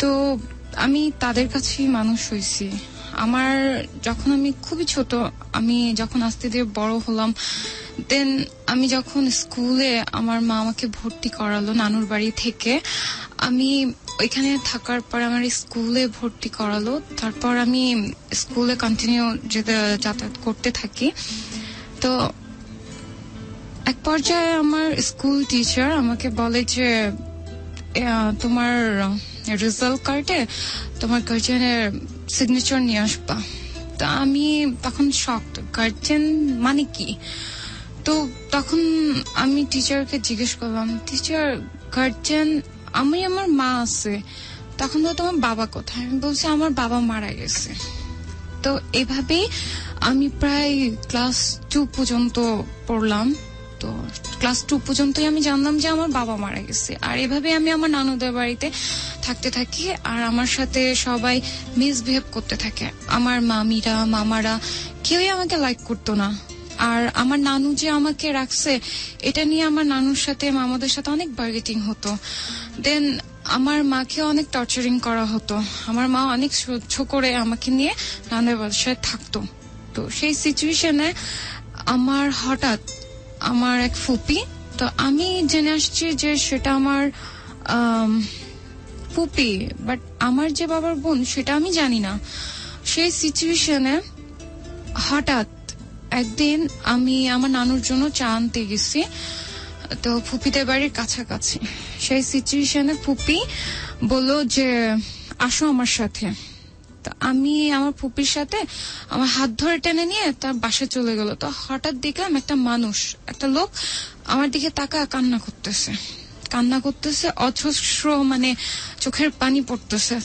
তো আমি তাদের কাছেই মানুষ হয়েছি। আমার যখন আমি খুবই ছোট, আমি যখন আস্তে ধীরে বড় হলাম, দেন আমি যখন স্কুলে আমার মা আমাকে ভর্তি করালো নানুর বাড়ি থেকে, আমি ওইখানে থাকার পর আমার স্কুলে ভর্তি করালো। তারপর আমি স্কুলে কন্টিনিউ যাতায়াত করতে থাকি। তো এক পর্যায়ে আমার স্কুল টিচার আমাকে বলে যে তোমার রেজাল্ট কার্ডে তোমার গার্জিয়ানের সিগনেচার নিয়ে আসবা। তা আমি তখন শকড, গার্জিয়ান মানে কি? তো তখন আমি টিচারকে জিজ্ঞেস করলাম, টিচার গার্জিয়ান আমি, আমার মা আছে, তখন তো তোমার বাবা কোথায়? আমি বলছি আমার বাবা মারা গেছে। তো এভাবেই আমি প্রায় ক্লাস 2 পর্যন্ত পড়লাম। তো ক্লাস 2 পর্যন্তই আমি জানলাম যে আমার বাবা মারা গেছে। আর এভাবে আমি আমার নানুদের বাড়িতে থাকতে থাকি, আর আমার সাথে সবাই মিসবিহেভ করতে থাকে। আমার মামিরা মামারা কেউই আমাকে লাইক করতো না। আর আমার নানু যে আমাকে রাখছে এটা নিয়ে আমার নানুর সাথে মামাদের সাথে অনেক বার্গেটিং হতো। দেন আমার মাকে অনেক টর্চারিং করা হতো। আমার মা অনেক সহ্য করে আমাকে নিয়ে নানুর বাসায় থাকতো। তো সেই সিচুয়েশনে আমার হঠাৎ আমার এক ফুপি, তো আমি জেনে আসছি যে সেটা আমার ফুপি, বাট আমার যে বাবার বোন সেটা আমি জানি না। সেই সিচুয়েশনে হঠাৎ একদিন আমি আমার নানুর জন্য চা আনতে গেছি, তো ফুপিদের বাড়ির কাছাকাছি। সেই সিচুয়েশনে ফুপি বললো যে আসো আমার সাথে। তো আমি আমার ফুপির সাথে আমার হাত ধরে টেনে নিয়ে তার বাসায় চলে গেল। তো হঠাৎ দেখলাম একটা মানুষ, একটা লোক আমার দিকে তাকায় কান্না করতেছে অজস্র, মানে চোখের পানি পড়তেছে।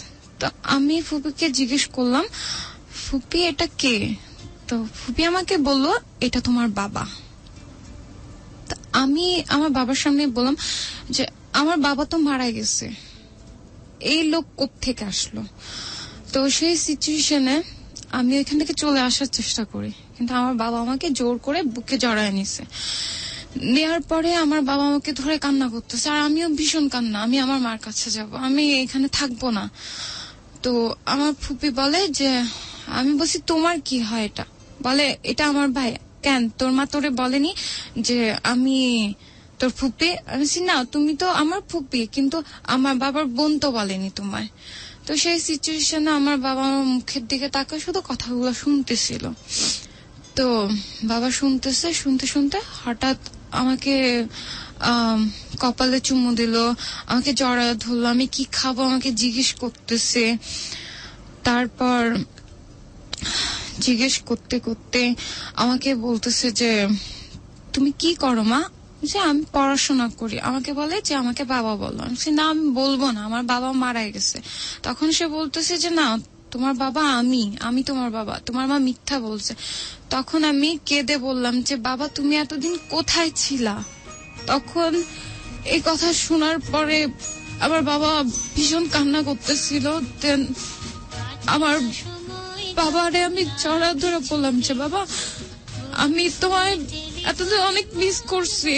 তো আমি ফুপিকে জিজ্ঞেস করলাম, ফুপি এটা কে? তো ফুপি আমাকে বললো এটা তোমার বাবা। আমি আমার বাবার সামনে বললাম যে আমার বাবা তো মারা গেছে, এই লোক কোত্থেকে আসলো? তো সেই সিচুয়েশনে আমি ওইখান থেকে চলে আসার চেষ্টা করি, কিন্তু আমার বাবা আমাকে জোর করে বুকে জড়ায় নিছে। নেওয়ার পরে আমার বাবা আমাকে ধরে কান্না করতেছে, আর আমিও ভীষণ কান্না, আমি আমার মার কাছে যাব, আমি এখানে থাকবো না। তো আমার ফুপি বলে যে, আমি বলছি তোমার কি হয়? এটা বলে এটা আমার ভাই। কেন তোর মা তোরে বলেনি যে আমি তোর ফুপি? আমি বলছি না, তুমি তো আমার ফুপি, কিন্তু আমার বাবার বোন তো বলেনি তোমায়। তো সেই সিচুয়েশনে আমার বাবা আমার মুখের দিকে তাকায় শুধু কথাগুলো শুনতেছিল। তো বাবা শুনতে শুনতে হঠাৎ আমাকে কপালে চুমু দিল, আমাকে জড়ায় ধরলো, আমি কি খাবো আমাকে জিজ্ঞেস করতেছে। তারপর জিজ্ঞেস করতে করতে আমাকে বলতেছে যে তুমি কি করো মা? যে আমি পড়াশোনা করি। আমাকে বলে যে আমাকে বাবা বলো। আমি না, আমি বলবো না, আমার বাবা মারা গেছে। তখন সে বলতেছে যে না, তোমার বাবা আমি তোমার বাবা, তোমার মা মিথ্যা বলছে। তখন আমি কেঁদে বললাম যে বাবা তুমি এতদিন কোথায় ছিলা? তখন এই কথা শোনার পরে আমার বাবা ভীষণ কান্না করতেছিল। দেন আমার বাবারে আমি চড়া ধরে বললাম যে বাবা আমি তোমায় এতদিন অনেক মিস করছি।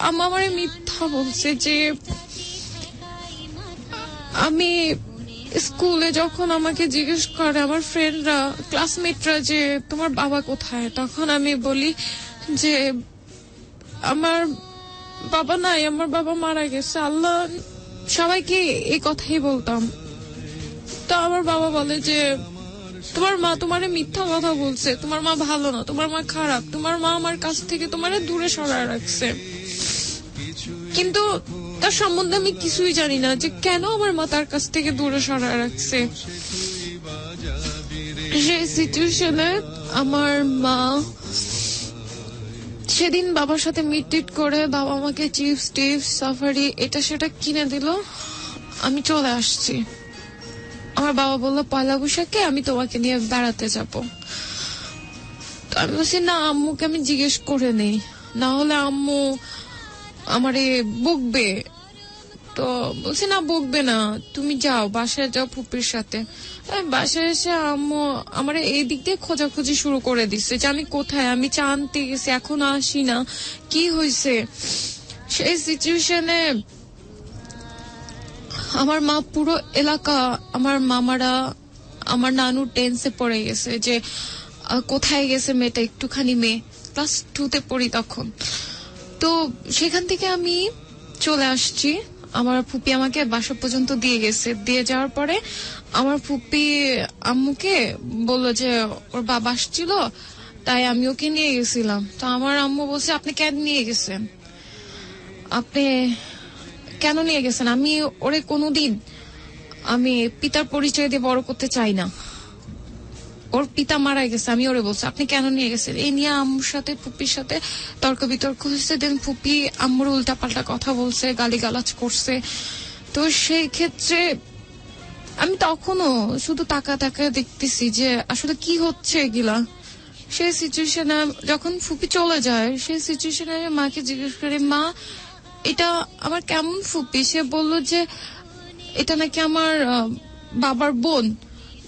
আমারে মিথ্যা বলছে যে আমি স্কুলে যখন আমাকে জিজ্ঞেস করে আমার ফ্রেন্ডরা, ক্লাসমেটরা যে তোমার বাবা কোথায়, তখন আমি বলি যে আমার বাবা নাই, আমার বাবা মারা গেছে। আল্লাহ, সবাইকে এই কথাই বলতাম। তো আমার বাবা বলে যে তোমার মা তোমারে মিথ্যা কথা বলছে, তোমার মা ভালো না, তোমার মা খারাপ, তোমার মা আমার কাছ থেকে তোমারে দূরে সরায় রাখছে। কিন্তু তার সম্বন্ধে আমি কিছুই জানি না যে কেন আমার মা তার কাছ থেকে দূরে সরায় রাখছে। সেই সিচুয়েশনে আমার মা সেদিন বাবার সাথে মিটটিট করে বাবা আমাকে চিপস টিপস সাফারি এটা সেটা কিনে দিল। আমি চলে আসছি। আমার বাবা বললো পয়লা বৈশাখে আমি তোমাকে নিয়ে বেড়াতে যাব। তো আমি বলছি না, আম্মুকে আমি জিজ্ঞেস করে নেই, না হলে আম্মু আমারে বকবে। তো বলছি না, বকবে না, তুমি যাও বাসায় যাও ফুপির সাথে। বাসায় এসে আম্মু আমার এই দিক দিয়ে খোঁজাখুঁজি শুরু করে দিচ্ছে যে আমি কোথায়, আমি চা আনতে গেছি এখনো আসি না, কি হয়েছে। সেই সিচুয়েশনে আমার মা পুরো এলাকা, আমার মামারা, আমার নানু টেন্সে পড়ে গেছে যে কোথায় গেছে মেয়েটা, একটুখানি মেয়ে, ক্লাস 2-তে পড়ি তখন। তো সেখান থেকে আমি চলে আসছি। আমার ফুপি আমাকে বাসা পর্যন্ত দিয়ে গেছে। দিয়ে যাওয়ার পরে আমার ফুপি আম্মুকে বললো যে ওর বাবা আসছিল, তাই আমি ওকে নিয়ে গেছিলাম। তো আমার আম্মু বলছে, আপনি কেন নিয়ে গেছেন, আপনি কেন নিয়ে গেছেন? আমি ওরে কোনোদিন আমি পিতার পরিচয় দিয়ে বড় করতে চাই না। ওর পিতা মারা গেছে, আমি ওরে বলছি আপনি কেন নিয়ে গেছেন। এই নিয়ে আম্মুর সাথে ফুপির সাথে তর্ক বিতর্ক হয়েছে। দেন ফুপি আম্মুর উল্টা পাল্টা কথা বলছে, গালিগালাজ করছে। তো সেই ক্ষেত্রে আমি তখনও শুধু তাকা তাকা দেখতেছি যে আসলে কি হচ্ছে এগুলা। সেই সিচুয়েশনে যখন ফুপি চলে যায়, সেই সিচুয়েশনে মাকে জিজ্ঞেস করি, মা এটা আমার কেমন ফুপি? সে বললো যে এটা নাকি আমার বাবার বোন।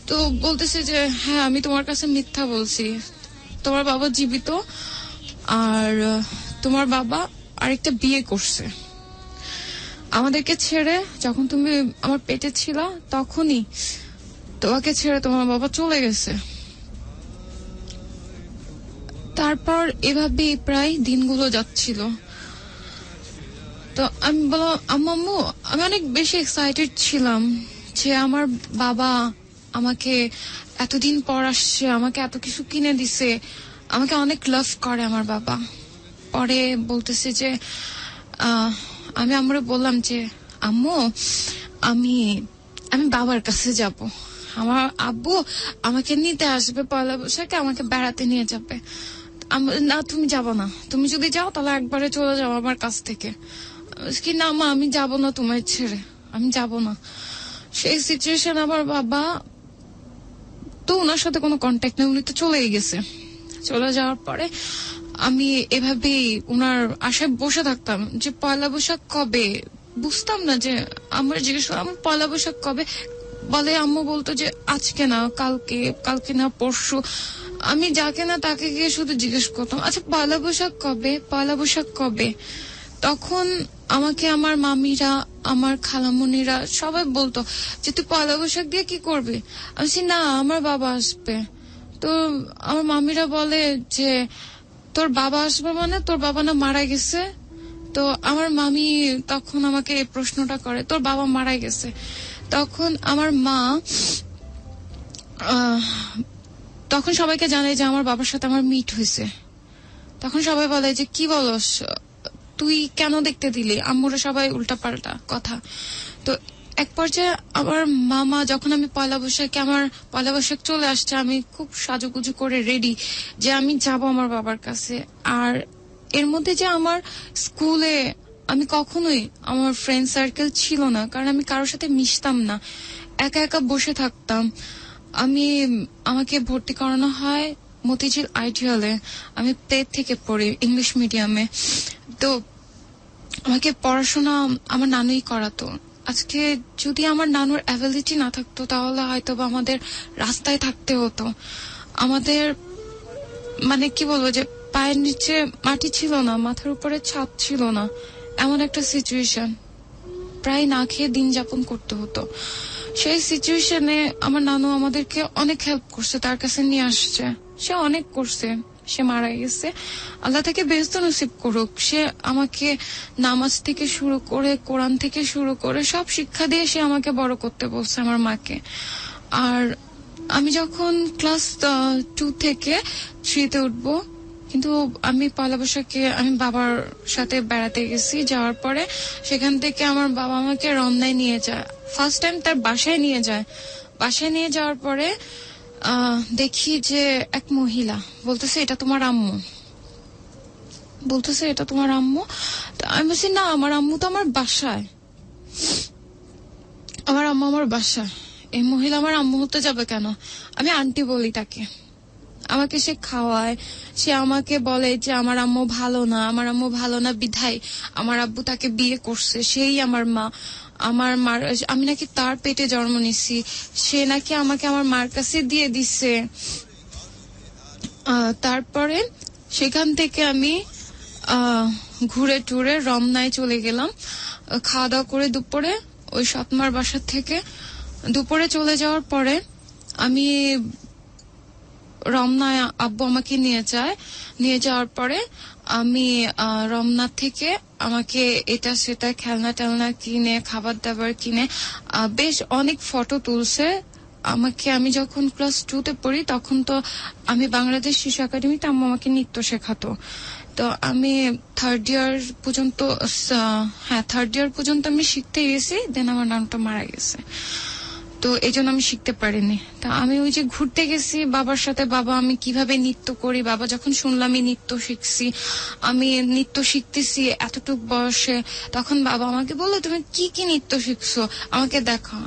তো বলতেছে যে হ্যাঁ, আমি তোমার কাছে মিথ্যা বলছি, তোমার বাবা জীবিত, আর তোমার বাবা আরেকটা বিয়ে করছে। আমাদেরকে ছেড়ে যখন তুমি আমার পেটে ছিল তখনই তোমাকে ছেড়ে তোমার বাবা চলে গেছে। তারপর এভাবেই প্রায় দিনগুলো যাচ্ছিল। তো আমি বললাম, আম্মু আমি অনেক বেশি এক্সাইটেড ছিলাম যে আমার বাবা আমাকে এতদিন পর আসছে, আমাকে এত কিছু কিনে দিছে, আমাকে অনেক লাভ করে আমার বাবা। পরে বলতেছে যে আমি আম্মুরে বললাম যে আম্মু আমি আমি বাবার কাছে যাব, আমার আব্বু আমাকে নিতে আসবে পয়লা বৈশাখে, আমাকে বেড়াতে নিয়ে যাবে। না তুমি যাবো না, তুমি যদি যাও তাহলে একবারে চলে যাও আমার কাছ থেকে। কি না মা, আমি যাব না তোমার ছেড়ে, আমি যাব না। সেই সিচুয়েশন আমার বাবা তো ওনার সাথে কোনো কন্ট্যাক্ট নেই, উনি তো চলেই গেছে। চলে যাওয়ার পরে আমি এভাবেই ওনার আশায় বসে থাকতাম যে পয়লা বৈশাখ কবে। বুঝতাম না যে আমার জিজ্ঞেস আমার পয়লা বৈশাখ কবে। বলে আম্মু বলতো যে আজকে না কালকে, কালকে না পরশু। আমি যাকে না তাকে গিয়ে শুধু জিজ্ঞেস করতাম, আচ্ছা পয়লা বৈশাখ কবে, পয়লা বৈশাখ কবে। তখন আমাকে আমার মামিরা, আমার খালামুনিরা সবাই বলতো যে তুই পয়লা বৈশাখ দিয়ে কি করবি। আমি বলছি না, আমার বাবা আসবে। তো আমার মামিরা বলে যে তোর বাবা আসবে মানে তোর বাবা না মারা গেছে। তো আমার মামি তখন আমাকে এই প্রশ্নটা করে, তোর বাবা মারা গেছে। তখন আমার মা তখন সবাইকে জানাই যে আমার বাবার সাথে আমার মিট হয়েছে। তখন সবাই বলে যে কি বলস, তুই কেন দেখতে দিলি? আম্মুরা সবাই উল্টা পাল্টা কথা। তো এক পর্যায়ে আমার মামা যখন আমি পয়লা বৈশাখে, আমার পয়লা বৈশাখ চলে আসছে, আমি খুব সাজুগুজু করে রেডি যে আমি যাব আমার বাবার কাছে। আর এর মধ্যে যে আমার স্কুলে আমি কখনোই, আমার ফ্রেন্ড সার্কেল ছিল না, কারণ আমি কারোর সাথে মিশতাম না, একা একা বসে থাকতাম। আমাকে ভর্তি করানো হয় মতিঝিল আইডিয়ালে, আমি প্লে থেকে পড়ি ইংলিশ মিডিয়ামে। তো আমাকে পড়াশোনা আমার নানুই করাতো। আজকে যদি আমার নানুর অ্যাবিলিটি না থাকতো তাহলে হয়তো বা আমাদের রাস্তায় থাকতে হতো। আমাদের মানে কি বলবো, যে পায়ের নিচে মাটি ছিল না, মাথার উপরে ছাদ ছিল না, এমন একটা সিচুয়েশন, প্রায় না খেয়ে দিন যাপন করতে হতো। সেই সিচুয়েশনে আমার নানু আমাদেরকে অনেক হেল্প করছে, তার কাছে নিয়ে আসছে, সে অনেক করছে। সে মারা গেছে, আল্লাহ তাকে বেহেশত নসিব করুক। সে আমাকে নামাজ থেকে শুরু করে, কোরআন থেকে শুরু করে সব শিক্ষা দিয়ে সে আমাকে বড় করতে বলছে, আমার মাকে। আর আমি যখন ক্লাস 2 থেকে 3-তে উঠবো, কিন্তু আমি পয়লা বৈশাখে আমি বাবার সাথে বেড়াতে গেছি। যাওয়ার পরে সেখান থেকে আমার বাবা আমাকে রমনায় নিয়ে যায়। ফার্স্ট টাইম তার বাসায় নিয়ে যায়। বাসায় নিয়ে যাওয়ার পরে দেখি যে এক মহিলা বলতেছে এটা তোমার আম্মু, বলতেছে এটা তোমার আম্মু। আমি বলছি না, আমার আম্মু তো আমার বাসায়, আমার আম্মু আমার বাসায়। এই মহিলা আমার আম্মু হতে যাবে কেন? আমি আন্টি বলি তাকে। আমাকে সে খাওয়ায়, সে আমাকে বলে যে আমার আম্মু ভালো না, আমার আম্মু ভালো না বিধায় আমার আব্বু তাকে বিয়ে করছে, সেই আমার মা। আমার মার, আমি নাকি তার পেটে জন্ম নিছি, সে নাকি আমাকে আমার মার কাছে দিয়ে দিছে। তারপরে সেখান থেকে আমি ঘুরে টুরে রমনায় চলে গেলাম। খাওয়া দাওয়া করে দুপুরে ওই সৎমার বাসা থেকে দুপুরে চলে যাওয়ার পরে আমি রমনায় আব্বু আমাকে নিয়ে যাওয়ার পরে আমি রমনা থেকে আমাকে এটা সেটা খেলনা টেলনা কিনে খাবার দাবার কিনে বেশ অনেক ফটো তুলছে আমাকে। আমি যখন ক্লাস 2 তে পড়ি তখন তো আমি বাংলাদেশ শিশু একাডেমিতে আম্মু আমাকে নৃত্য শেখাতো। তো আমি থার্ড ইয়ার পর্যন্ত আমি শিখতে গেছি, দেন আমার নামটা মারা গেছে, তো এই জন্য আমি শিখতে পারিনি। তা আমি ওই যে ঘুরতে গেছি বাবার সাথে, বাবা আমি কিভাবে নৃত্য করি, বাবা যখন শুনলাম আমি নৃত্য শিখছি, আমি নৃত্য শিখতেছি এতটুক বয়সে, তখন বাবা আমাকে বললো তুমি কি কি নৃত্য শিখছো আমাকে দেখা।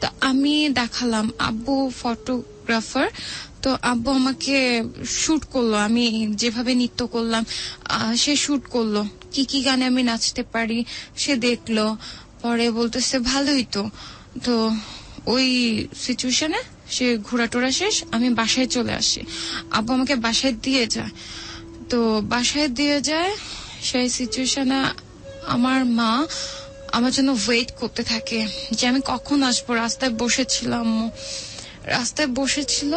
তা আমি দেখালাম, আব্বু ফটোগ্রাফার, তো আব্বু আমাকে শুট করলো, আমি যেভাবে নৃত্য করলাম সে শুট করলো, কি কি গানে আমি নাচতে পারি সে দেখলো, পরে বলতেছে ভালোই তো। তো ওই সিচুয়েশনে সে ঘোরাটোরা শেষ, আমি বাসায় চলে আসি, আব্বু আমাকে বাসায় দিয়ে যায়। তো বাসায় দিয়ে যায় সেই সিচুয়েশনে আমার মা আমার জন্য ওয়েট করতে থাকে যে আমি কখন আসবো। রাস্তায় বসেছিল,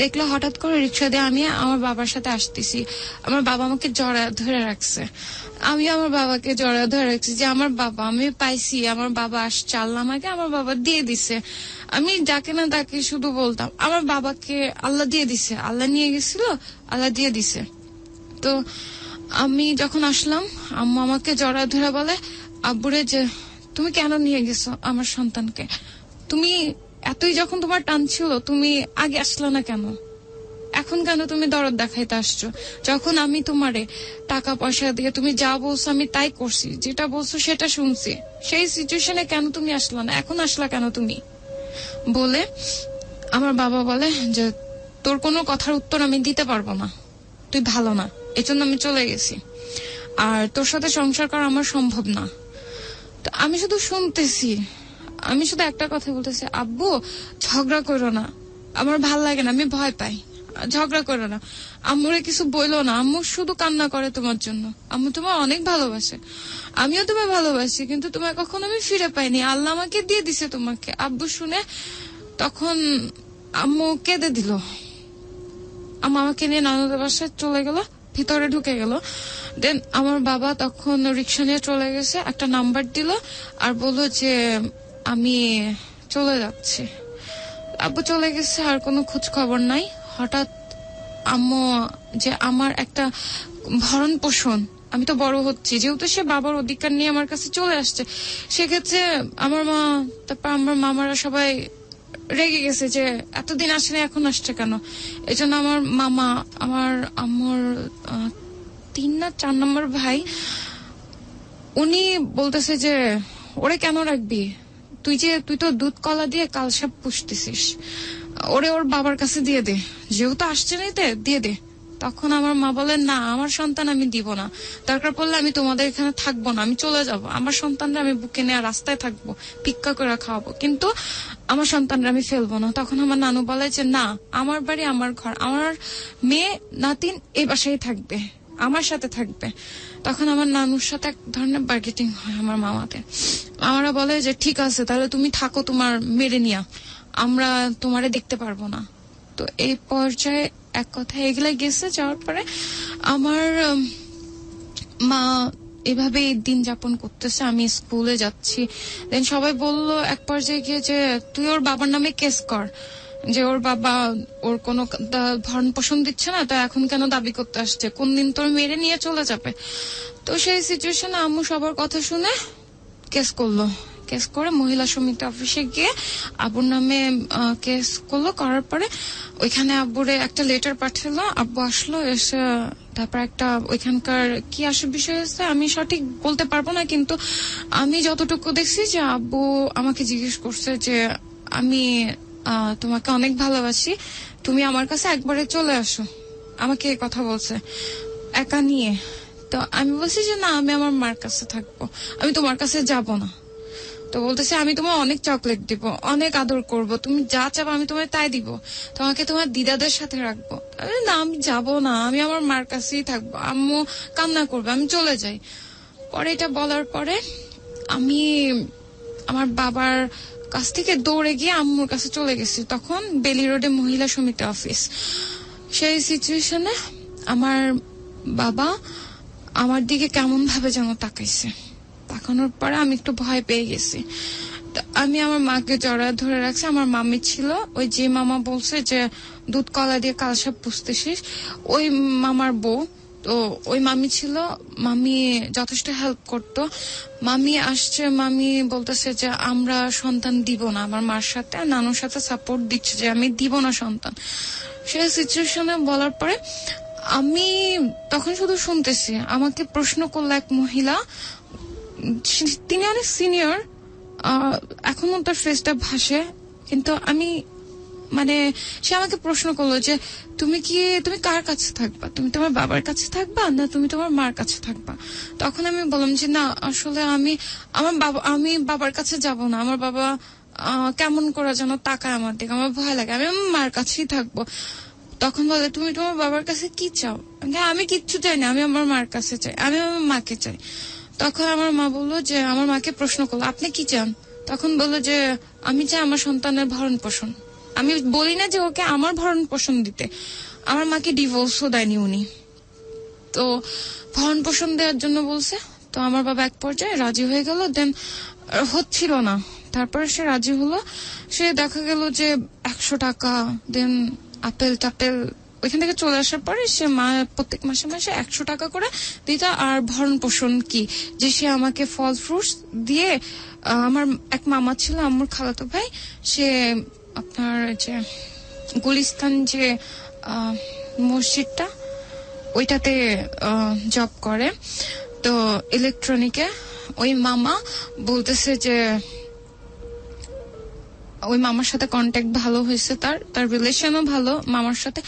দেখলো হঠাৎ করে রিক্সা দিয়ে আমি আমার বাবার সাথে আসতেছি, আমার বাবা আমাকে জড়া ধরে রাখছে, আমি আমার বাবাকে জড়া ধরে রাখছি যে আমার বাবা আমি পাইছি, আমার বাবা আসছে, আল্লাহ আমাকে আমার বাবা দিয়ে দিছে। আমি ডাকে না ডাকে শুধু বলতাম আমার বাবাকে আল্লাহ দিয়ে দিছে, আল্লাহ নিয়ে গেছিল, আল্লাহ দিয়ে দিছে। তো আমি যখন আসলাম আম্মু আমাকে জড়া ধরে বলে আব্বুরে যে তুমি কেন নিয়ে গেছো আমার সন্তানকে, তুমি এতই যখন তোমার টান ছিল তুমি আগে আসলো না কেন, এখন কেন তুমি দরদ দেখাইতে আসছো, যখন আমি তোমারে টাকা পয়সা দিয়ে তুমি যা বলছো আমি তাই করছি, যেটা বলছো সেটা শুনছি, সেই সিচুয়েশনে কেন তুমি আসলো না, এখন আসলা কেন তুমি বলে আমার বাবা বলে যে তোর কোনো কথার উত্তর আমি দিতে পারবো না, তুই ভালো না, এজন্য আমি চলে গেছি, আর তোর সাথে সংসার করা আমার সম্ভব না। তো আমি শুধু শুনতেছি, আমি শুধু একটা কথা বলতেছি আব্বু ঝগড়া করো না, আমার ভাল লাগে না, আমি ভয় পাই, ঝগড়া করো না, আম্মুরে কিছু বইলো না, আম্মু শুধু কান্না করে তোমার জন্য, আম্মু তোমার অনেক ভালোবাসে, আমিও তোমায় ভালোবাসি, কিন্তু তোমায় কখনো আমি ফিরে পাইনি, আল্লাহ আমাকে দিয়ে দিছে তোমাকে। আব্বু শুনে তখন আম্মু কেঁদে দিল, আম্মু আমাকে নিয়ে নানুদের বাসায় চলে গেল, ভিতরে ঢুকে গেল। দেন আমার বাবা তখন রিক্সা নিয়ে চলে গেছে, একটা নাম্বার দিল আর বললো যে আমি চলে যাচ্ছি। আব্বু চলে গেছে, আর কোনো খোঁজ খবর নাই। হঠাৎ আম্মু যে আমার একটা ভরণ পোষণ, আমি তো বড় হচ্ছি, যেহেতু সে বাবার অধিকার নিয়ে আমার কাছে চলে আসছে, সেক্ষেত্রে আমার মা তারপর আমার মামারা সবাই রেগে গেছে যে এতদিন আসে না এখন আসছে কেন। এজন্য আমার মামা, আমার আম্মুর 3 না 4 নম্বর ভাই, উনি বলতেছে যে ওরে কেন রাখবি, তুই তো দুধ কলা দিয়ে কালসাপ পুষতেছিস, ওরে ওর বাবার কাছে দিয়ে দে, যেহেতু আসছে না দিয়ে দে। তখন আমার মা বলেন না আমার সন্তান আমি দিব না, দরকার পড়লে আমি তোমাদের এখানে থাকবো না, আমি চলে যাব, আমার সন্তানরা আমি বুকে নিয়ে রাস্তায় থাকবো, ভিক্ষা করে খাওয়াবো, কিন্তু আমার সন্তানরা আমি ফেলবো না। তখন আমার নানু বলে যে না, আমার বাড়ি আমার ঘর, আমার মেয়ে নাতিন এই বাসায় থাকবে, আমার সাথে থাকবে। তখন আমার নানুর সাথে এক ধরনের বার্গেটিং হয় আমার মামাদের, মামারা বলে যে ঠিক আছে তাহলে তুমি থাকো তোমার মেরে নিয়া, আমরা তোমারে দেখতে পারবো না। তো এই পর্যায়ে এক কথা এগুলা গেছে, যাওয়ার পরে আমার মা এভাবে দিন যাপন করতেছে, আমি স্কুলে যাচ্ছি। দেন সবাই বলল এক পর্যায়ে গিয়ে যে তুই ওর বাবার নামে কেস কর, যে ওর বাবা ওর কোনো ভরণ পোষণ দিচ্ছে না, তো এখন কেন দাবি করতে আসছে, কোন দিন তোর মেরে নিয়ে চলে যাবে। তো সেই সিচুয়েশনে আম্মু সবার কথা শুনে কেস করে মহিলা সমিতি অফিসে গিয়ে আব্বুর নামে কেস করার পরে ওইখানে আব্বুরে একটা লেটার পাঠালো, আব্বু আসলো, এসে তারপর একটা ওইখানকার কি আসল বিষয় আছে আমি সঠিক বলতে পারবো না, কিন্তু আমি যতটুকু দেখছি যে আব্বু আমাকে জিজ্ঞেস করছে যে আমি তোমাকে অনেক ভালোবাসি, তুমি আমার কাছে একবারে চলে আসো, আমাকে এই কথা বলছে একা নিয়ে। তো আমি বলছি যে না আমি আমার মার কাছে থাকবো, আমি তোমার কাছে যাব না। তো বলতেছে আমি তোমার অনেক চকলেট দিব, অনেক আদর করব, তুমি যা চাবো আমি তোমায় তাই দিব, তোমাকে তোমার দিদাদের সাথে রাখবো। না আমি যাব না, আমি আমার মার কাছেই থাকবো, আম্মু কান্না করবে, আমি চলে যাই। পরে এটা বলার পরে আমি আমার বাবার কাছ থেকে দৌড়ে গিয়ে আম্মুর কাছে চলে গেছি। তখন বেলি রোডে মহিলা সমিতি অফিস। সেই সিচুয়েশনে আমার বাবা আমার দিকে কেমন ভাবে যেন তাকাইছে। তাকানোর পরে আমি একটু ভয় পেয়ে গেছি। আমি আমার মাকে জড়ায় ধরে রাখছি। আমার মামি ছিল, ওই যে মামা বলছে যে দুধ কলা দিয়ে কালসাপ পুষতেছিস, ওই মামার বউ। তো ওই মামি ছিল, মামি যথেষ্ট হেল্প করতো। মামি আসছে, মামি বলতেছে যে আমরা সন্তান দিব না, আমার মার সাথে নানুর সাথে সাপোর্ট দিচ্ছে যে আমি দিব না সন্তান। সেই সিচুয়েশনে বলার পরে আমি তখন শুধু শুনতেছি। আমাকে প্রশ্ন করলো এক মহিলা, তিনি অনেক সিনিয়র, এখনো তার ফেসটা ভাসে, কিন্তু আমি মানে সে আমাকে প্রশ্ন করলো যে তুমি কার কাছে থাকবা, তুমি তোমার বাবার কাছে থাকবা না তুমি তোমার মার কাছে থাকবা। তখন আমি বললাম যে না, আসলে আমি বাবার কাছে যাব না, আমার বাবা কেমন করে যেন তাকায় আমার দিকে, আমার ভয় লাগে, আমি আমার মার কাছেই থাকবো। তখন বলে তুমি তোমার বাবার কাছে কি চাও? আমি কিচ্ছু চাই না, আমি আমার মার কাছে চাই, আমি আমার মাকে চাই। তখন আমার মা বললো যে, আমার মাকে প্রশ্ন করলো আপনি কি চান? তখন বললো যে আমি চাই আমার সন্তানের ভরণ পোষণ। আমি বলি না যে ওকে আমার ভরণ পোষণ দিতে, আমার মাকে ডিভোর্সও দেয়নি উনি, তো ভরণ পোষণ দেওয়ার জন্য বলছে। তো আমার বাবা এক পর্যায়ে রাজি হয়ে গেল, দেন হচ্ছিল না, তারপরে সে রাজি হলো। সে দেখা গেল যে 100 টাকা, দেন আপেল টাপেল ওইখান থেকে চলে আসার পরে সে মা প্রত্যেক মাসে মাসে 100 টাকা করে দিত। আর ভরণ পোষণ কি, যে সে আমাকে ফল ফ্রুটস দিয়ে, আমার এক মামা ছিল আমার খালাতো ভাই, সে আপনার যে গুলিস্তান যে মসজিদটা ওইটাতে জব করে, তো ইলেকট্রনিকে। ওই মামা বলতেছে যে ওই মামার সাথে কন্ট্যাক্ট ভালো হয়েছে, তার রিলেশনও ভালো মামার সাথে।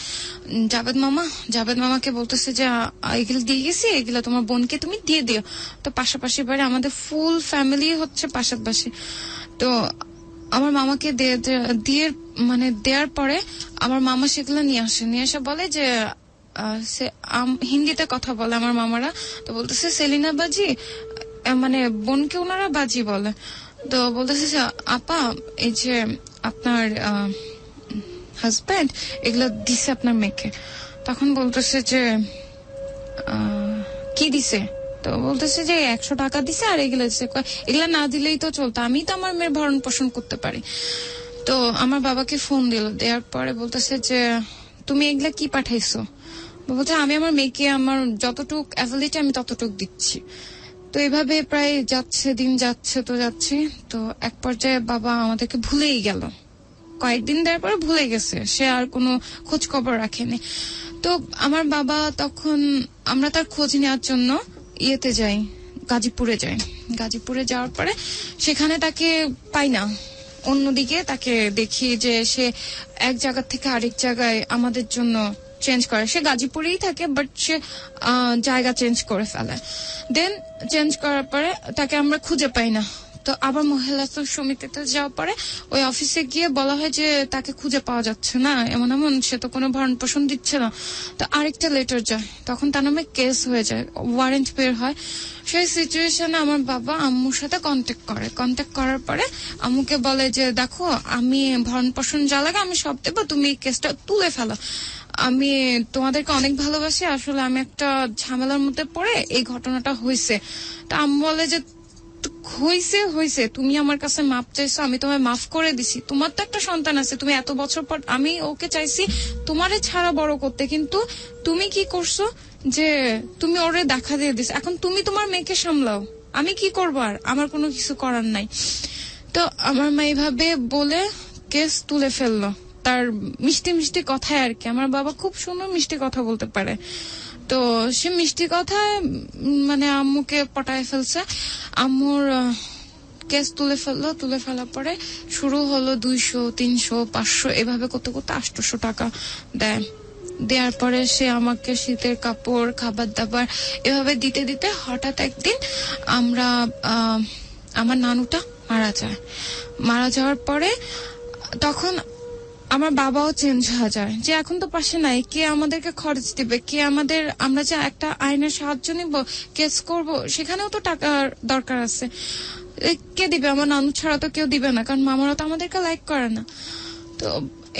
জাভেদ মামাকে বলতেছে যে এগুলো দিয়ে গেছি, এগুলো তোমার বোনকে তুমি দিয়ে দিও। তো পাশাপাশি বাড়ি, আমাদের ফুল ফ্যামিলি হচ্ছে পাশাপাশি। তো আমার মামাকে দেওয়ার পরে আমার মামা সেগুলো নিয়ে এসে বলে যে হিন্দিতে কথা বলে আমার মামারা। তো বলতেছে সেলিনা বাজি, মানে বোনকে ওনারা বাজি বলে। তো বলতেছে যে আপা, এই যে আপনার হাজব্যান্ড এগুলো দিছে আপনার মেয়েকে। তখন বলতেছে যে কি দিছে? তো বলতেছে যে 100 টাকা দিছে আর এগুলো দিছে। এগুলা না দিলেই তো চলতো, আমি তো আমার মেয়ের ভরণ পোষণ করতে পারি। তো আমার বাবাকে ফোন দিল, দেওয়ার পরে বলতেছে যে তুমি এগুলা কি পাঠাইছো? বলছে আমি আমার মেয়েকে আমার যতটুক অ্যাবিলিটি আমি ততটুক দিচ্ছি। তো এইভাবে প্রায় যাচ্ছে, দিন যাচ্ছে তো যাচ্ছে। তো এক পর্যায়ে বাবা আমাদেরকে ভুলেই গেল, কয়েকদিন দেওয়ার পরে ভুলে গেছে, সে আর কোনো খোঁজ খবর রাখেনি। তো আমার বাবা তখন, আমরা তার খোঁজ নেওয়ার জন্য ইয়েতে যাই, গাজীপুরে যাওয়ার পরে সেখানে তাকে পাই না। অন্যদিকে তাকে দেখি যে সে এক জায়গা থেকে আরেক জায়গায় আমাদের জন্য চেঞ্জ করে। সে গাজীপুরেই থাকে, বাট সে জায়গা চেঞ্জ করে ফেলে। দেন চেঞ্জ করার পরে তাকে আমরা খুঁজে পাই না। তো আবার মহিলা সমিতিতে যাওয়ার পরে ওই অফিসে গিয়ে বলা হয় যে তাকে খুঁজে পাওয়া যাচ্ছে না, এমন সে তো কোনো ভরণ পোষণ দিচ্ছে না। তো আরেকটা লেটার যায়, তখন তার নামে কেস হয়ে যায়, ওয়ারেন্ট বের হয়। সেই সিচুয়েশনে আমার বাবা আম্মুর সাথে কন্ট্যাক্ট করার পরে আম্মুকে বলে যে দেখো, আমি ভরণ পোষণ যা লাগে আমি সব দেবো, তুমি কেসটা তুলে ফেলো, আমি তোমাদেরকে অনেক ভালোবাসি, আসলে আমি একটা ঝামেলার মধ্যে পড়ে এই ঘটনাটা হয়েছে। তা আম্মু বলে যে হয়েছে, তুমি আমার কাছে মাপ চাইছো, আমি তোমায় মাফ করে দিছি, তোমার তো একটা সন্তান আছে, তুমি এত বছর পর, আমি ওকে চাইছি তোমারে ছাড়া বড় করতে, কিন্তু তুমি কি করছো যে তুমি ওরে দেখা দিয়ে দিস, এখন তুমি তোমার মেয়েকে সামলাও, আমি কি করবো, আর আমার কোনো কিছু করার নাই। তো আমার মা এইভাবে বলে কেস তুলে ফেললো, তার মিষ্টি মিষ্টি কথায় আর কি। আমার বাবা খুব সুন্দর মিষ্টি কথা বলতে পারে, তো সে মিষ্টি কথায় মানে আম্মুকে পটায় ফেলছে। আম্মুর কেস তুলে ফেলার পরে শুরু হলো 200, 300, 500 এভাবে করতে করতে 800 টাকা দেওয়ার পরে সে আমাকে শীতের কাপড়, খাবার দাবার এভাবে দিতে দিতে হঠাৎ একদিন আমার নানুটা মারা যাওয়ার পরে তখন আমার বাবাও চেঞ্জ হয়ে যায়, যে এখন তো পাশে নাই, কে আমাদেরকে খরচ দিবে, আমরা যে একটা আইনের সাহায্য নিব, কেস করব, সেখানেও তো টাকার দরকার আছে। কে দিবে, আমার নানু ছাড়া তো কেউ দিবে না, কারণ মামারা তো আমাদেরকে লাইক করে না। তো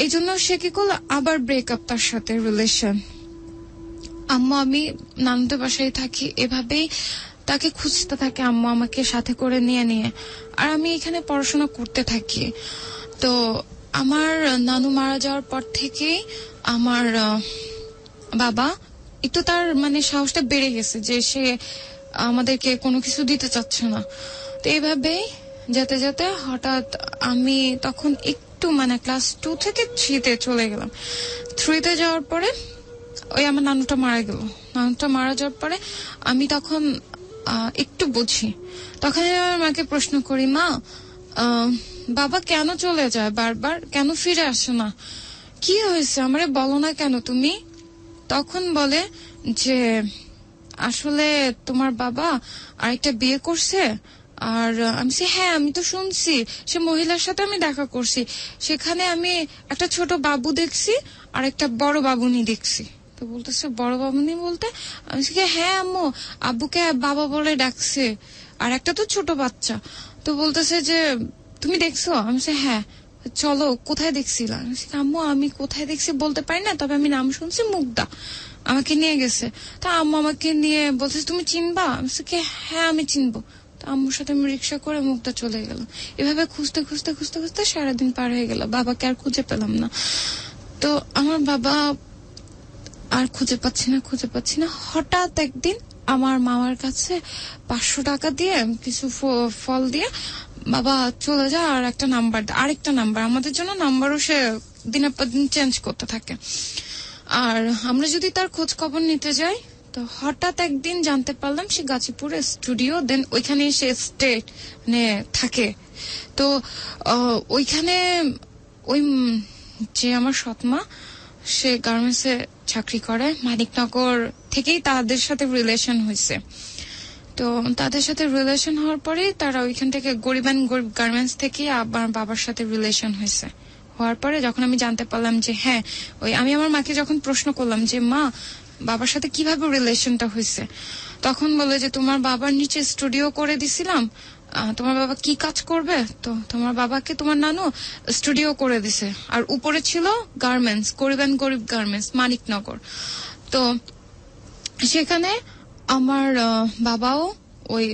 এই জন্য সে কি করলো, আবার ব্রেকআপ, তার সাথে রিলেশন। আম্মু আমি নানুদের বাসায় থাকি, এভাবেই তাকে খুঁজতে থাকে আম্মু আমাকে সাথে করে নিয়ে নিয়ে, আর আমি এখানে পড়াশোনা করতে থাকি। তো আমার নানু মারা যাওয়ার পর থেকেই আমার বাবা একটু তার মানে সাহসটা বেড়ে গেছে, যে সে আমাদেরকে কোনো কিছু দিতে চাচ্ছে না। তো এইভাবেই যেতে যেতে হঠাৎ আমি তখন একটু মানে ক্লাস 2 থেকে 3-তে চলে গেলাম। 3-তে যাওয়ার পরে ওই আমার নানুটা মারা গেল। নানুটা মারা যাওয়ার পরে আমি তখন একটু বুঝি। তখন আমি আমার মাকে প্রশ্ন করি, মা বাবা কেন চলে যায় বারবার, কেন ফিরে আসে না, কি হয়েছে আমারে বলো না কেন তুমি? তখন বলে যে আসলে তোমার বাবা আরেকটা বিয়ে করছে। আর আমি হ্যাঁ আমি তো শুনছি, সে মহিলার সাথে আমি দেখা করছি, সেখানে আমি একটা ছোট বাবু দেখছি আর একটা বড় বাবুনি দেখছি। তো বলতেছে বড় বাবুনি বলতে? আমি হ্যাঁ আম্মু, আব্বুকে বাবা বলে ডাকছে, আর একটা তো ছোট বাচ্চা। তো বলতেছে যে তুমি দেখছো? আমি হ্যাঁ। চলো কোথায় দেখছিলাম? আম্মু আমি কোথায় দেখছি বলতে পারি না, তবে আমি নাম শুনছি মুগ্ধা, আমাকে নিয়ে গেছে। তা আম্মু আমাকে নিয়ে বলছে তুমি চিনবা? আমি হ্যাঁ আমি চিনবো। তো আম্মুর সাথে আমি রিক্সা করে মুগ্ধা চলে গেলাম। এভাবে খুঁজতে খুঁজতে খুঁজতে খুঁজতে সারাদিন পার হয়ে গেল, বাবাকে আর খুঁজে পেলাম না। তো আমার বাবা আর খুঁজে পাচ্ছি না। হঠাৎ একদিন আমার মামার কাছে 500 টাকা দিয়ে কিছু ফল দিয়ে বাবা চলে যায়, আর একটা নাম্বার, আরেকটা নাম্বার, আমাদের জন্য নাম্বারও সে দিনের পর দিন চেঞ্জ করতে থাকে। আর আমরা যদি তার খোঁজ খবর নিতে যাই, তো হঠাৎ একদিন জানতে পারলাম সে গাজীপুরে স্টুডিও, দেন ওইখানে সে স্টেট মানে থাকে। তো ওইখানে ওই যে আমার সৎমা, সে গার্মেন্টসে চাকরি করে, মানিকনগর থেকেই তাদের সাথে রিলেশন হয়েছে। তো তাদের সাথে রিলেশন হওয়ার পরে তারা ওইখান থেকে গরিব গার্মেন্টস থেকে আবার বাবার সাথে রিলেশন হয়েছে। হওয়ার পরে যখন আমি জানতে পারলাম যে হ্যাঁ, ওই আমি আমার মাকে যখন প্রশ্ন করলাম যে মা বাবার সাথে কিভাবে রিলেশনটা হয়েছে, তখন বলে যে তোমার বাবার নিচে স্টুডিও করে দিছিলাম, তোমার বাবা কি কাজ করবে, তো তোমার বাবাকে তোমার নানু স্টুডিও করে দিছে, আর উপরে ছিল গার্মেন্টস, গরিব গার্মেন্টস মানিকনগর। তো সেখানে আমার বাবাও ওই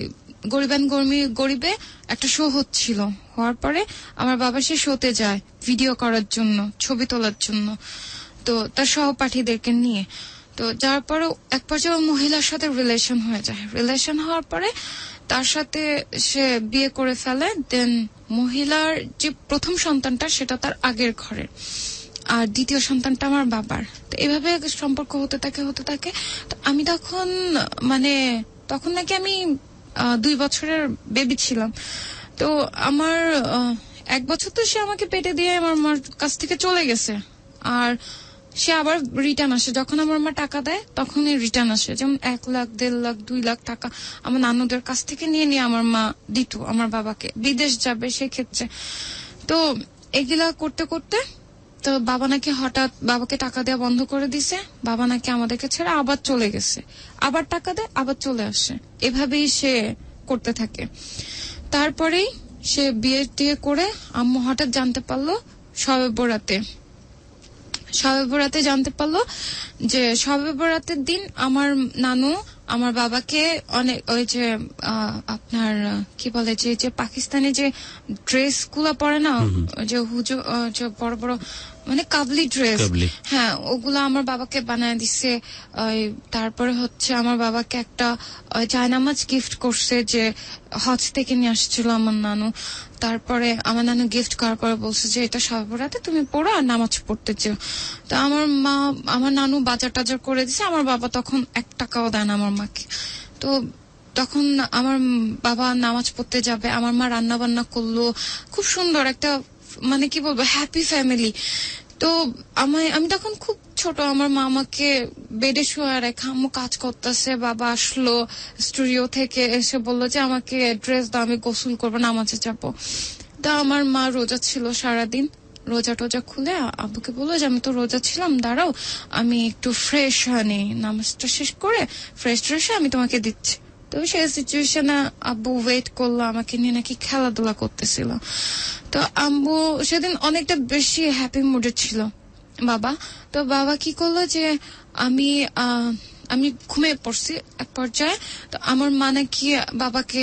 গরিবে একটা শো হচ্ছিল, হওয়ার পরে আমার বাবা সে শোতে যায় ভিডিও করার জন্য, ছবি তোলার জন্য, তো তার সহপাঠীদেরকে নিয়ে। তো যার পরে এক পর্যায়ে মহিলার সাথে রিলেশন হয়ে যায়। রিলেশন হওয়ার পরে তার সাথে সে বিয়ে করে ফেলে। দেন মহিলার যে প্রথম সন্তানটা সেটা তার আগের ঘরের, আর দ্বিতীয় সন্তানটা আমার বাবার। তো এভাবে সম্পর্ক হতে থাকে। তো আমি তখন নাকি আমি 2 বছরের বেবি ছিলাম। তো আমার 1 বছর তো সে আমাকে পেটে দিয়ে আমার মার কাছ থেকে চলে গেছে, আর সে আবার রিটার্ন আসে যখন আমার মা টাকা দেয়, তখনই রিটার্ন আসে। যেমন 1 লাখ, 1.5 লাখ, 2 লাখ টাকা আমার নানুদের কাছ থেকে নিয়ে আমার মা দিত আমার বাবাকে, বিদেশ যাবে সেক্ষেত্রে। তো এগুলা করতে করতে তো বাবা নাকি হঠাৎ বাবাকে টাকা দেওয়া বন্ধ করে দিছে, বাবা নাকি আমাদেরকে ছেড়ে আবার চলে গেছে, আবার টাকা দেয় আবার চলে আসে, এভাবেই সে করতে থাকে। তারপরেই সে বিয়ে করে আম্মু হঠাৎ জানতে পারলো শবে বরাতে জানতে পারলো যে শবে বরাতের দিন আমার নানু আমার বাবাকে অনেক ওই যে আপনার কি বলে যে পাকিস্তানি যে ড্রেস গুলা পরে না, যে যে বড় বড় মানে কাবলি ড্রেস, হ্যাঁ ওগুলা আমার বাবাকে বানায় দিচ্ছে। তারপরে হচ্ছে আমার বাবাকে একটা জায়নামাজ গিফট করছে, যে হজ থেকে নিয়ে আসছিল আমার নানু। তারপরে আমার নানু গিফট করার পরে বলছে যে এটা শবে বরাতে তুমি পড়ো আর নামাজ পড়তে চেও। তো আমার নানু বাজার টাজার করে দিছে, আমার বাবা তখন 1 টাকাও দেয় না আমার মাকে। তো তখন আমার বাবা নামাজ পড়তে যাবে, আমার মা রান্না বান্না করলো, খুব সুন্দর একটা মানে কি বলবো হ্যাপি ফ্যামিলি। তো আমি তখন খুব ছোট, আমার মা আমাকে বেডে শুয়ে রেখে আম্মু কাজ করতেছে, বাবা আসলো স্টুডিও থেকে এসে বললো যে আমাকে ড্রেস দাও, আমি গোসল করবো, নামাজে যাবো। তা আমার মা রোজা ছিল সারাদিন, রোজা টোজা খুলে আব্বুকে বললো যে আমি তো রোজা ছিলাম, দাঁড়াও আমি একটু ফ্রেশ হয়নি, নামাজটা শেষ করে ফ্রেশ ট্রেশ আমি তোমাকে দিচ্ছি। তো সেই সিচুয়েশনে আব্বু ওয়েট করলো আমাকে নিয়ে, নাকি খেলাধুলা করতেছিল। তো আম্মু সেদিন অনেকটা বেশি হ্যাপি মুডে ছিল বাবা। তো বাবা কি করলো যে আমি আমি ঘুমিয়ে পড়ছি এক পর্যায়ে। তো আমার মা নাকি বাবাকে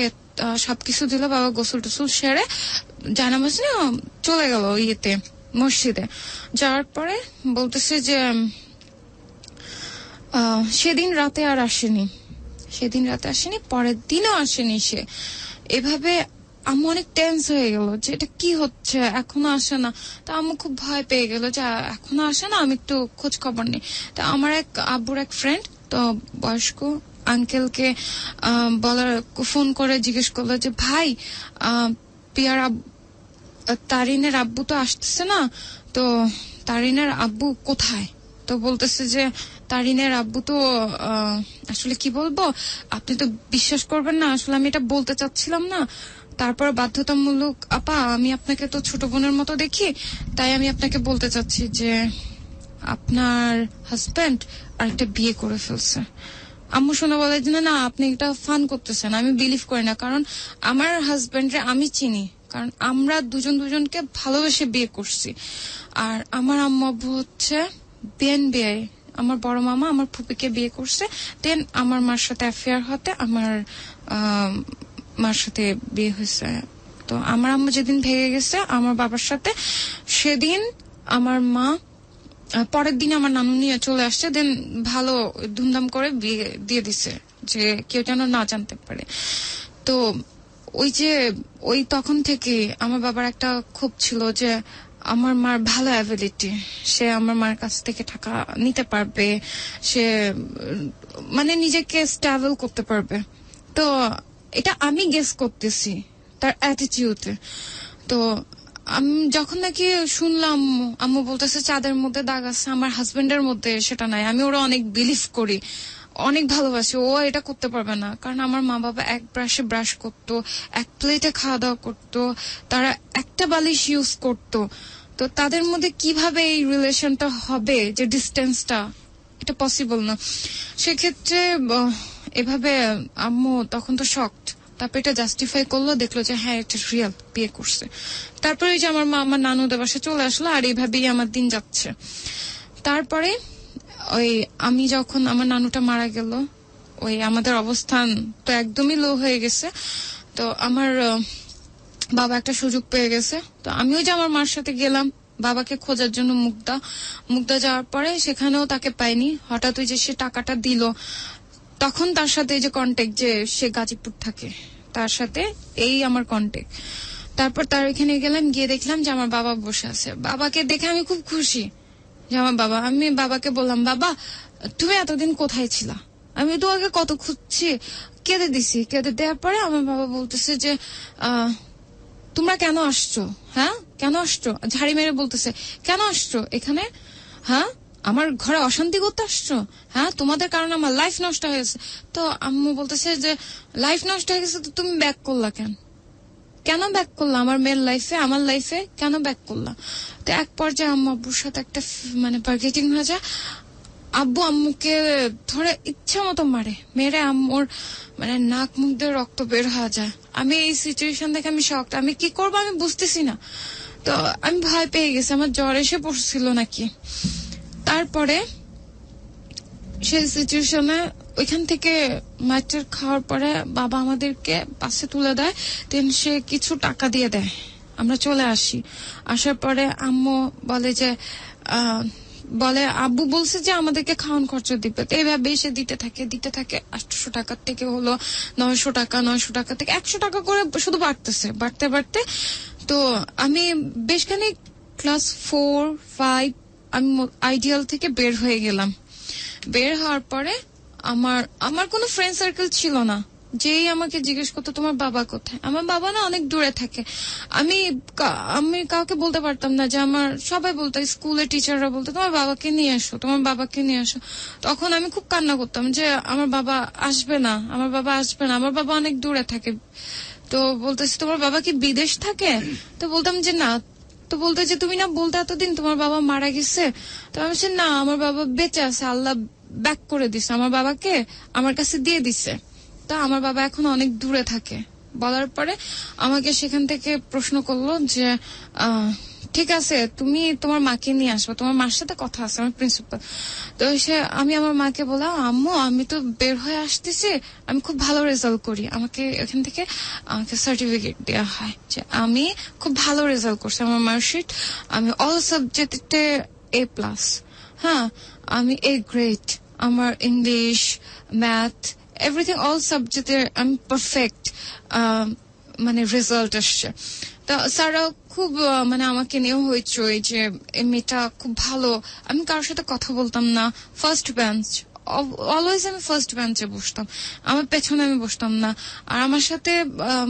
সবকিছু দিল, বাবা গোসল টোসল সেরে জানামাজ না চলে গেল ইয়েতে মসজিদে। যাওয়ার পরে বলতেছে যে সেদিন রাতে আর আসেনি, পরের দিনও আসেনি সে। এভাবে আম্মু অনেক টেন্স হয়ে গেল যে এটা কি হচ্ছে, এখনো আসে না। তা আম্মু খুব ভয় পেয়ে গেল যে এখনো আসে না, আমি একটু খোঁজ খবর নেই। তা আমার এক আব্বুর এক ফ্রেন্ড, তো বয়স্ক আঙ্কেলকে বলার ফোন করে জিজ্ঞেস করলো যে ভাই পিয়ার তারিনের আব্বু তো আসতেছে না, তো তারিনের আব্বু কোথায়? তো বলতেছে যে তারিনের আব্বু তো আসলে কি বলবো, আপনি তো বিশ্বাস করবেন না, আসলে আমি এটা বলতে চাচ্ছিলাম না, তারপর বাধ্যতামূলক আপা আমি আপনাকে তো ছোট বোনের মতো দেখি, তাই আমি আপনাকে বলতে চাচ্ছি যে আপনার হাজবেন্ড আরেকটা বিয়ে করে ফেলছে। আম্মু শুনে বলে যে না আপনি এটা ফান করতেছেন, আমি বিলিভ করি না, কারণ আমার হাজবেন্ডরে আমি চিনি, কারণ আমরা দুজনকে ভালোবেসে বিয়ে করছি। আর আমার আম্মু আব্বু হচ্ছে বিয়ে, আমার বড় মামা আমার ফুপিকে বিয়ে করছে, দেন আমার মার সাথে অ্যাফেয়ার হতে আমার মার সাথে বিয়ে হয়েছে। তো আমার আম্মু যেদিন ভেঙে গেছে আমার বাবার সাথে, সেদিন আমার মা পরের দিন আমার নানু নিয়ে চলে আসছে, দেন ভালো ধুমধাম করে বিয়ে দিয়ে দিছে যে কেউ যেন না জানতে পারে। তো ওই তখন থেকে আমার বাবার একটা ক্ষোভ ছিল যে আমার মার ভালো অ্যাবিলিটি, সে আমার মার কাছ থেকে টাকা নিতে পারবে, সে মানে নিজেকে স্ট্যাবল করতে পারবে। তো এটা আমি গেস করতেছি তার অ্যাটিটিউডে। তো আমি যখন নাকি শুনলাম আম্মু বলতেছে চাঁদের মধ্যে দাগ আছে, আমার হাজবেন্ডের মধ্যে সেটা নাই, আমি ওরা অনেক বিলিভ করি, অনেক ভালোবাসি, ও এটা করতে পারবে না। কারণ আমার মা বাবা এক ব্রাশে ব্রাশ করতো, এক প্লেটে খাওয়া দাওয়া করতো, তারা একটা বালিশ ইউজ করতো। তো তাদের মধ্যে কিভাবে এই রিলেশনটা হবে, যে ডিস্টেন্সটা, এটা পসিবল না। সেক্ষেত্রে এভাবে আম্মু তখন তো শকড, তারপর এটা জাস্টিফাই করলো, দেখলো যে হ্যাঁ এটা রিয়েল, বিয়ে করছে। তারপরে যে আমার মা আমার নানুদের বাসায় চলে আসলো, আর এইভাবেই আমার দিন যাচ্ছে। তারপরে আমি যখন আমার নানুটা মারা গেল, আমাদের অবস্থান তো একদমই লো হয়ে গেছে। তো আমার বাবা একটা সুযোগ পেয়ে গেছে, তো আমিও যে আমার মার সাথে গেলাম বাবাকে খোঁজার জন্য মুগদা যাওয়ার পরে সেখানেও তাকে পাইনি। হঠাৎ যে সে টাকাটা দিল, তখন তার সাথে যে কন্ট্যাক্ট, যে সে গাজীপুর থাকে, তার সাথে আমার কন্ট্যাক্ট। তারপর তার এখানে গেলাম, গিয়ে দেখলাম যে আমার বাবা বসে আছে। বাবাকে দেখে আমি খুব খুশি যে আমার বাবা। আমি বাবাকে বললাম, বাবা তুমি এতদিন কোথায় ছিলা, আমি তোমাকে কত খুঁজছি, কেঁদে দিছি। কেঁদে দেওয়ার পরে আমার বাবা বলতেছে যে তোমরা কেন আসছো, হ্যাঁ কেন আসছো, ঝাড়ি মেরে বলতেছে কেন আসছো এখানে, হ্যাঁ আমার ঘরে অশান্তি করতে আসছো, হ্যাঁ তোমাদের কারণে আমার লাইফ নষ্ট হয়েছে। তো আম্মু বলতেছে যে লাইফ নষ্ট হয়ে গেছে তো তুমি ব্যাক করলা কেন ব্যাক করলা আমার মেয়ের লাইফে, আমার লাইফে কেন ব্যাক করলা? তো এক পর্যায়ে আম্মু আব্বুর সাথে একটা মানে বার্গেটিং হয়ে যায়। আব্বু আম্মুকে ধরে ইচ্ছা মতো মেরে আম্মুর মানে নাক মুখ দিয়ে রক্ত বের হয়ে যায়। আমি এই সিচুয়েশন দেখে আমি শকড, আমি কি করবো আমি বুঝতেছি না। তো আমি ভয় পেয়ে গেছি, আমার জ্বর এসে পড়ছিল নাকি। তারপরে সেই সিচুয়েশনে ওইখান থেকে মাছটার খাওয়ার পরে বাবা আমাদেরকে বাসে তুলে দেয়, দেন সে কিছু টাকা দিয়ে দেয়, আমরা চলে আসি। আসার পরে আম্মু বলে যে আব্বু বলছে যে আমাদেরকে খাওয়ান খরচ দিবে। তো এইভাবে সে দিতে থাকে 800 টাকার থেকে হলো 900 টাকা, 900 টাকা থেকে 100 টাকা করে শুধু বাড়তে। তো আমি বেশ খানিক ক্লাস 4-5 আমি আইডিয়াল থেকে বের হয়ে গেলাম। বের হওয়ার পরে আমার কোনো ফ্রেন্ড সার্কেল ছিল না। যেই আমাকে জিজ্ঞেস করতো তোমার বাবা কোথায়, আমার বাবা না অনেক দূরে থাকে। আমি কাউকে বলতে পারতাম না, যে আমার সবাই বলতো, স্কুলের টিচাররা বলতো তোমার বাবাকে নিয়ে আসো। তখন আমি খুব কান্না করতাম যে আমার বাবা আসবে না, আমার বাবা অনেক দূরে থাকে। তো বলতেছি তোমার বাবা কি বিদেশ থাকে? তো বলতাম যে না। তো বলতে যে তুমি না বলতে এতদিন তোমার বাবা মারা গেছে। তো আমি বলছি না, আমার বাবা বেঁচে আছে, আল্লাহ ব্যাক করে দিছে, আমার বাবাকে আমার কাছে দিয়ে দিছে। সপ্তাহ, আমার বাবা এখন অনেক দূরে থাকে। বলার পরে আমাকে সেখান থেকে প্রশ্ন করলো যে ঠিক আছে, তুমি তোমার মাকে নিয়ে আসবে, তোমার মার সাথে কথা আছে, আমার প্রিন্সিপাল। তো আমি আমার মাকে বললাম, আম্মু আমি তো বের হয়ে আসতেছি, আমি খুব ভালো রেজাল্ট করি, আমাকে এখান থেকে আমাকে সার্টিফিকেট দেওয়া হয় যে আমি খুব ভালো রেজাল্ট করছি, আমার মার্কশিট, আমি অল সাবজেক্টে A+, হ্যাঁ আমি গ্রেড, আমার ইংলিশ, ম্যাথ, এভরিথিং, অল সাবজেক্টে আমি পারফেক্ট মানে রেজাল্ট আসছে। তা স্যাররা খুব মানে আমাকে নিয়েও হইচই যে এই মেয়েটা খুব ভালো। আমি কারোর সাথে কথা বলতাম না, ফার্স্ট বেঞ্চ, অলওয়েজ আমি ফার্স্ট বেঞ্চে বসতাম, আমার পেছনে আমি বসতাম না। আর আমার সাথে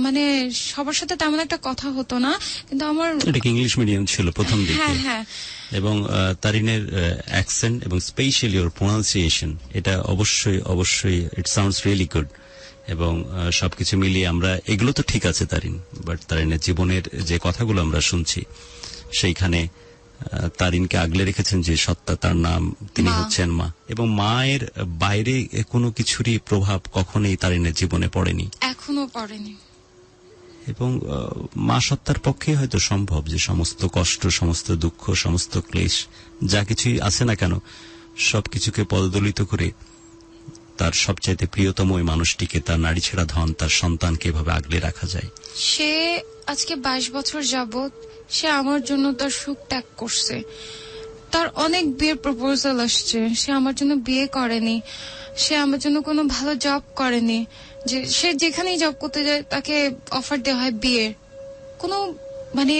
মানে সবার সাথে তেমন একটা কথা হতো না, কিন্তু আমার এটা কি ইংলিশ মিডিয়াম ছিল প্রথম দিকে? হ্যাঁ হ্যাঁ। এবং তারিনের অ্যাকসেন্ট এবং স্পেশালি ওর প্রোনাউন্সিয়েশন, এটা অবশ্যই অবশ্যই ইট সাউন্ডস রিয়েলি গুড। এবং সবকিছু মিলিয়ে আমরা, এগুলো তো ঠিক আছে তারিন, বাট তারিনের জীবনের যে কথাগুলো আমরা শুনছি সেইখানে তারিনকে আগলে রেখেছেন যে সত্তা, তার নাম, তিনি হচ্ছেন মা, এবং মায়ের বাইরে কোনো কিছুরই প্রভাব কখনোই তারিনের জীবনে পড়েনি, এখনো পড়েনি। এবং মা সত্তার পক্ষে হয়তো সম্ভব যে সমস্ত কষ্ট, সমস্ত দুঃখ, সমস্ত ক্লেশ যা কিছুই আছে না কেন, সবকিছুকে পদদলিত করে তার সবচাইতে প্রিয়তম ওই মানুষটিকে, তার নারী ছেড়া ধন, তার সন্তানকে এভাবে আগলে রাখা যায়। সে আজকে 22 বছর যাবত সে আমার জন্য তার সুখ ত্যাগ করছে। তার অনেক বিয়ের প্রপোজাল আসছে, সে আমার জন্য বিয়ে করেনি, সে আমার জন্য কোনো ভালো জব করেনি। যে সে যেখানেই জব করতে যায় তাকে অফার দেওয়া হয় বিয়ের, কোনো মানে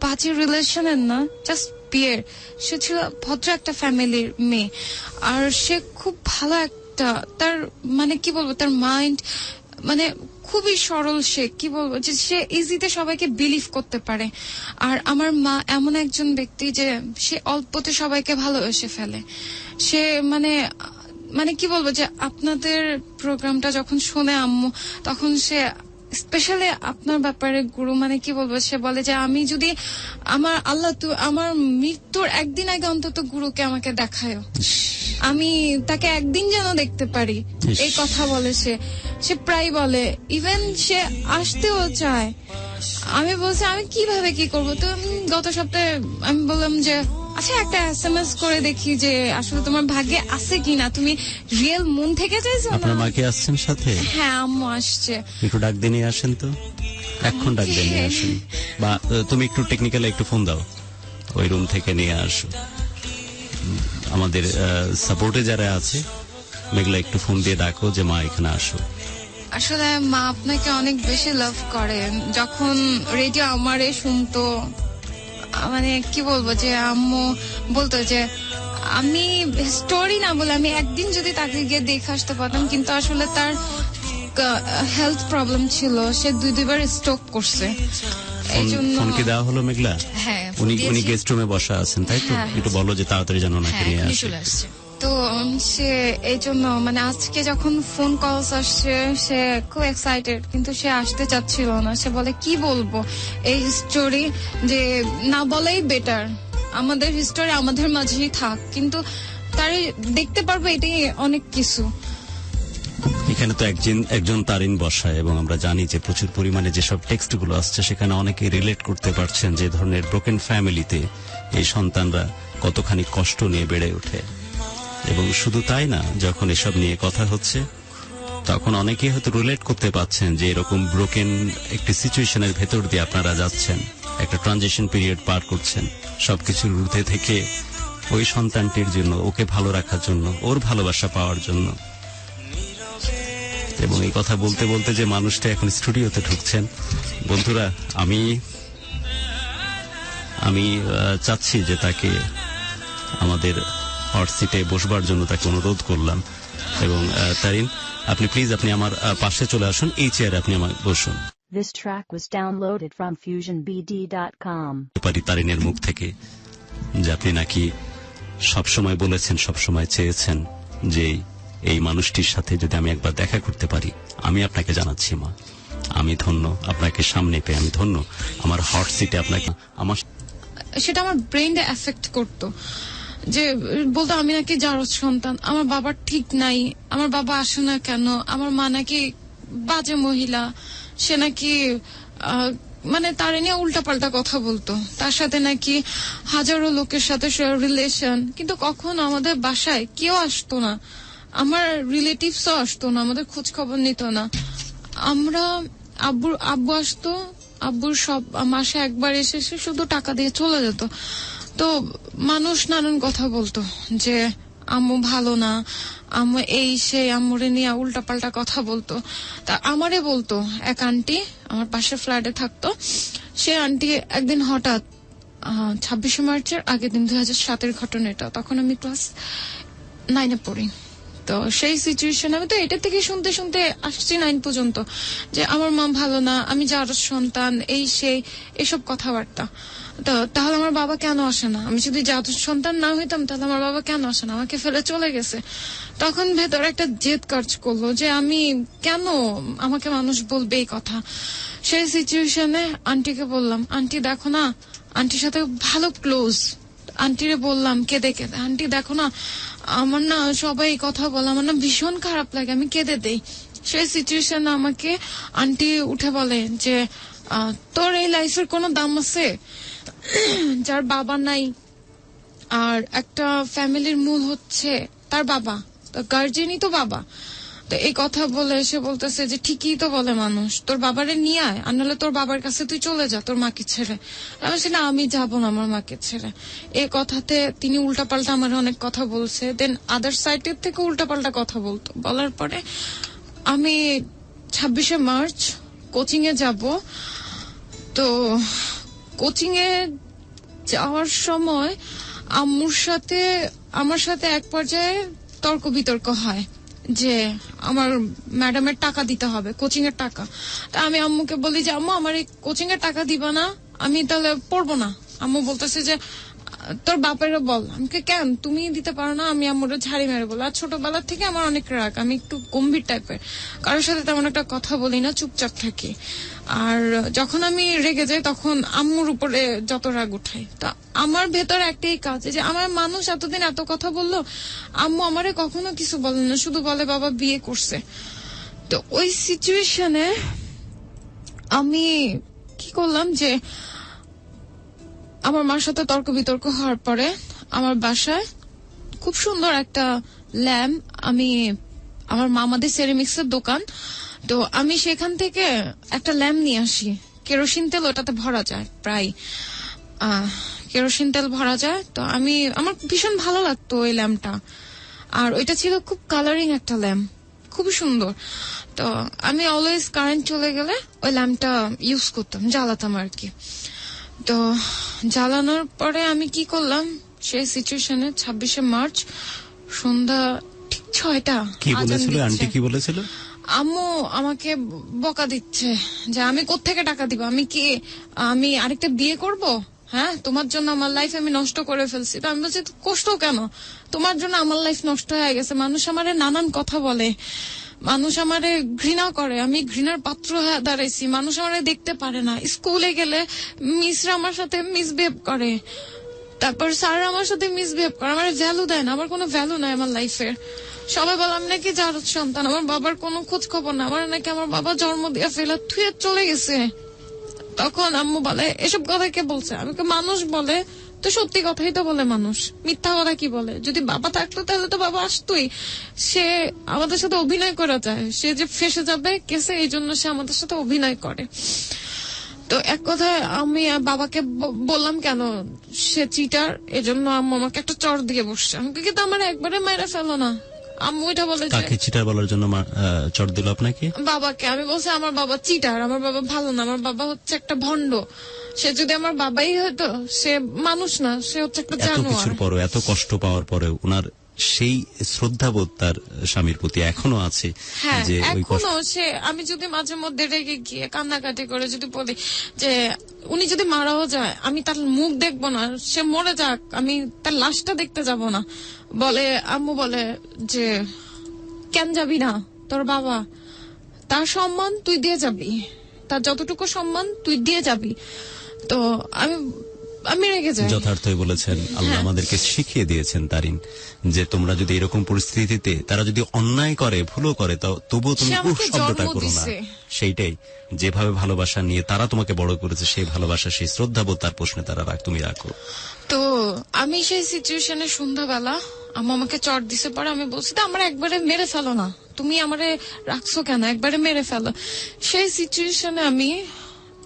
বাজে রিলেশনের না, জাস্ট বিয়ের। সে ছিল ভদ্র একটা ফ্যামিলির মেয়ে, আর সে খুব ভালো একটা, তার মানে কি বলবো, তার মাইন্ড মানে খুবই সরল। সে কি বলবো যে সে ইজিতে সবাইকে বিলিভ করতে পারে। আর আমার মা এমন একজন ব্যক্তি যে সে অল্পতে সবাইকে ভালোবেসে ফেলে। সে মানে মানে কি বলবো যে আপনাদের প্রোগ্রামটা যখন শোনে আম্মু, তখন সে স্পেশালি আপনার ব্যাপারে গুরু মানে কি বলবো, সে বলে যে আমি যদি আমার আল্লাহ আমার মৃত্যুর একদিন আগে অন্তত গুরুকে আমাকে দেখায়, আমি তাকে একদিন যেন দেখতে পারি, এই কথা বলে সে। সে প্রায় বলে, ইভেন সে আসতেও চায়। আমি বলছি আমি কিভাবে কি করবো, তো গত সপ্তাহে আমি বললাম যে আচ্ছা একটা SMS করে দেখি যে আসলে তোমার ভাগ্যে আছে কিনা, তুমি রিয়েল মন থেকে চাইছো না। আপনার মাকে আসছেন সাথে? হ্যাঁ আম্মু আসছে। একটু ডাক দিয়ে নিয়ে আসেন তো, এখন ডাক দিয়ে নিয়ে আসেন, বা তুমি একটু টেকনিক্যালি একটু ফোন দাও, ওই রুম থেকে নিয়ে আসো। আমাদের সাপোর্টে যারা আছে মেঘলা একটু ফোন দিয়ে ডাকো যে মা এখানে আসো। আসলে মা আপনাকে অনেক বেশি লাভ করে। যখন রেডিও আমারে শুনতো, মানে কি বলবো যে আম্মু বলতো যে আমি স্টোরি না বলে আমি একদিন যদি তাকে গিয়ে দেখে আসতে পারতাম, কিন্তু আসলে তার হেলথ প্রবলেম ছিল, সে 2-2বার স্ট্রোক করছে। এই জন্য ফোন কি দেওয়া হলো মেঘলা? হ্যাঁ, উনি গেস্ট রুমে বসা আছেন, তাই তো? একটু বলো যে তাড়াতাড়ি যেন ওনাকে নিয়ে আসে। তো সে এই জন্য মানে আজকে যখন ফোন কলস আসছে সে খুব এক্সাইটেড, কিন্তু সে আসতে চাচ্ছিল না। সে বলে কি বলবো এই হিস্টোরি, যে না বলাই বেটার, আমাদের হিস্টোরি আমাদের মাঝেই থাক, কিন্তু তারে দেখতে পারবো এটাই অনেক কিছু। এখানে তো একজন তারিন বসা, এবং আমরা জানি যে প্রচুর পরিমাণে যেসব টেক্সট গুলো আসছে সেখানে অনেকে রিলেট করতে পারছেন যে ধরনের ব্রোকেন ফ্যামিলিতে এই সন্তানরা কতখানি কষ্ট নিয়ে বেড়ে ওঠে। এবং শুধু তাই না, যখন এসব নিয়ে কথা হচ্ছে তখন অনেকেই হয়তো রিলেট করতে পারছেন যে এরকম ব্রোকেন একটি সিচুয়েশনের ভেতর দিয়ে আপনারা যাচ্ছেন, একটা ট্রানজিশন পিরিয়ড পার করছেন, সবকিছুর ঊর্ধ্বে থেকে ওই সন্তানটির জন্য, ওকে ভালো রাখার জন্য, ওর ভালোবাসা পাওয়ার জন্য। এবং এই কথা বলতে বলতে যে মানুষটা এখন স্টুডিওতে ঢুকছেন, বন্ধুরা আমি চাচ্ছি যে তাকে আমাদের হট সিটে বসবার জন্য তাকে অনুরোধ করলাম। এবং তারিন, আপনি প্লিজ আপনি আমার পাশে চলে আসুন, এই চেয়ারে আপনি আমার বসুন। This track was downloaded from FusionBD.com. পারি তারিনের মুখ থেকে যে আপনি নাকি সবসময় বলেছেন, সবসময় চেয়েছেন যে এই মানুষটির সাথে যদি আমি একবার দেখা করতে পারি। আমি আপনাকে জানাচ্ছি মা, আমি ধন্য, আপনাকে সামনে পেয়ে আমি ধন্য। আমার হট সিটে আপনাকে, আমার সেটা আমার ব্রেইনে এফেক্ট করতো, যে বলতো আমি নাকি জারজ সন্তান, আমার বাবার ঠিক নাই, আমার বাবা আসে না কেন, আমার মা নাকি বাজে মহিলা, সে নাকি মানে তার নিয়ে উল্টাপাল্টা কথা বলতো, তার সাথে নাকি হাজারো লোকের সাথে সে রিলেশন, কিন্তু কখনো আমাদের বাসায় কেউ আসতো না, আমার রিলেটিভসও আসতো না, আমাদের খোঁজ খবর নিত না। আমরা আব্বু আসতো, আব্বুর সব মাসে একবার এসে শুধু টাকা দিয়ে চলে যেত। তো মানুষ নানান কথা বলতো যে আম্মু ভালো না, আম্মু এই সেই, আম্মুরে নিয়ে উল্টাপাল্টা কথা বলতো। তা আমারে বলতো এক আন্টি, আমার পাশে ফ্ল্যাটে থাকতো, সে আন্টি একদিন হঠাৎ 26শে মার্চের আগের দিন, 2007-এর ঘটনা এটা, তখন আমি ক্লাস 9-এ পড়ি। তো সেই সিচুয়েশন আমি তো এটা থেকে শুনতে শুনতে আসছি 9 পর্যন্ত, যে আমার মা ভালো না, আমি যার সন্তান, এই সেই, এসব কথাবার্তা। তো তাহলে আমার বাবা কেন আসে না? আমি যদি জাদুর সন্তান না হইতাম তাহলে আমার বাবা কেন আসে না? আমাকে ফেলে চলে গেছে। তখন ভেতরে একটা জেদ কাজ করলো যে আমি কেন, আমাকে মানুষ বলবে এই কথা। সেই সিচুয়েশনে আন্টিকে বললাম, আন্টি দেখো না, আন্টির সাথে ভালো ক্লোজ, আন্টিরে বললাম কেঁদে কেঁদে, আন্টি দেখো না, আমার না সবাই কথা বলে, আমার না ভীষণ খারাপ লাগে, আমি কেঁদে দেই। সেই সিচুয়েশনে আমাকে আন্টি উঠে বলে যে তোর এই লাইফের কোনো দাম আছে? যার বাবা নাই, আর একটা ফ্যামিলির মূল হচ্ছে তার বাবা, গার্জেনই তো বাবা। তো এই কথা বলে সে বলতেছে যে ঠিকই তো বলে মানুষ, তোর বাবারে নিয়ে আয়, আর নাহলে তোর বাবার কাছে তুই চলে যা তোর মাকে ছেড়ে। আমি বলছি না, আমি যাবো না আমার মাকে ছেড়ে। এই কথাতে তিনি উল্টাপাল্টা আমার অনেক কথা বলছে, দেন আদার সাইডের থেকে উল্টাপাল্টা কথা বলতো। বলার পরে আমি 26শে মার্চ কোচিং এ যাব। তো কোচিং এ যাওয়ার সময় আমার সাথে এক পর্যায়ে তর্ক বিতর্ক হয় যে আমার ম্যাডামের টাকা দিতে হবে, কোচিং এর টাকা। তা আমি আম্মুকে বলি যে আম্মু আমার এই কোচিং এর টাকা দিবা না, আমি তাহলে পড়বো না। আম্মু বলতেছে যে তোর বাপেরও বল। আমাকে কেন, তুমি দিতে পারো না? আমি আম্মুর ঝাড়ি মেরে বল। আর ছোটবেলা থেকে আমার অনেক রাগ, আমি একটু গম্ভীর টাইপের, কারোর সাথে তেমন একটা কথা বলি না, চুপচাপ থাকি। আর যখন আমি রেগে যাই তখন আম্মুর উপরে যত রাগ উঠাই। তা আমার ভেতরে একটাই কাজ, যে আমার মানুষ এতদিন এত কথা বললো, আম্মু আমারে কখনো কিছু বলে না, শুধু বলে বাবা বিয়ে করছে। তো ওই সিচুয়েশনে আমি কি করলাম যে আমার মার সাথে তর্ক বিতর্ক হওয়ার পরে আমার বাসায় খুব সুন্দর একটা ল্যাম্প, আমার মামাদের সেরামিক্সের দোকান, তো আমি সেখান থেকে একটা ল্যাম্প নিয়ে আসি। কেরোসিন তেল ওটাতে ভরা যায়, প্রায় কেরোসিন তেল ভরা যায়। তো আমার ভীষণ ভালো লাগতো ওই ল্যাম্পটা, আর ওইটা ছিল খুব কালারিং একটা ল্যাম্প, খুবই সুন্দর। তো আমি অলওয়েজ কারেন্ট চলে গেলে ওই ল্যাম্পটা ইউজ করতাম, জ্বালাতাম আর কি। তো জ্বালানোর পরে আমি কি করলাম সেই সিচুয়েশনে 26শে মার্চ সন্ধ্যা ঠিক 6টা কি বলেছিল আন্টি, কি বলেছিল? আম্মু আমাকে বকা দিচ্ছে যে আমি কোত্থেকে টাকা দিব, আমি আরেকটা বিয়ে করব? হ্যাঁ, তোমার জন্য আমার লাইফ আমি নষ্ট করে ফেলছি। তো আমি বলছি কষ্ট কেন, তোমার জন্য আমার লাইফ নষ্ট হয়ে গেছে। মানুষ আমারে নানান কথা বলে, মানুষ আমারে ঘৃণা করে, আমি ঘৃণার পাত্র হয়ে দাঁড়াইছি, মানুষ আমারে দেখতে পারে না। স্কুলে গেলে মিসরা আমার সাথে মিসবিহেভ করে, তারপর স্যার আমার সাথে মিসবিহেভ করে, আমার ভ্যালু দেয় না, আমার কোনো ভ্যালু নাই আমার লাইফের। সবাই বলে আমি নাকি যার সন্তান, আমার বাবার কোনো খোঁজ খবর না, আমার নাকি আমার বাবা জন্ম দিয়ে ফেলা থুয়ে চলে গেছে। তখন আম্মু বলে এসব কথা কে বলছে? আমাকে মানুষ বলে, তো সত্যি কথাই তো বলে মানুষ, মিথ্যা কথা কি বলে? যদি বাবা থাকতো তাহলে তো বাবা আসতোই, সে আমাদের সাথে অভিনয় করা যায়, সে যে ফেসে যাবে কেসে, এই জন্য সে আমাদের সাথে অভিনয় করে। তো এক কথায় আমি বাবাকে বললাম কেন সে চিটার, এজন্য আম্মু আমাকে একটা চড় দিয়ে বসছে। আমাকে কিন্তু আমার একবারে মেরে ফেলো না। আম্মু এটা বলে কাকে চিটার বলার জন্য চড় দিল আপনাকে? বাবাকে। আমি বলছি আমার বাবা চিটার, আমার বাবা ভালো না, আমার বাবা হচ্ছে একটা ভণ্ড। সে যদি আমার বাবাই হতো, সে মানুষ না, সে হচ্ছে একটা জানোয়ার। এত কিছুর পরেও, এত কষ্ট পাওয়ার পরেও ওনার সেই শ্রদ্ধাবোধ তার স্বামীর প্রতি এখনো আছে। হ্যাঁ, যে এখনো সে, আমি যদি মাঝে মধ্যে রেগে গিয়ে কান্নাকাটি করে যদি বলি যে উনি যদি মারাও যায় আমি তার মুখ দেখবো না, সে মরে যাক, আমি তার লাশটা দেখতে যাব না, বলে আম্মু বলে যে কেন যাবি না, তোর বাবা, তার সম্মান তুই দিয়ে যাবি, তার যতটুকু সম্মান তুই দিয়ে যাবি। তো আমি রেগে যাই। যথার্থই বলেছেন। আল্লাহ আমাদেরকে শিখিয়ে দিয়েছেন তারিন, যে তোমরা যদি এরকম পরিস্থিতিতে, তারা যদি অন্যায় করে, ভুলও করে, তবুও তুমি সে আমাকে শব্দটা জন্ম করো না। দিছে। সেইটাই, যেভাবে ভালোবাসা নিয়ে তারা তোমাকে বড় করেছে, সেই ভালোবাসা, সেই শ্রদ্ধাবোধ তার প্রশ্নে তারা তুমি রাখো। তো আমি সেই সিচুয়েশনে সন্ধ্যাবেলা আম্মা আমাকে চট দিছে, পরে আমি বলছি তো আমার একবারে মেরে ফেলো না, তুমি আমারে রাখছো কেন, একবারে মেরে ফেলো। সেই সিচুয়েশনে আমি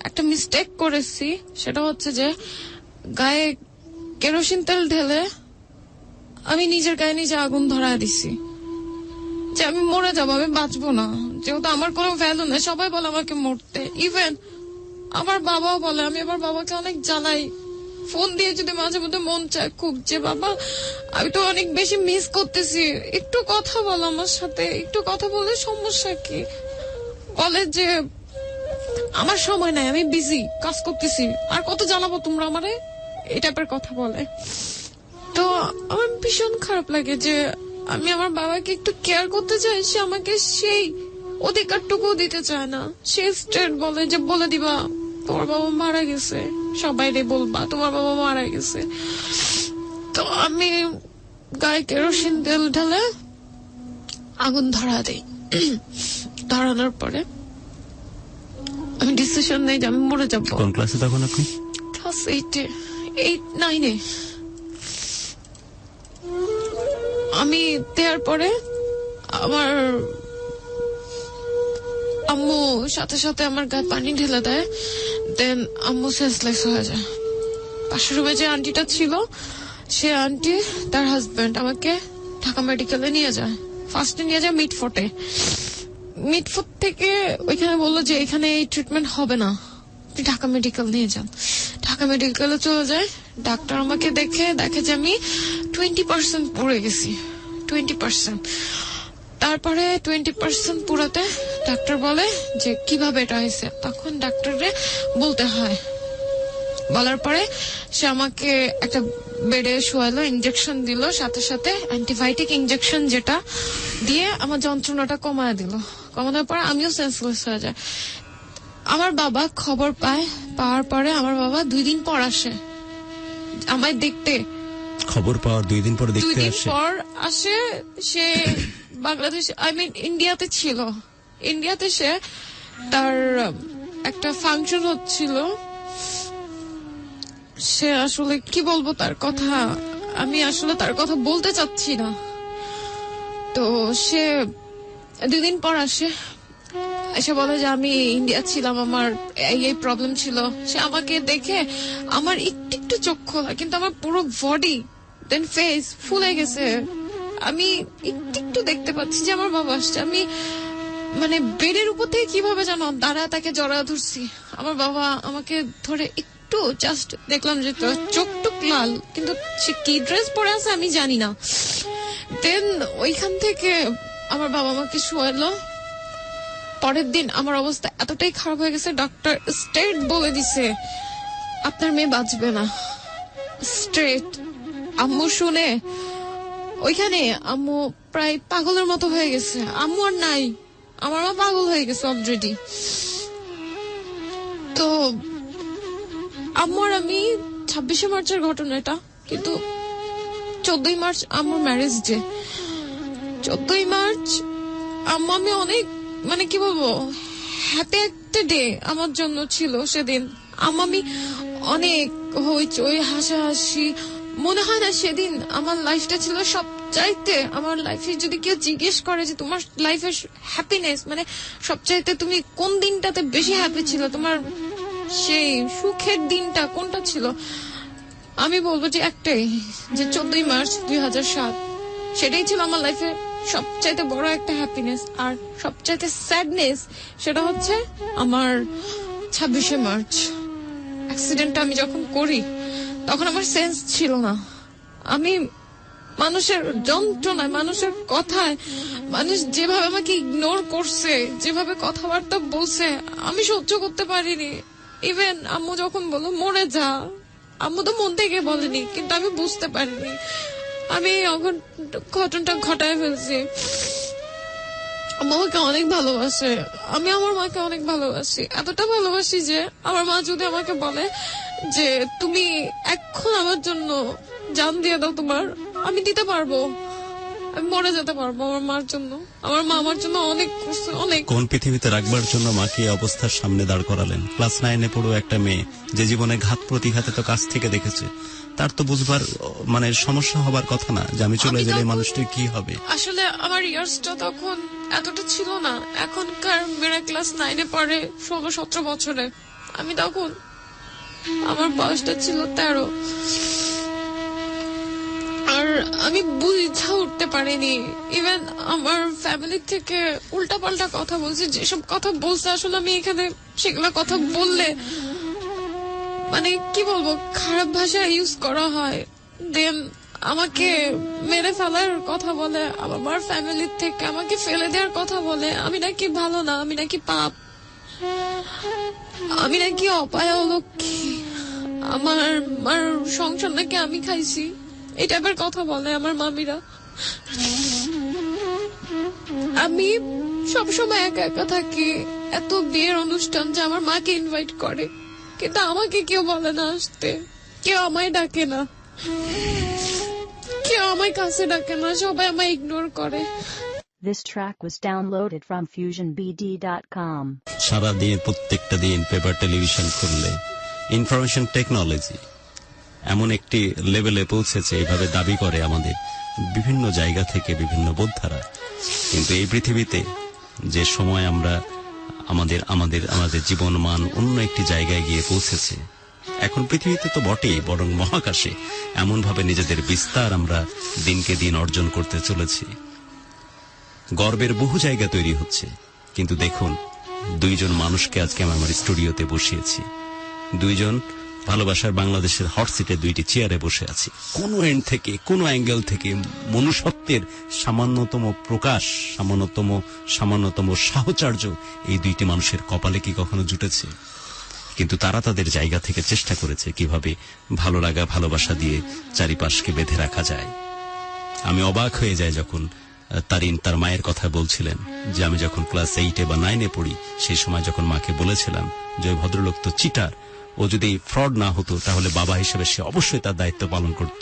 একটা মিস্টেক করেছি, সেটা হচ্ছে যে গায়ে কেরোসিন তেল ঢেলে আমি নিজের গায়ে নিজে আগুন ধরায় দিছি, যে আমি মরে যাবো, আমি বাঁচবো না, যেহেতু আমার কোনো ভ্যালু নেই। সবাই বলে আমাকে মরতে, ইভেন আমার বাবাও বলে। আমি আমার বাবাকে অনেক জ্বালাই, ফোন দিয়ে যদি মাঝে মধ্যে মন চায় খুব, যে বাবা আমি তো অনেক বেশি মিস করতেছি, একটু কথা বল আমার সাথে, একটু কথা বলে সমস্যা কি। বলে যে আমার সময় নাই, আমি বিজি, কাজ করতেছি, আর কত জানাবো তোমরা আমারে, এই টাইপের কথা বলে। তো আমার ভীষণ খারাপ লাগে যে আমি আমার বাবাকে একটু কেয়ার করতে চাই, সে আমাকে সেই অধিকারটুকু দিতে চায় না। সে স্ট্রেট বলে যে বলে দিবা তোমার বাবা মারা গেছে, সবাই রে বলবা তোমার বাবা মারা গেছে। তো আমি গায়ে কেরোসিন তেল ঢেলে আগুন ধরা দেই। ধরানোর পরে আমি ডিসিশন নেই যে আমি মরে যাবো। কোন ক্লাসে তখন আপনি? ক্লাস 8-9 আমি দেওয়ার পরে আমার আম্মু সাথে সাথে আমার গায়ে পানি ঢেলে দেয়, দেন আম্মু সেন্সলেস হয়ে যায়। পাশের রুমে যে আন্টিটা ছিল, সে আন্টি তার হাজবেন্ড আমাকে ঢাকা মেডিকেলে নিয়ে যায়। ফার্স্টে নিয়ে যায় মিটফোর্টে। মিটফোর্ট থেকে ওইখানে বললো যে এখানে এই ট্রিটমেন্ট হবে না, আপনি ঢাকা মেডিকেল নিয়ে যান। ঢাকা মেডিকেলে চলে যায়। ডাক্তার আমাকে দেখে যে আমি 20% পুড়ে গেছি, 20%। তারপরে 20% পুরাতে ডাক্তার বলে যে কিভাবে এটা হয়েছে, তখন ডাক্তারে বলতে হয়। বলার পরে সে আমাকে একটা বেডে শোয়ালো, ইনজেকশন দিল, সাথে সাথে অ্যান্টিবায়োটিক ইনজেকশন, যেটা দিয়ে আমার যন্ত্রণাটা কমায় দিল। কমানোর পর আমিও সেন্সলেস হয়ে যায়। আমার বাবা খবর পাওয়ার পরে আমার বাবা 2 দিন পর আসে আমায় দেখতে। খবর পাওয়ার 2 দিন পরে দেখতে 2 দিন আসে? পর আসে। সে বাংলাদেশ, ইন্ডিয়াতে ছিল। ইন্ডিয়াতে সে তার একটা ফাংশন হচ্ছিল। সে আসলে কি বলবো তার কথা, আমি আসলে তার কথা বলতে চাচ্ছি না। তো সে 2 দিন পর আসে, এসে বলে যে আমি ইন্ডিয়া ছিলাম, আমার এই প্রবলেম ছিল। সে আমাকে দেখে আমার একটু একটু চোখ খোলা, কিন্তু আমার পুরো বডি দেন ফেস ফুলে গেছে। আমি একটু একটু দেখতে পাচ্ছি যে আমার বাবা আসছে। আমি মানে বেডের উপর থেকে কিভাবে জানো দাঁড়া তাকে জড়া ধরছি। আমার বাবা আমাকে ধরে একটু জাস্ট দেখলাম যে তোর চোখ টুক লাল, কিন্তু সে কি ড্রেস পরে আছে আমি জানি না। দেন ওইখান থেকে আমার বাবা আমাকে শোয়ালো। পরের দিন আমার অবস্থা এতটাই খারাপ হয়ে গেছে, ডক্টর স্ট্রেট বলে দিছে আপনার মেয়ে বাঁচবে না, স্ট্রেট। আম্মু শুনে ওইখানে আম্মু প্রায় পাগলের মতো হয়ে গেছে। আম্মু আর নাই, আমার মা পাগল হয়ে গেছে অলরেডি। তো আম্মু আর আমি 26শে মার্চের ঘটনা এটা, কিন্তু 14ই মার্চ আমার ম্যারেজ ডে। 14ই মার্চ আম্মু আমি অনেক মানে কি বলবো হ্যাপি একটা ডে আমার জন্য ছিল সেদিন। আমি অনেক হইচই হাসাহাসি, মনে হয় না সেদিন আমার লাইফটা ছিল সবচাইতে, আমার লাইফে যদি কেউ জিজ্ঞেস করে যে তোমার লাইফের হ্যাপিনেস মানে সবচাইতে তুমি কোন দিনটাতে বেশি হ্যাপি ছিল, তোমার সেই সুখের দিনটা কোনটা ছিল, আমি বলবো যে একটাই, যে 14ই মার্চ 2007। সেটাই ছিল আমার লাইফে সবচাইতে বড় একটা হ্যাপিনেস। আর সবচাইতে স্যাডনেস সেটা হচ্ছে আমার 26শে মার্চ অ্যাক্সিডেন্টটা আমি যখন করি, তখন আমার সেন্স ছিল না। আমি মানুষের যন্ত্রণায়, মানুষের কথায়, মানুষ যেভাবে আমাকে ইগনোর করছে, যেভাবে কথাবার্তা বলছে, আমি সহ্য করতে পারিনি। ইভেন আম্মু যখন বললো মরে যা, আম্মু তো মন থেকে বলেনি, কিন্তু আমি বুঝতে পারিনি আমি ঘটনাটা ঘটায় ফেলছি। আমাকে অনেক ভালোবাসে, আমি আমার মাকে অনেক ভালোবাসি, এতটা ভালোবাসি যে আমার মা যদি আমাকে বলে যে তুমি এখন আমার জন্য জান দিয়ে দাও, তোমার আমি দিতে পারবো, আমি মরে যেতে পারবো আমার মার জন্য। আমার মা আমার জন্য অনেক করছে, অনেক। কোন পৃথিবীতে রাখবার জন্য মাকে এই অবস্থার সামনে দাঁড় করালেন? ক্লাস 9-এ পড়ো একটা মেয়ে, যে জীবনে ঘাত প্রতিঘাতে তো কাছ থেকে দেখেছে, তার তো বুঝবার মানে সমস্যা হবার কথা না যে আমি চলে গেলে মানুষটির কি হবে। আসলে আমার ইয়ার্সটা তখন এতটা ছিল না, এখনকার মেয়েরা ক্লাস 9-এ পড়ে 16-17 বছরে। আমি তখন আমার বয়সটা ছিল 13, আর আমি বুঝা উঠতে পারিনি। ইভেন আমার ফ্যামিলি থেকে উল্টাপাল্টা কথা বলছে, যেসব কথা বলছে আসলে আমি এখানে সেগুলো কথা বললে মানে কি বলবো, খারাপ ভাষা ইউজ করা হয়। দেন আমাকে মেরে ফেলার কথা বলে, আমার ফ্যামিলি থেকে আমাকে ফেলে দেওয়ার কথা বলে। আমি নাকি ভালো না, আমি নাকি পাপ, আমি নাকি অপায় অলক্ষী, আমার সংসার নাকি আমি খাইছি, এই টাইপের কথা বলে আমার মামিরা। আমি সবসময় একা একা থাকি, এত বিয়ের অনুষ্ঠান যে আমার মাকে ইনভাইট করে, কিন্তু আমাকে কেউ বলে না আসতে, কেউ আমায় ডাকে না, কেউ আমায় কাছে ডাকে না, সবাই আমায় ইগনোর করে। This track was downloaded from FusionBD.com. সারাদিন প্রত্যেকটা দিন পেপার টেলিভিশন খুললে ইনফরমেশন টেকনোলজি এমন একটি লেভেলে পৌঁছেছে, এইভাবে দাবি করে আমাদের বিভিন্ন জায়গা থেকে বিভিন্ন বোদ্ধারা। কিন্তু এই পৃথিবীতে যে সময় আমরা আমাদের আমাদের আমাদের জীবন মান অন্য একটি জায়গায় গিয়ে পৌঁছেছে, এখন পৃথিবীতে তো বটেই, বরং মহাকাশে এমনভাবে নিজেদের বিস্তার আমরা দিনকে দিন অর্জন করতে চলেছি। গর্বের বহু জায়গা তৈরি হচ্ছে। কিন্তু দেখুন, দুইজন মানুষকে আজকে আমি আমার স্টুডিওতে বসিয়েছি। দুইজন ভালোবাসার বাংলাদেশের হট সিটে দুইটি চেয়ারে বসে আছি। কোনো এন্ড থেকে, কোনো অ্যাঙ্গেল থেকে মনুষ্যত্বের সামান্যতম প্রকাশ, সামান্যতম সাহচর্য এই দুইটি মানুষের কপালে কি কখনো জুটেছে? কিন্তু তারা তাদের জায়গা থেকে চেষ্টা করেছে কিভাবে ভালো লাগা, ভালোবাসা দিয়ে চারিপাশকে বেঁধে রাখা যায়। আমি অবাক হয়ে যাই যখন তারিন তার মায়ের কথা বলছিলেন যে আমি যখন ক্লাস 8-এ বা 9-এ পড়ি, সেই সময় যখন মাকে বলেছিলাম যে ওই ভদ্রলোক তো চিটার, ও যদি ফ্রড না হতো তাহলে বাবা হিসেবে সে অবশ্যই তার দায়িত্ব পালন করত।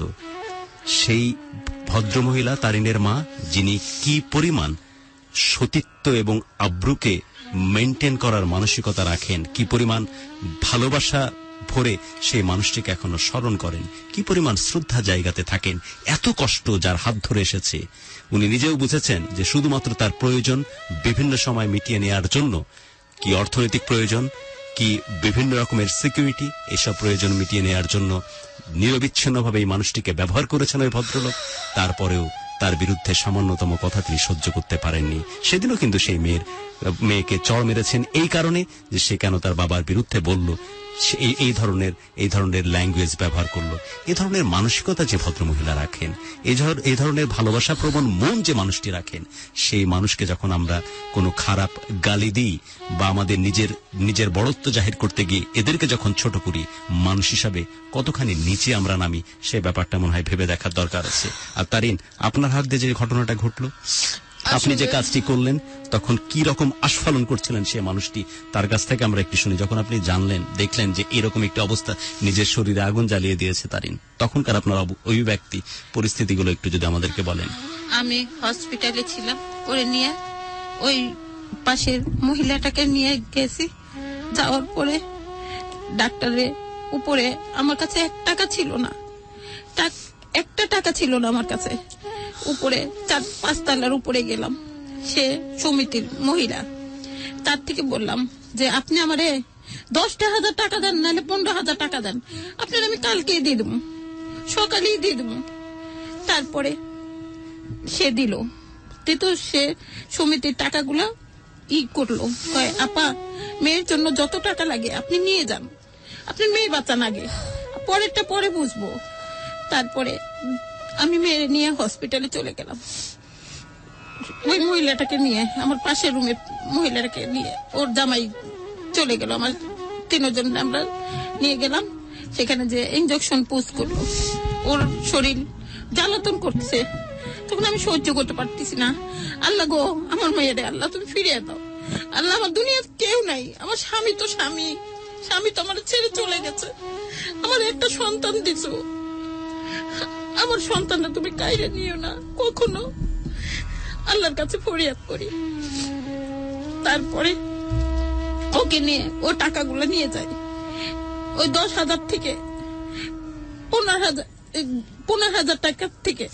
সেই ভদ্রমহিলা তারিনের মা, যিনি কি পরিমাণ সতীত্ব এবং আব্রুকে মেনটেন করার মানসিকতা রাখেন, কি পরিমাণ ভালোবাসা ভরে সেই মানুষটিকে এখনো স্মরণ করেন, কি পরিমাণ শ্রদ্ধা জায়গাতে থাকেন, এত কষ্ট যার হাত ধরে এসেছে। উনি নিজেও বুঝেছেন যে শুধুমাত্র তার প্রয়োজন বিভিন্ন সময় মিটিয়ে নেওয়ার জন্য, কি অর্থনৈতিক প্রয়োজন, কি বিভিন্ন রকমের সিকিউরিটি, এসব প্রয়োজন মিটিয়ে নেওয়ার জন্য নিরবিচ্ছিন্নভাবে এই মানুষটিকে ব্যবহার করেছেন ওই ভদ্রলোক। তারপরেও তার বিরুদ্ধে সামান্যতম কথা তিনি সহ্য করতে পারেননি। সেদিনও কিন্তু সেই মেয়েকে চড় মেরেছেন এই কারণে যে সে কেন তার বাবার বিরুদ্ধে বলল, এই ধরনের ল্যাঙ্গুয়েজ ব্যবহার করলো। এই ধরনের মানসিকতা যে ভদ্রমহিলা রাখেন, এই ধরনের ভালোবাসা প্রবণ মন যে মানুষটি রাখেন, সেই মানুষকে যখন আমরা কোনো খারাপ গালি দিই বা আমাদের নিজের বড়ত্ব জাহির করতে গিয়ে এদেরকে যখন ছোট করি, মানুষ হিসাবে কতখানি নিচে আমরা নামি, সে ব্যাপারটা মনে হয় ভেবে দেখার দরকার আছে। আর তারিন, আপনার হাত দিয়ে যে ঘটনাটা ঘটলো, আপনি যে কাজটি করলেন, তখন কি রকম আস্ফালন করছিলেন সে মানুষটি, তার কাছ থেকে আমরা একটু শুনি। যখন আপনি জানলেন, দেখলেন যে এরকম একটি অবস্থা, নিজের শরীরে আগুন জ্বালিয়ে দিয়েছে তারিন, তখনকার আপনার অভিব্যক্তি, পরিস্থিতিগুলো একটু যদি আমাদেরকে বলেন। আমি হসপিটালে ছিলাম, করে নিয়ে ওই পাশের মহিলাটাকে নিয়ে গেছি। যাওয়ার পরে ডাক্তারের উপরে আমার কাছে 1 টাকা ছিল না, একটা টাকা ছিল না আমার কাছে। উপরে 4-5 তলার উপরে গেলাম, সে সমিতির মহিলা, তার থেকে বললাম যে আপনি আমারে 10,000 টাকা দেন, নাহলে 15,000 টাকা দেন, আপনার আমি কালকেই দিয়ে দেবো, সকালেই দিয়ে দেবো। তারপরে সে দিল, তো সে সমিতির টাকাগুলো করলো, কয় আপা মেয়ের জন্য যত টাকা লাগে আপনি নিয়ে যান, আপনি মেয়ে বাঁচান আগে, পরেরটা পরে বুঝবো। তারপরে আমি মেয়ে নিয়ে হসপিটালে চলে গেলাম। ওই মহিলাটাকে নিয়ে, আমার পাশের রুমে মহিলাটাকে নিয়ে ওর জামাই চলে গেল, আমার 3 জন আমরা নিয়ে গেলাম। সেখানে যে ইনজেকশন পুশ করলো, ওর শরীর জ্বালাতন করছে, তখন আমি সহ্য করতে পারতেছি না। আল্লাহ গো, আমার মেয়েরে আল্লাহ তুমি ফিরিয়ে দাও, আল্লাহ আমার দুনিয়ার কেউ নাই, আমার স্বামী তো স্বামী, স্বামী তো আমার ছেড়ে চলে গেছে, আমার একটা সন্তান দিছো, আমার সন্তানটা তুমি কাইরে নিও না কখনো, আল্লাহর কাছে ফরিয়াদ করি। তারপরে ওকে নিয়ে ও টাকাগুলো নিয়ে যায়। ওই 10,000 থেকে 15,000 টাকা থেকে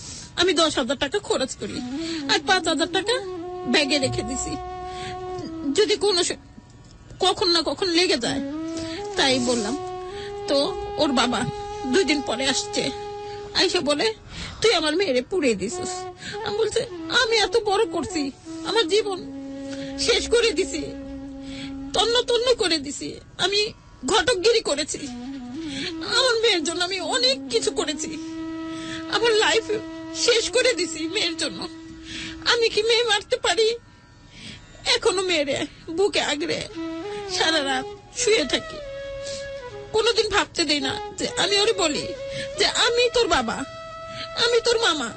আমি 10,000 টাকা খরচ করি, আর 5,000 টাকা ব্যাগে রেখে দিছি, যদি কোনো কখন না কখন লেগে যায়। তাই বললাম। তো ওর বাবা 2 দিন পরে আসছে, আইসা বলে তুই আমার মেয়েরে পুড়িয়ে দিছিস। আমি বলছি আমি এত বড় করছি, আমার জীবন শেষ করে দিছি, তন্ন তন্ন করে দিছি, আমি ঘটকগিরি করেছি, আমার মেয়ের জন্য আমি অনেক কিছু করেছি, আমার লাইফ শেষ করে দিছি মেয়ের জন্য। আমি কি মেয়ে মারতে পারি? এখনো মেয়েরে বুকে আগড়ে সারা রাত শুয়ে থাকি, কোনোদিন ভাবতে দেই না যে আমি ওরে বলি যে আমি তোর বাবা, আমি তোর মামা,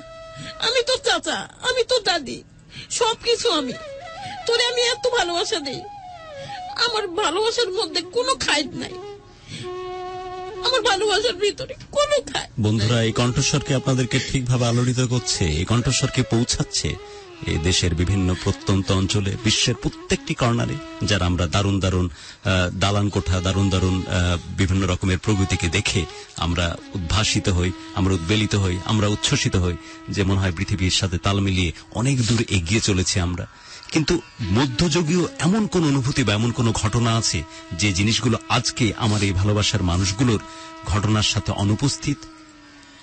আমি তোর চাচা, আমি তোর দাদি, সবকিছু আমি তোরে, আমি এত ভালোবাসা দিই, আমার ভালোবাসার মধ্যে কোনো খাইদ নাই, আমার ভালোবাসার ভিতরে কোনো খাই। বন্ধুরা, এই কণ্ঠস্বরকে আপনাদেরকে ঠিকভাবে আলোড়িত করছে, এই কণ্ঠস্বরকে পৌঁছাচ্ছে এই দেশের বিভিন্ন প্রত্যন্ত অঞ্চলে, বিশ্বের প্রত্যেকটি কর্নারে, যারা আমরা দারুণ দারুণ দালান কোঠা, দারুণ দারুণ বিভিন্ন রকমের প্রগতিকে দেখে আমরা উদ্ভাসিত হই, আমরা উদ্বেলিত হই, আমরা উচ্ছ্বসিত হই, যে মনে হয় পৃথিবীর সাথে তাল মিলিয়ে অনেক দূর এগিয়ে চলেছে আমরা। কিন্তু মধ্যযুগীয় এমন কোন অনুভূতি বা এমন কোন ঘটনা আছে যে জিনিসগুলো আজকে আমার এই ভালোবাসার মানুষগুলোর ঘটনার সাথে অনুপস্থিত?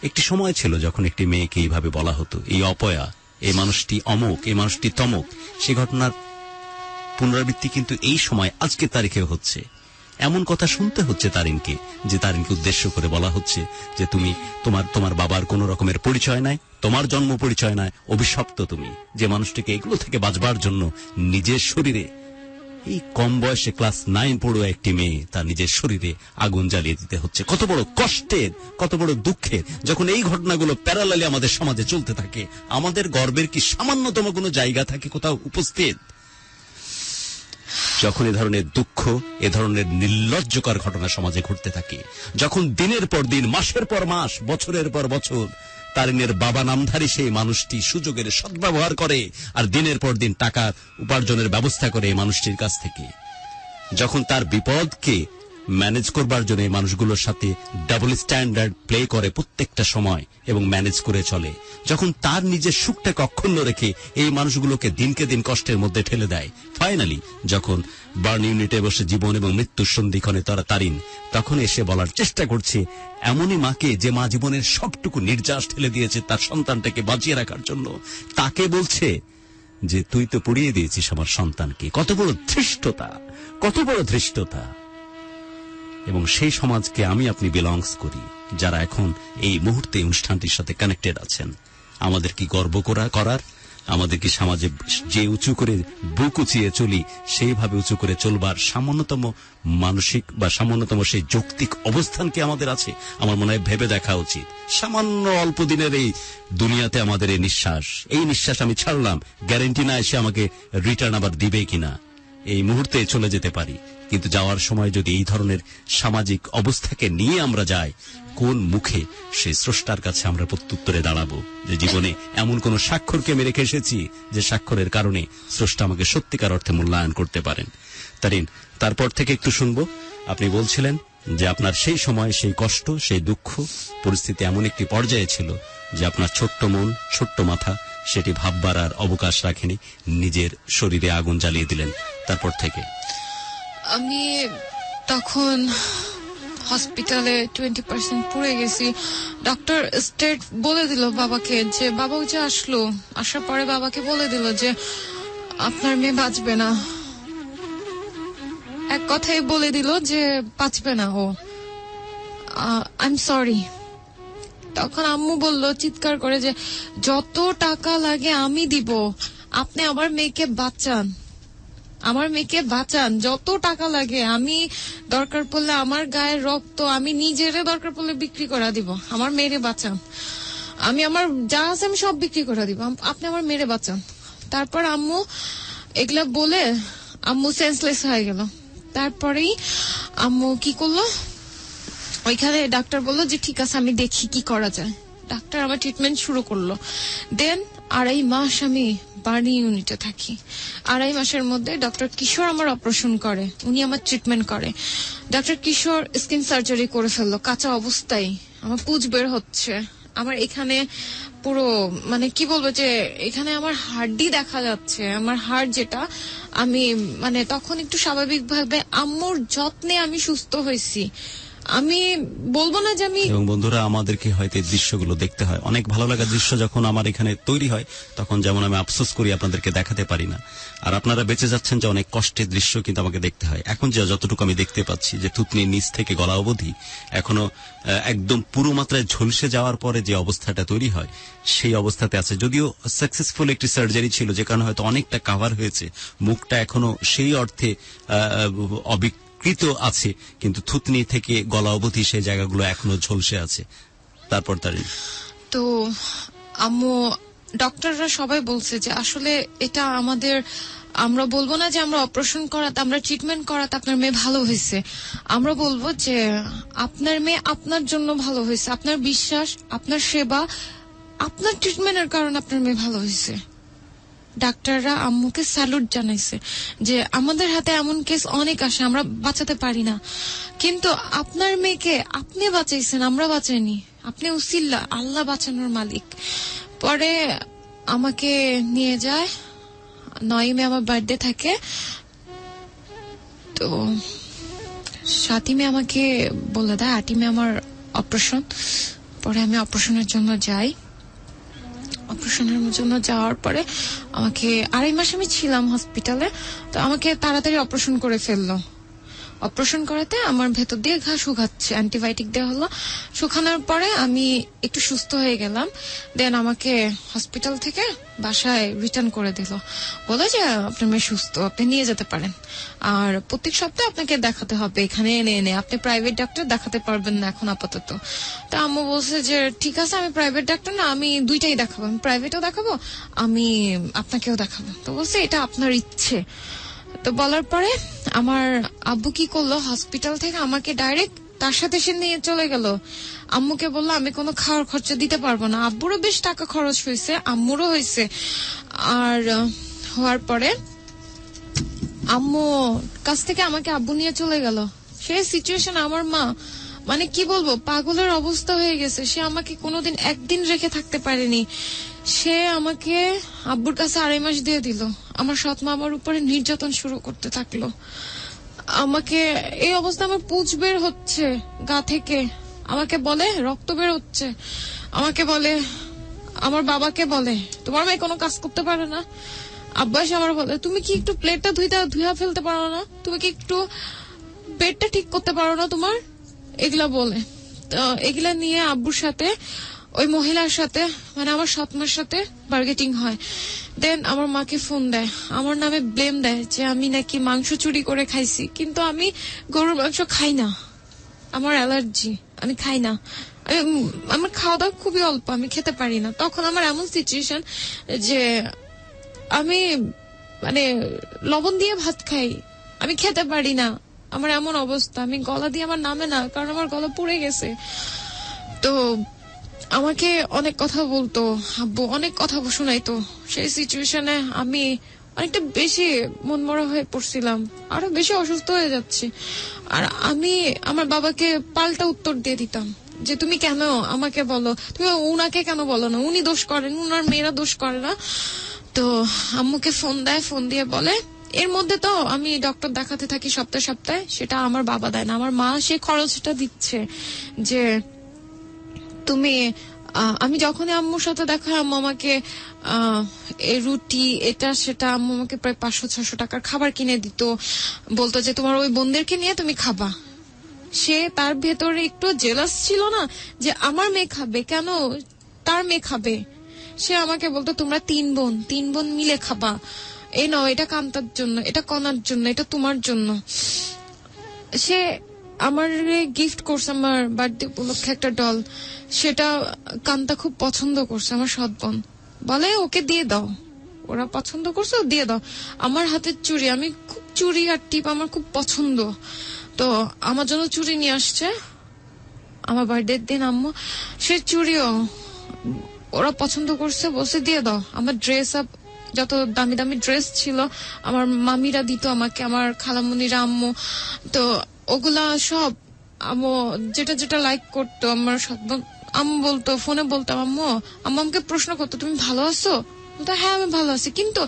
একটি সময় ছিল যখন একটি মেয়েকে এইভাবে বলা হতো, এই অপয়া, এই মানুষটি অমুক, এই মানুষটি তমুক। সে ঘটনার পুনরাবৃত্তি কিন্তু এই সময় আজকের তারিখেও হচ্ছে। এমন কথা শুনতে হচ্ছে তারিনকে, যে তারিনকে উদ্দেশ্য করে বলা হচ্ছে যে তুমি তোমার বাবার কোন রকমের পরিচয় নাই, তোমার জন্ম পরিচয় নাই, অভিশপ্ত তুমি, যে মানুষটিকে এগুলো থেকে বাঁচবার জন্য নিজের শরীরে, এই কম বয়সে ক্লাস 9 পড়ুয়া একটি মেয়ে তার নিজের শরীরে আগুন জ্বালিয়ে দিতে হচ্ছে। কত বড় কষ্টের, কত বড় দুঃখের, যখন এই ঘটনাগুলো প্যারালালি আমাদের সমাজে চলতে থাকে, আমাদের গর্বের কি সামান্যতম কোনো জায়গা থাকে কোথাও উপস্থিত? যখন এ ধরনের দুঃখ, এ ধরনের নির্লজ্জকর ঘটনা সমাজে ঘটতে থাকে, যখন দিনের পর দিন, মাসের পর মাস, বছরের পর বছর তারিনের বাবা নামধারী সেই মানুষটি সুযোগের সদ্ব্যবহার করে আর দিনের পর দিন টাকা উপার্জনের ব্যবস্থা করে এই মানুষটির কাছ থেকে, যখন তার বিপদকে ম্যানেজ করবার জন্য এই মানুষগুলোর সাথে ডাবল স্ট্যান্ডার্ড প্লে করে প্রত্যেকটা সময় এবং ম্যানেজ করে চলে, যখন তার নিজের সুখটাকে অক্ষুণ্ণ রেখে এই মানুষগুলোকে দিনকে দিন কষ্টের মধ্যে ঠেলে দেয়, ফাইনালি যখন বার্ন ইউনিটে বসে জীবন এবং মৃত্যুর সন্ধিক্ষণে তারিন তখন এসে বলার চেষ্টা করছে এমনই মাকে, যে মা জীবনের সবটুকু নির্যাস ঠেলে দিয়েছে তার সন্তানটাকে বাঁচিয়ে রাখার জন্য, তাকে বলছে যে তুই তো পুড়িয়ে দিয়েছিস আমার সন্তানকে। কত বড় ধৃষ্টতা, কত বড় ধৃষ্টতা! এবং সেই সমাজকে আমি আপনি বিলংস করি, যারা এখন এই মুহূর্তে অনুষ্ঠানটির সাথে কানেক্টেড আছেন। আমাদের কি গর্ব করার, আমাদের কি সমাজে যে উঁচু করে বুক উঁচিয়ে চলি সেইভাবে উঁচু করে চলবার সামান্যতম মানসিক বা সামান্যতম সেই যৌক্তিক অবস্থান কি আমাদের আছে? আমার মনে হয় ভেবে দেখা উচিত। সামান্য অল্প দিনের এই দুনিয়াতে আমাদের এই নিঃশ্বাস আমি ছাড়লাম, গ্যারেন্টি না এসে আমাকে রিটার্ন আবার দিবে কিনা, এই মুহূর্তে চলে যেতে পারি, কিন্তু যাওয়ার সময় যদি এই ধরনের সামাজিক অবস্থাকে নিয়ে আমরা যাই, কোন মুখে সেই স্রষ্টার কাছে আমরা প্রত্যুত্তরে দাঁড়াবো যে জীবনে এমন কোন স্বাক্ষরকে আমি রেখে এসেছি যে স্বাক্ষরের কারণে স্রষ্টা আমাকে সত্যিকার অর্থে মূল্যায়ন করতে পারেন। তারিন, তারপর থেকে একটু শুনবো। আপনি বলছিলেন যে আপনার সেই সময় সেই কষ্ট, সেই দুঃখ, পরিস্থিতি এমন একটি পর্যায়ে ছিল যে আপনার ছোট্ট মন, ছোট্ট মাথা সেটি ভাববার আর অবকাশ রাখেনি, নিজের শরীরে আগুন জ্বালিয়ে দিলেন। তারপর থেকে আমি তখন হসপিটালে 20% পুড়ে গেছি। ডক্টর স্টেট বলে দিল বাবাকে, যে বাবা যে আসার পরে বাবাকে বলে দিল যে আপনার মেয়ে বাঁচবে না, এক কথাই বলে দিল যে বাঁচবে না ও। I am sorry. তখন আম্মু বলল চিৎকার করে যে যত টাকা লাগে আমি দিব, আপনি আমার মেয়েকে বাঁচান, আমার মেয়েকে বাঁচান, যত টাকা লাগে আমি, দরকার পড়লে আমার গায়ের রক্ত আমি নিজেরে দরকার পড়লে বিক্রি করে দিব, আমার মেয়েরে বাঁচান, আমি আমার যা আছে আমি সব বিক্রি করে দিব, আপনি আমার মেয়েরে বাঁচান। তারপর আম্মু এগুলা বলে আম্মু সেন্সলেস হয়ে গেল। তারপরেই আম্মু কি করলো, ওইখানে ডাক্তার বললো যে ঠিক আছে আমি দেখি কি করা যায়। ডাক্তার আমার ট্রিটমেন্ট শুরু করলো। দেন 2.5 মাস আমি বার্নি ইউনিটে থাকি। 2.5 মাসের মধ্যে ডক্টর কিশোর আমার অপারেশন করে, উনি আমার ট্রিটমেন্ট করে। ডক্টর কিশোর স্কিন সার্জারি করে ফেললো কাঁচা অবস্থায়। আমার পুঁজ বের হচ্ছে, আমার এখানে পুরো মানে কি বলবো যে এখানে আমার হাড়ি দেখা যাচ্ছে, আমার হাড় যেটা আমি মানে তখন একটু স্বাভাবিকভাবে আম্মুর যত্নে আমি সুস্থ হয়েছি। আমি বলবো না যে আমি। এবং বন্ধুরা, আমাদেরকে হয়তো এই দৃশ্যগুলো দেখতে হয়, অনেক ভালো লাগার দৃশ্য যখন আমার এখানে তৈরি হয় তখন যেমন আমি আফসোস করি আপনাদেরকে দেখাতে পারি না, আর আপনারা বেঁচে যাচ্ছেন যে অনেক কষ্টের দৃশ্য কিন্তু আমাকে দেখতে হয়। এখন যে যতটুকু আমি দেখতে পাচ্ছি যে থুতনির নিচ থেকে গলা অবধি এখনো একদম পুরো মাত্রায় ঝলসে যাওয়ার পরে যে অবস্থাটা তৈরি হয় সেই অবস্থাতে আছে। যদিও সাকসেসফুল একটি সার্জারি ছিল যে কারণে হয়তো অনেকটা কাভার হয়েছে, মুখটা এখনো সেই অর্থে অবিকৃত আছে, কিন্তু থুতনি থেকে গলা অবধি সেই জায়গাগুলো এখনো ঝলসে আছে। তারপর তো আম্মু ডক্টররা সবাই বলছে যে আসলে এটা আমাদের, আমরা বলবো না যে আমরা অপারেশন করাতে, আমরা ট্রিটমেন্ট করাতে আপনার মেয়ে ভালো হয়েছে, আমরা বলবো যে আপনার মেয়ে আপনার জন্য ভালো হয়েছে, আপনার বিশ্বাস, আপনার সেবা, আপনার ট্রিটমেন্টের কারণে আপনার মেয়ে ভালো হয়েছে। ডাক্তাররা আম্মুকে স্যালুট জানাইছে যে আমাদের হাতে এমন কেস অনেক আসে, আমরা বাঁচাতে পারি না, কিন্তু আপনার মেয়েকে আপনি বাঁচাইছেন, আমরা বাঁচাইনি, আপনি উসিল্লা, আল্লাহ বাঁচানোর মালিক। পরে আমাকে নিয়ে যায়, 9 মে আমার বার্থডে থাকে, তো 7 মে আমাকে বলে দেয় 8 মে আমার অপারেশন। পরে আমি অপারেশনের জন্য যাই। অপারেশনের জন্য যাওয়ার পরে আমাকে 2.5 মাস আমি ছিলাম হসপিটালে, তো আমাকে তাড়াতাড়ি অপারেশন করে ফেললো। অপারেশন করাতে আমার ভেতর দিয়ে ঘা শুকাচ্ছে, অ্যান্টিবায়োটিক দেওয়া হলো, শুকানোর পরে আমি একটু সুস্থ হয়ে গেলাম। দেন আমাকে হসপিটাল থেকে বাসায় রিটার্ন করে দিল, বলে যে আপনার মেয়ে সুস্থ, আপনি নিয়ে যেতে পারেন, আর প্রত্যেক সপ্তাহে আপনাকে দেখাতে হবে এখানে এনে এনে, আপনি প্রাইভেট ডাক্তার দেখাতে পারবেন না এখন আপাতত। তা আম্মু বলছে যে ঠিক আছে, আমি প্রাইভেট ডাক্তার না, আমি দুইটাই দেখাবো, আমি প্রাইভেটও দেখাবো, আমি আপনাকেও দেখাবো। তো বলছে এটা আপনার ইচ্ছে। তো বলার পরে আমার আব্বু কি করলো, হসপিটাল থেকে আমাকে ডাইরেক্ট তার সাথে সে নিয়ে চলে গেল। আম্মুকে বললো আমি কোনো খাওয়ার খরচা দিতে পারবো না। আব্বুরও বেশ টাকা খরচ হয়েছে, আম্মুরও হয়েছে। আর হওয়ার পরে আম্মু কাছ থেকে আমাকে আব্বু নিয়ে চলে গেল। সেই সিচুয়েশন আমার মা মানে কি বলবো, পাগলের অবস্থা হয়ে গেছে। সে আমাকে কোনোদিন একদিন রেখে থাকতে পারেনি। সে আমাকে আব্বুর কাছে 2.5 মাস দিয়ে দিল। আমার সৎ মা আমার উপরে নির্যাতন শুরু করতে থাকলো। আমাকে এই অবস্থা, আমার পুঁজ বের হচ্ছে গা থেকে, আমাকে বলে রক্ত বের হচ্ছে, আমাকে বলে, আমার বাবাকে বলে তোমার মেয়ে কোনো কাজ করতে পারে না। আব্বা এসে আমার বলে তুমি কি একটু প্লেটটা ধুইয়া ফেলতে পারো না, তুমি কি একটু বেডটা ঠিক করতে পারো না তোমার, এগুলা বলে। তো এগুলা নিয়ে আব্বুর সাথে ওই মহিলার সাথে মানে আমার সৎ মার সাথে বার্গেটিং হয়। দেন আমার মাকে ফোন দেয়, আমার নামে ব্লেম দেয় যে আমি নাকি মাংস চুরি করে খাইছি, কিন্তু আমি গরুর মাংস খাই না, আমার অ্যালার্জি, আমি খাই না, আমার খাওয়া দাওয়া খুবই অল্প, আমি খেতে পারি না। তখন আমার এমন সিচুয়েশন যে আমি মানে লবণ দিয়ে ভাত খাই, আমি খেতে পারি না, আমার এমন অবস্থা, আমি গলা দিয়ে আমার নামে না, কারণ আমার গলা পুড়ে গেছে। তো আমাকে অনেক কথা বলতো আব্বু, অনেক কথা শোনাইতো। সেই সিচুয়েশনে আমি অনেকটা বেশি মনমরা হয়ে পড়ছিলাম, আরো বেশি অসুস্থ হয়ে যাচ্ছি। আর আমি আমার বাবাকে পাল্টা উত্তর দিয়ে দিতাম যে তুমি কেন আমাকে বলো, তুমি উনাকে কেন বলো না, উনি দোষ করেন, উনার মেয়েরা দোষ করে না। তো আম্মুকে ফোন দেয়, ফোন দিয়ে বলে, এর মধ্যে তো আমি ডক্টর দেখাতে থাকি সপ্তাহে সপ্তাহে, সেটা আমার বাবা দেয় না, আমার মা সে খরচটা দিচ্ছে। যে তুমি আমি যখনই আম্মুর সাথে দেখা, আম্মু আমাকে রুটি এটা সেটা, আম্মু আমাকে প্রায় 500-600 টাকার খাবার কিনে দিত, বলতো যে তোমার ওই বোনদেরকে নিয়ে তুমি খাবা। সে তার ভেতরে একটু জেলাস ছিল না যে আমার মেয়ে খাবে, কেন তার মেয়ে খাবে। সে আমাকে বলতো তোমরা 3 বোন মিলে খাবা, এই নাও এটা কান্তার জন্য, এটা কনার জন্য, এটা তোমার জন্য। সে আমার গিফট করছে আমার বার্থডে উপলক্ষে একটা ডল, সেটা কান্তা খুব পছন্দ করছে। আমার সৎ বোন বলে ওকে দিয়ে দাও, ওরা পছন্দ করছে দিয়ে দাও। আমার হাতের চুড়ি, আমি খুব চুড়ি আর টিপ আমার খুব পছন্দ, তো আমার জন্য চুড়ি নিয়ে আসছে আমার বার্থডের দিন। আম্মু সে চুড়িও ওরা পছন্দ করছে, বসে দিয়ে দাও। আমার ড্রেস আপ যত দামি দামি ড্রেস ছিল আমার মামিরা দিত আমাকে, আমার খালামুনিরা, আম্মু, তো ওগুলা সব আম্মু যেটা যেটা লাইক করতো আমার আম্মু বলতো, ফোনে বলতাম আম্মু আমাকে প্রশ্ন করতো তুমি ভালো আছো, বলতো হ্যাঁ আমি ভালো আছি। কিন্তু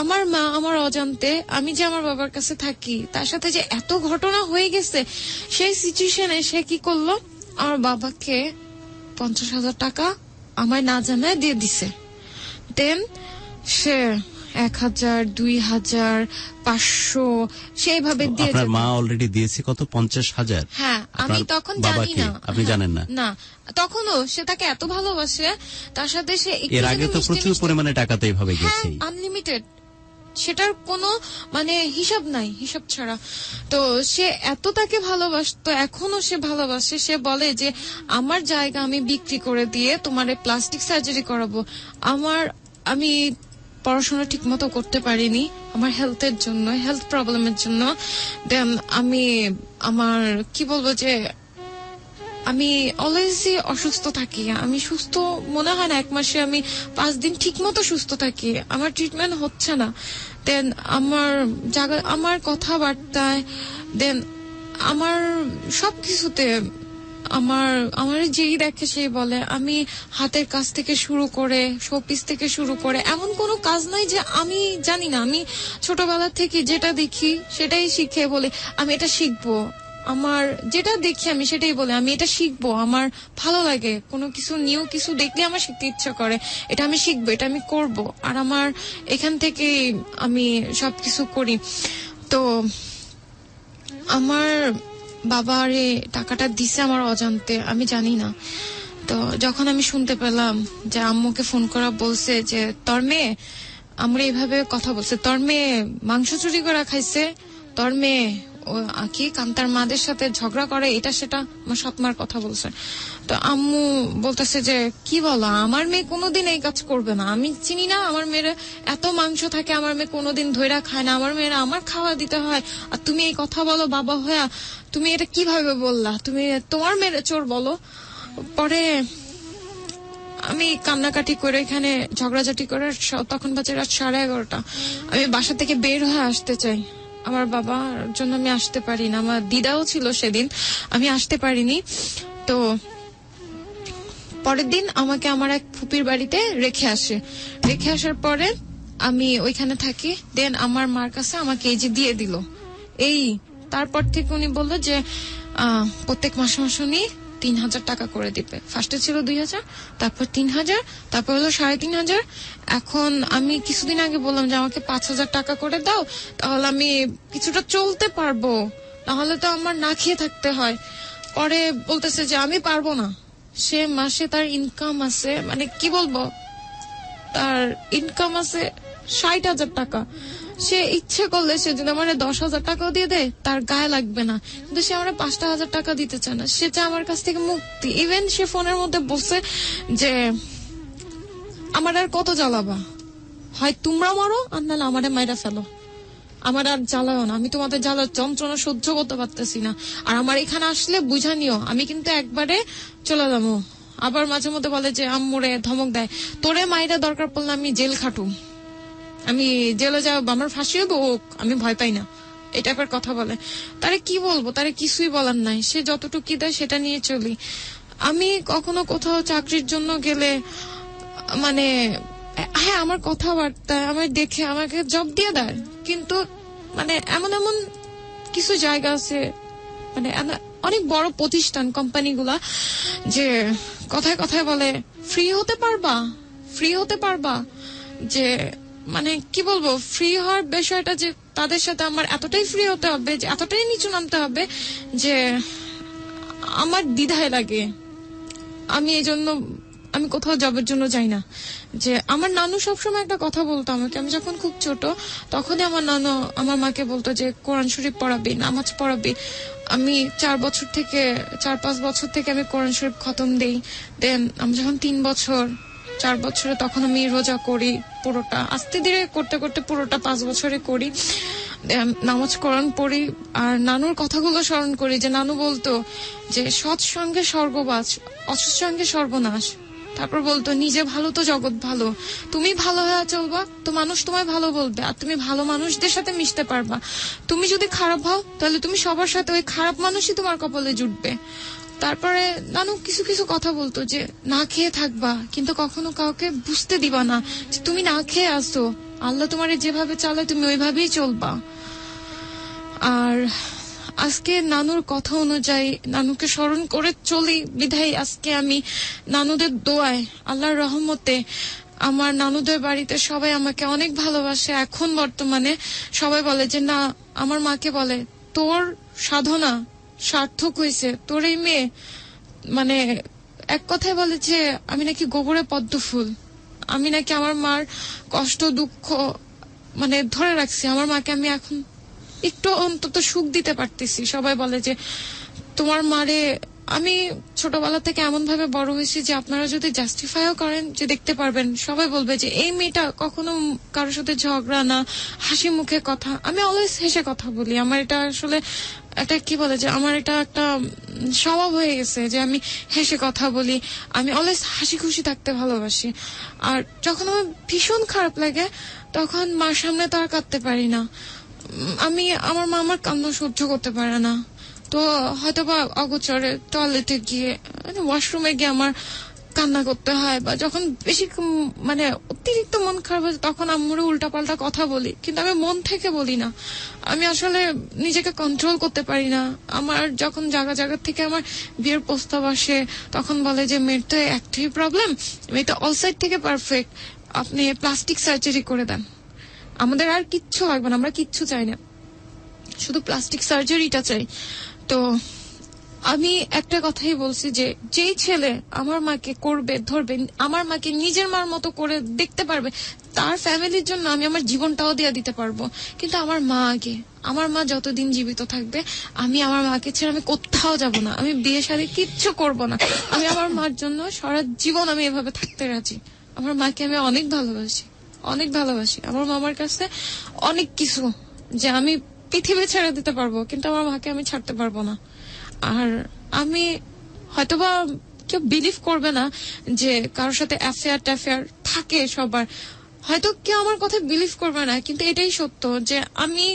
আমার মা আমার অজান্তে আমি যে আমার বাবার কাছে থাকি তার সাথে যে এত ঘটনা হয়ে গেছে, সেই সিচুয়েশনে সে কি করলো, আমার বাবাকে 50,000 টাকা আমায় না জানায় দিয়ে দিছে। দেন সে 1,000, 2,000, 500 সেইভাবে দিয়ে আপনার মা অলরেডি দিয়েছে কত? 50,000। হ্যাঁ, আমি আপনার তখন জানি বাবাকে না, আপনি জানেন না? না তখনও সে তাকে এত ভালোবাসে, তার সাথে সে একটু এর আগে যদি তো মিষ্টি প্রচুর মিষ্টি- পরিমাণে টাকা তো এইভাবে হ্যাঁ, গেছে। আনলিমিটেড, সেটার কোনো মানে হিসাব নাই, হিসাব ছাড়া। তো সে এত তাকে ভালোবাসতো, এখনো সে ভালোবাসে। সে বলে যে আমার জায়গা আমি বিক্রি করে দিয়ে তোমার প্লাস্টিক সার্জারি করাবো। আমি পড়াশোনা ঠিক মতো করতে পারিনি আমার হেলথের জন্য, হেলথ প্রবলেমের জন্য। দেন আমি আমার কি বলবো যে আমি অলওয়েজই অসুস্থ থাকি। আমি সুস্থ মনে হয় না, 1 মাসে আমি 5 দিন ঠিক মতো সুস্থ থাকি, আমার ট্রিটমেন্ট হচ্ছে না। দেন আমার কথাবার্তায়, দেন আমার সবকিছুতে আমার যেই দেখে সেই বলে আমি হাতের কাজ থেকে শুরু করে শোপিস থেকে শুরু করে এমন কোনো কাজ নাই যে আমি জানি না। আমি ছোটবেলা থেকে যেটা দেখি সেটাই শিখে বলে আমি এটা শিখবো। আমার যেটা দেখি আমি সেটাই বলে আমি এটা শিখবো। আমার ভালো লাগে কোনো কিছু নিউ কিছু দেখলে আমার শিখতে ইচ্ছা করে, এটা আমি শিখবো, এটা আমি করব। আর আমার এখান থেকে আমি সবকিছু করি। তো আমার বাবারে টাকাটা দিছে আমার অজান্তে, আমি জানি না। তো যখন আমি শুনতে পেলাম যে আম্মুকে ফোন করা বলছে যে তোর মেয়ে, আমরা এইভাবে কথা বলছে, তোর মেয়ে মাংস চুরি করে খাইছে, তোর মেয়ে কি কান্তার মাদের সাথে ঝগড়া করে, এটা সেটা আমার সৎমার কথা বলছে। তো আম্মু বলতেছে যে কি বলো, আমার মেয়ে কোনোদিন এই কাজ করবে না, আমি চিনি না আমার মেয়ের এত মাংস থাকে, আমার মেয়ে কোনোদিন ধইরা খায় না, আমার মেয়েরা আমার খাওয়া দিতে হয়, আর তুমি এই কথা বলো বাবা হইয়া, তুমি এটা কিভাবে বললা, তুমি তোমার মেয়ের চোর বলো। পরে আমি কান্নাকাটি করে এখানে ঝগড়াঝাটি করে তখন বাজে রাত 11:30। আমি বাসা থেকে বের হয়ে আসতে চাই, আমার বাবার জন্য আমি আসতে পারি না, আমার দিদাও ছিল সেদিন, আমি আসতে পারিনি। তো পরের দিন আমাকে আমার এক ফুপির বাড়িতে রেখে আসার পরে আমি ওইখানে থাকি। দেন আমার মার কাছে আমাকে এই যে দিয়ে দিল, এই তারপর থেকে উনি বললো যে প্রত্যেক মাসে মাসে উনি 3,000 টাকা করে দিবে। ফার্স্টে ছিল 2,000, তারপর 3,000, তারপর হলো 3,500। এখন আমি কিছুদিন আগে বললাম যে আমাকে 5,000 টাকা করে দাও, তাহলে আমি কিছুটা চলতে পারবো, নাহলে তো আমার না খেয়ে থাকতে হয়। পরে বলতেছে যে আমি পারবো না। সে মাসে তার ইনকাম আছে, মানে কি বলবো, তার ইনকাম আছে 60,000 টাকা। সে ইচ্ছে করলে সে যদি আমার 10,000 টাকাও দিয়ে দেয় তার গায়ে লাগবে না, কিন্তু সে আমার 5,000 টাকা দিতে চায় না। সে চায় আমার কাছ থেকে মুক্তি। ইভেন সে ফোনের মধ্যে বলছে যে আমার আর কত জ্বালাবা, হয় তোমরা মারো আর নাহলে আমারে মাইরা ফেলো, আমার আর জ্বালাও না, আমি তোমাদের জ্বালার যন্ত্রণা সহ্য করতে পারতেছি না। আর আমার এখানে আসলে বুঝা নিও, আমি কিন্তু একবারে চলে যাবো। আবার মাঝে মধ্যে বলে যে আম্মুরে ধমক দেয়, তোরে মাইরা দরকার পড়লে আমি জেল খাটুম, আমি জেলে যাবো, আমার ফাঁসি হবো, আমি ভয় পাই না, এই টাইপের কথা বলে। তারে কি বলবো, তারে কিছুই বলার নাই, সে যতটুকু দেয় সেটা নিয়ে চলি। আমি কখনো কোথাও চাকরির জন্য গেলে মানে হ্যাঁ আমার কথাবার্তা আমার দেখে আমাকে জব দিয়ে দেয়, কিন্তু মানে এমন এমন কিছু জায়গা আছে, মানে অনেক বড় প্রতিষ্ঠান কোম্পানিগুলা যে কথায় কথায় বলে ফ্রি হতে পারবা, যে মানে কি বলবো, ফ্রি হওয়ার বিষয়টা যে তাদের সাথে আমার এতটাই ফ্রি হতে হবে, যে এতটাই নিচু নামতে হবে যে আমার দ্বিধায় লাগে। আমি এই জন্য আমি কোথাও জবের জন্য যাই না। যে আমার নানু সবসময় একটা কথা বলতো আমাকে, আমি যখন খুব ছোট তখনই আমার নানু আমার মাকে বলতো যে কোরআন শরীফ পড়াবি, নামাজ পড়াবি। আমি 4-5 বছর থেকে আমি কোরআন শরীফ খতম দেই। দেন আমি যখন 4 বছরে তখন আমি রোজা করি পুরোটা, আস্তে ধীরে করতে করতে পুরোটা 5 বছরে করি। নামাজ কোরআন পড়ি আর নানুর কথাগুলো স্মরণ করি, যে নানু বলতো যে সৎ সঙ্গে স্বর্গবাস, অসৎ সঙ্গে সর্বনাশ। তারপর বলতো নিজে ভালো তো জগৎ ভালো, তুমি ভালো হয়ে চলবা তো মানুষ তোমায় ভালো বলবে, আর তুমি ভালো মানুষদের সাথে মিশতে পারবা। তুমি যদি খারাপ হও তাহলে তুমি সবার সাথে ওই খারাপ মানুষই তোমার কপালে জুটবে। তারপরে নানু কিছু কিছু কথা বলতো যে না খেয়ে থাকবা কিন্তু কখনো কাউকে বুঝতে দিবা না যে তুমি না খেয়ে আসো, আল্লাহ তোমারে যেভাবে চালায় তুমি ওইভাবেই চলবা। আর আজকে নানুর কথা অনুযায়ী নানুকে স্মরণ করে চলি বিধায় আজকে আমি নানুদের দোয়ায় আল্লাহর রহমতে আমার নানুদের বাড়িতে সবাই আমাকে অনেক ভালোবাসে। এখন বর্তমানে সবাই বলে যে না, আমার মাকে বলে তোর সাধনা সার্থক হয়েছে, তোর এই মেয়ে মানে এক কথায় বলে যে আমি নাকি গোবরে পদ্ম ফুল, আমি নাকি আমার মার কষ্ট দুঃখ মানে ধরে রাখছি, আমার মাকে আমি এখন একটু অন্তত সুখ দিতে পারতেছি। সবাই বলে যে তোমার মারে, আমি ছোটবেলা থেকে এমন ভাবে বড় হয়েছি যে আপনারা যদি জাস্টিফাইও করেন যে দেখতে পারবেন সবাই বলবে যে এই মেয়েটা কখনো কারোর সাথে ঝগড়া না, হাসি মুখে কথা, আমি অলওয়েজ হেসে কথা বলি। আমার এটা আসলে একটা কি বলে যে আমার এটা একটা স্বভাব হয়ে গেছে যে আমি হেসে কথা বলি, আমি অলওয়েজ হাসি খুশি থাকতে ভালোবাসি। আর যখন আমার ভীষণ খারাপ লাগে তখন মার সামনে তো আর কাঁদতে পারি না, আমি আমার মা আমার কান্না সহ্য করতে পারে না, তো হয়তো বা অগোচরে টয়লেটে গিয়ে ওয়াশরুমে গিয়ে আমার কান্না করতে হয়, বা যখন বেশি মানে অতিরিক্ত মন খারাপ হয় তখন আম্মুরে উল্টাপাল্টা কথা বলি, কিন্তু আমি মন থেকে বলি না, আমি আসলে নিজেকে কন্ট্রোল করতে পারি না। আমার যখন জায়গা জায়গা থেকে আমার বিয়ের প্রস্তাব আসে তখন বলে যে মেয়ের তো একটাই প্রবলেম, মেয়েটা অল সাইড থেকে পারফেক্ট, আপনি প্লাস্টিক সার্জারি করে দেন, আমাদের আর কিচ্ছু লাগবে না, আমরা কিচ্ছু চাই না, শুধু প্লাস্টিক সার্জারিটা চাই। তো আমি একটা কথাই বলছি যে যেই ছেলে আমার মাকে করবে ধরবে, আমার মাকে নিজের মার মতো করে দেখতে পারবে, তার ফ্যামিলির জন্য আমি আমার জীবনটাও দিয়ে দিতে পারবো। কিন্তু আমার মা আগে, আমার মা যতদিন জীবিত থাকবে আমি আমার মাকে ছেড়ে আমি কোথাও যাব না, আমি বিয়ে শাদী কিচ্ছু করব না, আমি আমার মার জন্য সারা জীবন আমি এভাবে থাকতে রাজি। আমার মাকে আমি অনেক ভালোবাসি, অনেক ভালোবাসি। আমার মামার কাছে অনেক কিছু যে আমি পৃথিবী ছেড়ে দিতে পারবো, কিন্তু আমার মাকে আমি ছাড়তে পারবো না। আর আমি হয়তোবা কেউ বিলিভ করবে না যে কারোর সাথে অ্যাফেয়ার ট্যাফেয়ার থাকে সবার, হয়তো কেউ আমার কথা বিলিভ করবে না, কিন্তু এটাই সত্য যে আমি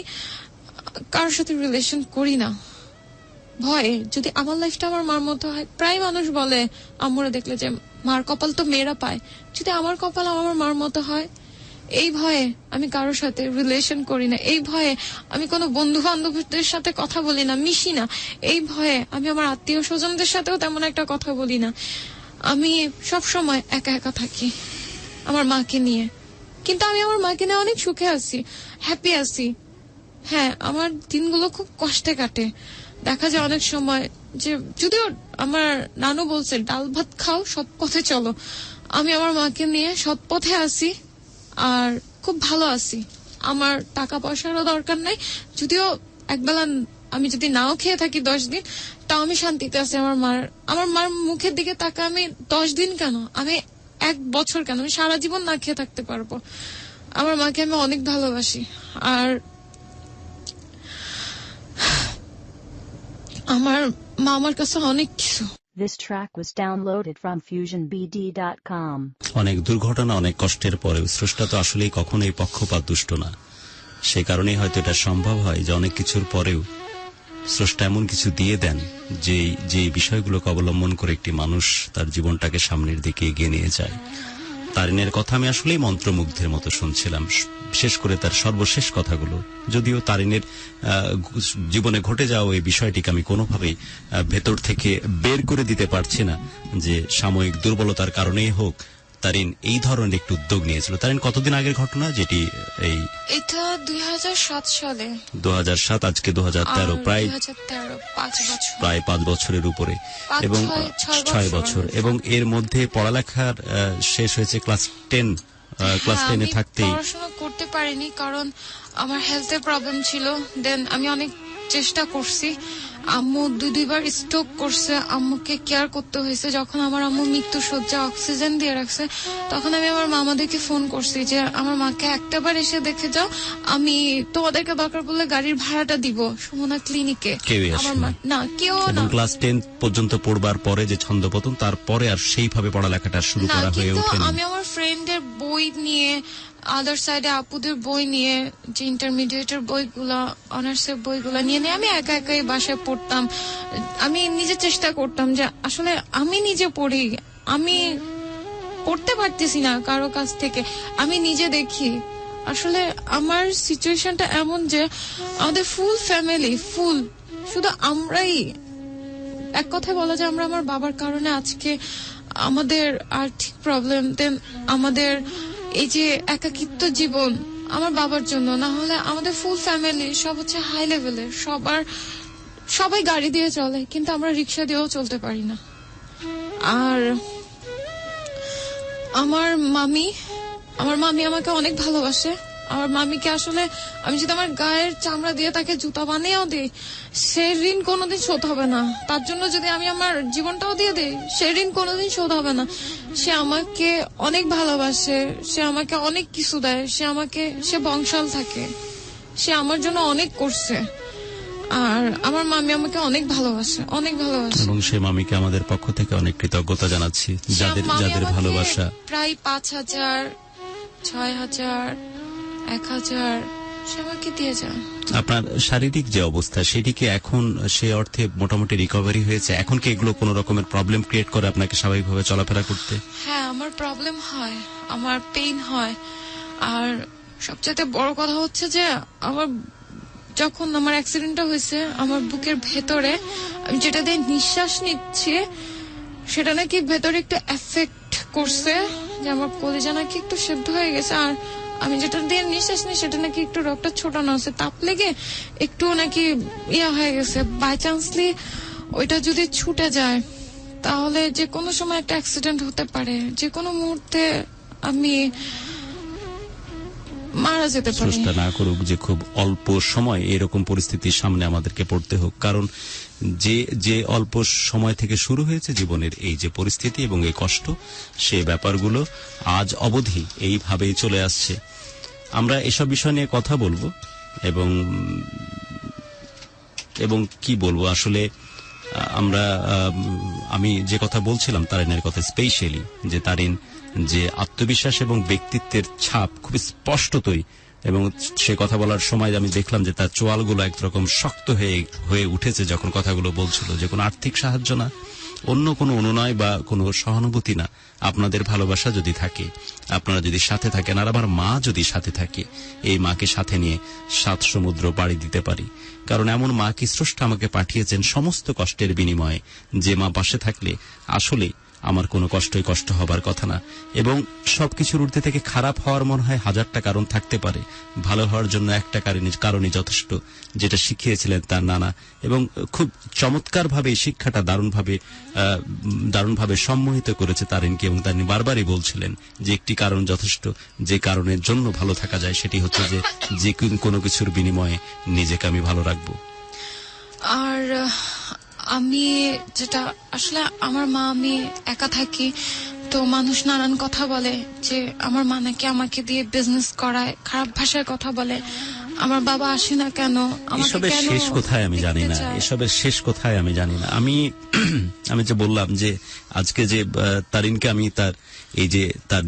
কারোর সাথে রিলেশন করি না ভয়ে। যদি আমার লাইফটা আমার মার মতো হয়, প্রায় মানুষ বলে আম্মুরা দেখলে যে মার কপাল তো মেয়েরা পায়, যদি আমার কপাল আমার মার মতো হয়, এই ভয়ে আমি কারোর সাথে রিলেশন করি না, এই ভয়ে আমি কোনো বন্ধু বান্ধবদের সাথে কথা বলি না, মিশি না, এই ভয়ে আমি আমার আত্মীয় স্বজনদের সাথেও তেমন একটা কথা বলি না, আমি সব সময় একা একা থাকি আমার মাকে নিয়ে। কিন্তু আমি আমার মাকে নিয়ে অনেক সুখে আছি, হ্যাপি আছি। হ্যাঁ, আমার দিনগুলো খুব কষ্টে কাটে, দেখা যায় অনেক সময় যে যদিও আমার নানু বলছে ডাল ভাত খাও সৎ পথে চলো, আমি আমার মাকে নিয়ে সৎ পথে আছি আর খুব ভালো আছি। আমার টাকা পয়সারও দরকার নাই, যদিও একবেলা আমি যদি নাও খেয়ে থাকি 10 দিন তাও আমি শান্তিতে আছি। আমার মার মুখের দিকে তাকা আমি 10 দিন কেন, আমি 1 বছর কেন, আমি সারা জীবন না খেয়ে থাকতে পারবো। আমার মাকে আমি অনেক ভালোবাসি। আর আমার মা আমার কাছে অনেক কিছু। This track was downloaded from FusionBD.com. অনেক দুর্ঘটনা, অনেক কষ্টের পরেও স্রষ্টা তো আসলেই কখনোই পক্ষপাত দুষ্ট না। সে কারণেই হয়তো এটা সম্ভব হয় যে অনেক কিছুর পরেও স্রষ্টা এমন কিছু দিয়ে দেন যে বিষয়গুলোকে অবলম্বন করে একটি মানুষ তার জীবনটাকে সামনের দিকে এগিয়ে নিয়ে যায়। তারিনের কথা আমি আসলেই মন্ত্রমুগ্ধের মতো শুনছিলাম, বিশেষ করে তার সর্বশেষ কথাগুলো। যদিও তারিনের জীবনে ঘটে যাওয়া এই বিষয়টিকে আমি কোনোভাবেই ভেতর থেকে বের করে দিতে পারছি না, যে সাময়িক দুর্বলতার কারণেই হোক তারিন এই ধরনের একটু উদ্যোগ নিয়েছিল। তারিন কতদিন আগের ঘটনা যেটি? এটা 2007 সালে। 2007, আজকে 2013, প্রায় 5 বছরের উপরে, এবং 6 বছর। এবং এর মধ্যে পড়ালেখার শেষ হয়েছে ক্লাস 10। ক্লাস 10-এ থাকতেই পড়াশোনা করতে পারিনি কারণ আমার হেলথের প্রবলেম ছিল। দেন আমি অনেক চেষ্টা করছি, আম্মু দুইবার স্ট্রোক করছে, আম্মুকে কেয়ার করতে হয়েছে। যখন আমার আম্মু মৃত্যু শয্যা অক্সিজেন দিয়ে রাখছে, তখন আমি আমার মামাদেরকে ফোন করছি যে আমার মাকে একটাবার এসে দেখে যাও, আমি তোমাদেরকে দরকার পড়লে গাড়ির ভাড়াটা দিব সুমনা ক্লিনিকে। আমার মা না, কেউ না। ক্লাস 10 পর্যন্ত পড়বার পরে যে ছন্দপতন, তারপরে আর সেইভাবে পড়ালেখাটা শুরু করা হয়ে ওঠেনি। আমি আমার ফ্রেন্ডের বই নিয়ে, আদার সাইডে আপুদের বই নিয়ে, যে ইন্টারমিডিয়েটের বইগুলা, অনার্সের বইগুলা নিয়ে আমি একা একাই বাসায় পড়তাম। আমি নিজে চেষ্টা করতাম যে আসলে আমি নিজে পড়ি, আমি পড়তে পারতেছি না কারো কাছ থেকে, আমি নিজে দেখি। আসলে আমার সিচুয়েশনটা এমন যে আমাদের ফুল ফ্যামিলি, শুধু আমরাই, এক কথায় বলা যায় আমরা আমার বাবার কারণে আজকে আমাদের আর্থিক প্রবলেম, দেন আমাদের এই যে একাকিত্ব জীবন আমার বাবার জন্য। না হলে আমাদের ফুল ফ্যামিলি সব হচ্ছে হাই লেভেলের, সবাই গাড়ি দিয়ে চলে, কিন্তু আমরা রিক্সা দিয়েও চলতে পারি না। আর আমার মামি আমাকে অনেক ভালোবাসে। আমার মামিকে আসলে আমি যদি আমার গায়ের চামড়া দিয়ে তাকে জুতা বানিয়েও দিই, সে ঋণ কোনোদিন শোধ হবে না। তার জন্য যদি আমি আমার জীবনটাও দিয়ে দিই, সে ঋণ কোনোদিন শোধ হবে না। সে আমাকে অনেক ভালোবাসে, সে আমাকে অনেক কিছু দেয়, সে বংশাল থাকে, সে আমার জন্য অনেক করছে। আর আমার মামি আমাকে অনেক ভালোবাসে। এবং সেই মামিকে আমাদের পক্ষ থেকে অনেক কৃতজ্ঞতা জানাচ্ছি, যাদের ভালোবাসা প্রায় 5,000, 6,000, 1,000 সে আমাকে দিয়ে যায়। আপনার শারীরিক যে অবস্থা, সেটিকে এখন সে অর্থে মোটামুটি রিকভারি হয়েছে? এখন কি এগুলো কোনো রকমের প্রবলেম ক্রিয়েট করে আপনাকে স্বাভাবিকভাবে চলাফেরা করতে? হ্যাঁ, আমার প্রবলেম হয়, আমার পেইন হয়। আর সবচেয়ে বড় কথা হচ্ছে যে যখন আমার অ্যাক্সিডেন্টটা হয়েছে, আমার বুকের ভেতরে আমি যেটা দিয়ে নিঃশ্বাস নিচ্ছি, সেটা নাকি ভেতরে একটু এফেক্ট করছে, যে আমার কলিজা নাকি একটু সেদ্ধ হয়ে গেছে। আর আমি যেটা দিয়ে নিঃশ্বাস নিই, সেটা নাকি একটু রক্তটা ছোটানো আছে, তাপ লেগে একটু নাকি হয়ে গেছে। বাই চান্সলি ওইটা যদি ছুটে যায়, তাহলে যে কোনো সময় একটা অ্যাক্সিডেন্ট হতে পারে, যে কোনো মুহূর্তে আমি মারা যেতে পারি। চেষ্টা না করুক যে খুব অল্প সময় এরকম পরিস্থিতির সামনে আমাদেরকে পড়তে হোক, কারণ যে অল্প সময় থেকে শুরু হয়েছে জীবনের এই যে পরিস্থিতি এবং এই কষ্ট, সে ব্যাপারগুলো আজ অবধি এইভাবেই চলে আসছে। আমরা এসব বিষয় নিয়ে কথা বলবো এবং কি বলবো আসলে, আমি যে কথা বলছিলাম তারিনের কথা, স্পেশালি যে তারিন যে আত্মবিশ্বাস এবং ব্যক্তিত্বের ছাপ খুব স্পষ্টতই, এবং সে কথা বলার সময় আমি দেখলাম যে তার চোয়ালগুলো একরকম শক্ত হয়ে উঠেছে যখন কথাগুলো বলছিল, যে কোনো আর্থিক সাহায্য না, অন্য কোনো অনুনয় বা কোনো সহানুভূতি না, আপনাদের ভালোবাসা যদি থাকে, আপনারা যদি সাথে থাকেন, আর আমার মা যদি সাথে থাকে, এই মাকে সাথে নিয়ে 7 সমুদ্র পাড়ি দিতে পারি। কারণ এমন মা কি স্রষ্টা আমাকে পাঠিয়েছেন সমস্ত কষ্টের বিনিময়ে, যে মা পাশে থাকলে আসলে আমার কোনো কষ্ট হবার কথা না। এবং সবকিছুর ঊর্ধ্বে থেকে খারাপ হওয়ার মনে হয় 1000টা কারণ থাকতে পারে, ভালো হওয়ার জন্য একটা কারণই যথেষ্ট, যেটা শিখিয়েছিলেন তার নানা। এবং খুব চমৎকার ভাবে এই শিক্ষাটা দারুণভাবে সম্মোহিত করেছে তারিনকে, এবং তারিন বারবারই বলছিলেন যে একটি কারণ যথেষ্ট, যে কারণের জন্য ভালো থাকা যায়, সেটি হচ্ছে যে কোনো কিছুর বিনিময়ে নিজেকে আমি ভালো রাখবো। আর আমি যেটা আসলে আমার মা, আমি একা থাকি তো মানুষ নানান কথা বলে, যে আমার মা নাকি আমাকে দিয়ে বিজনেস করায়, খারাপ ভাষায় কথা বলে, আমার বাবা আসে না কেন, এসবের শেষ কোথায় আমি জানি না, এসবের শেষ কোথায় আমি জানি না। আমি যে বললাম যে আজকে যে তারিনকে আমি তার এই যে তার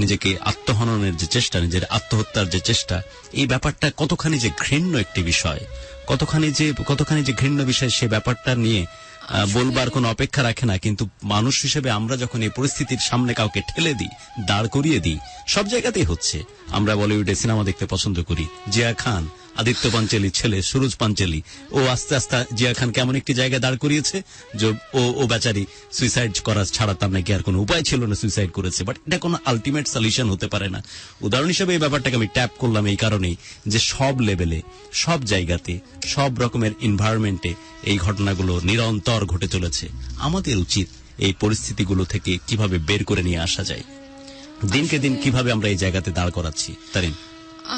নিজেকে আত্মহননের যে চেষ্টা, নিজের আত্মহত্যার যে চেষ্টা, এই ব্যাপারটা কতখানি যে ঘৃণ্য একটি বিষয়, কতখানি যে ঘৃণ্য বিষয়, সে ব্যাপারটা নিয়ে বলবার কোনো অপেক্ষা রাখে না। কিন্তু মানুষ হিসেবে আমরা যখন এই পরিস্থিতির সামনে কাউকে ঠেলে দিই, দাঁড় করিয়ে দিই, সব জায়গাতেই হচ্ছে। আমরা বলিউডে সিনেমা দেখতে পছন্দ করি, জিয়া খান, আদিত্য পাঞ্চলির ছেলে সুরজ পাঞ্চলি, ও আস্তে আস্তে জিয়া খানকে এমন একটি জায়গায় দাঁড় করিয়েছে যে ও বেচারি সুইসাইড করা ছাড়া তার নাকি আর কোনো উপায় ছিল না, সুইসাইড করেছে। বাট এটা কোনো আলটিমেট সলিউশন হতে পারে না। উদাহরণ হিসেবে এই ব্যাপারটাকে আমি ট্যাপ করলাম এই কারণেই যে সব লেভেলে, সব জায়গাতে, সব রকমের এনভায়রনমেন্টে এই ঘটনাগুলো নিরন্তর ঘটে চলেছে। আমাদের উচিত এই পরিস্থিতিগুলো থেকে কিভাবে বের করে নিয়ে আসা যায়, দিনকে দিন কিভাবে আমরা এই জায়গাতে দাঁড় করাচ্ছি। তারিন,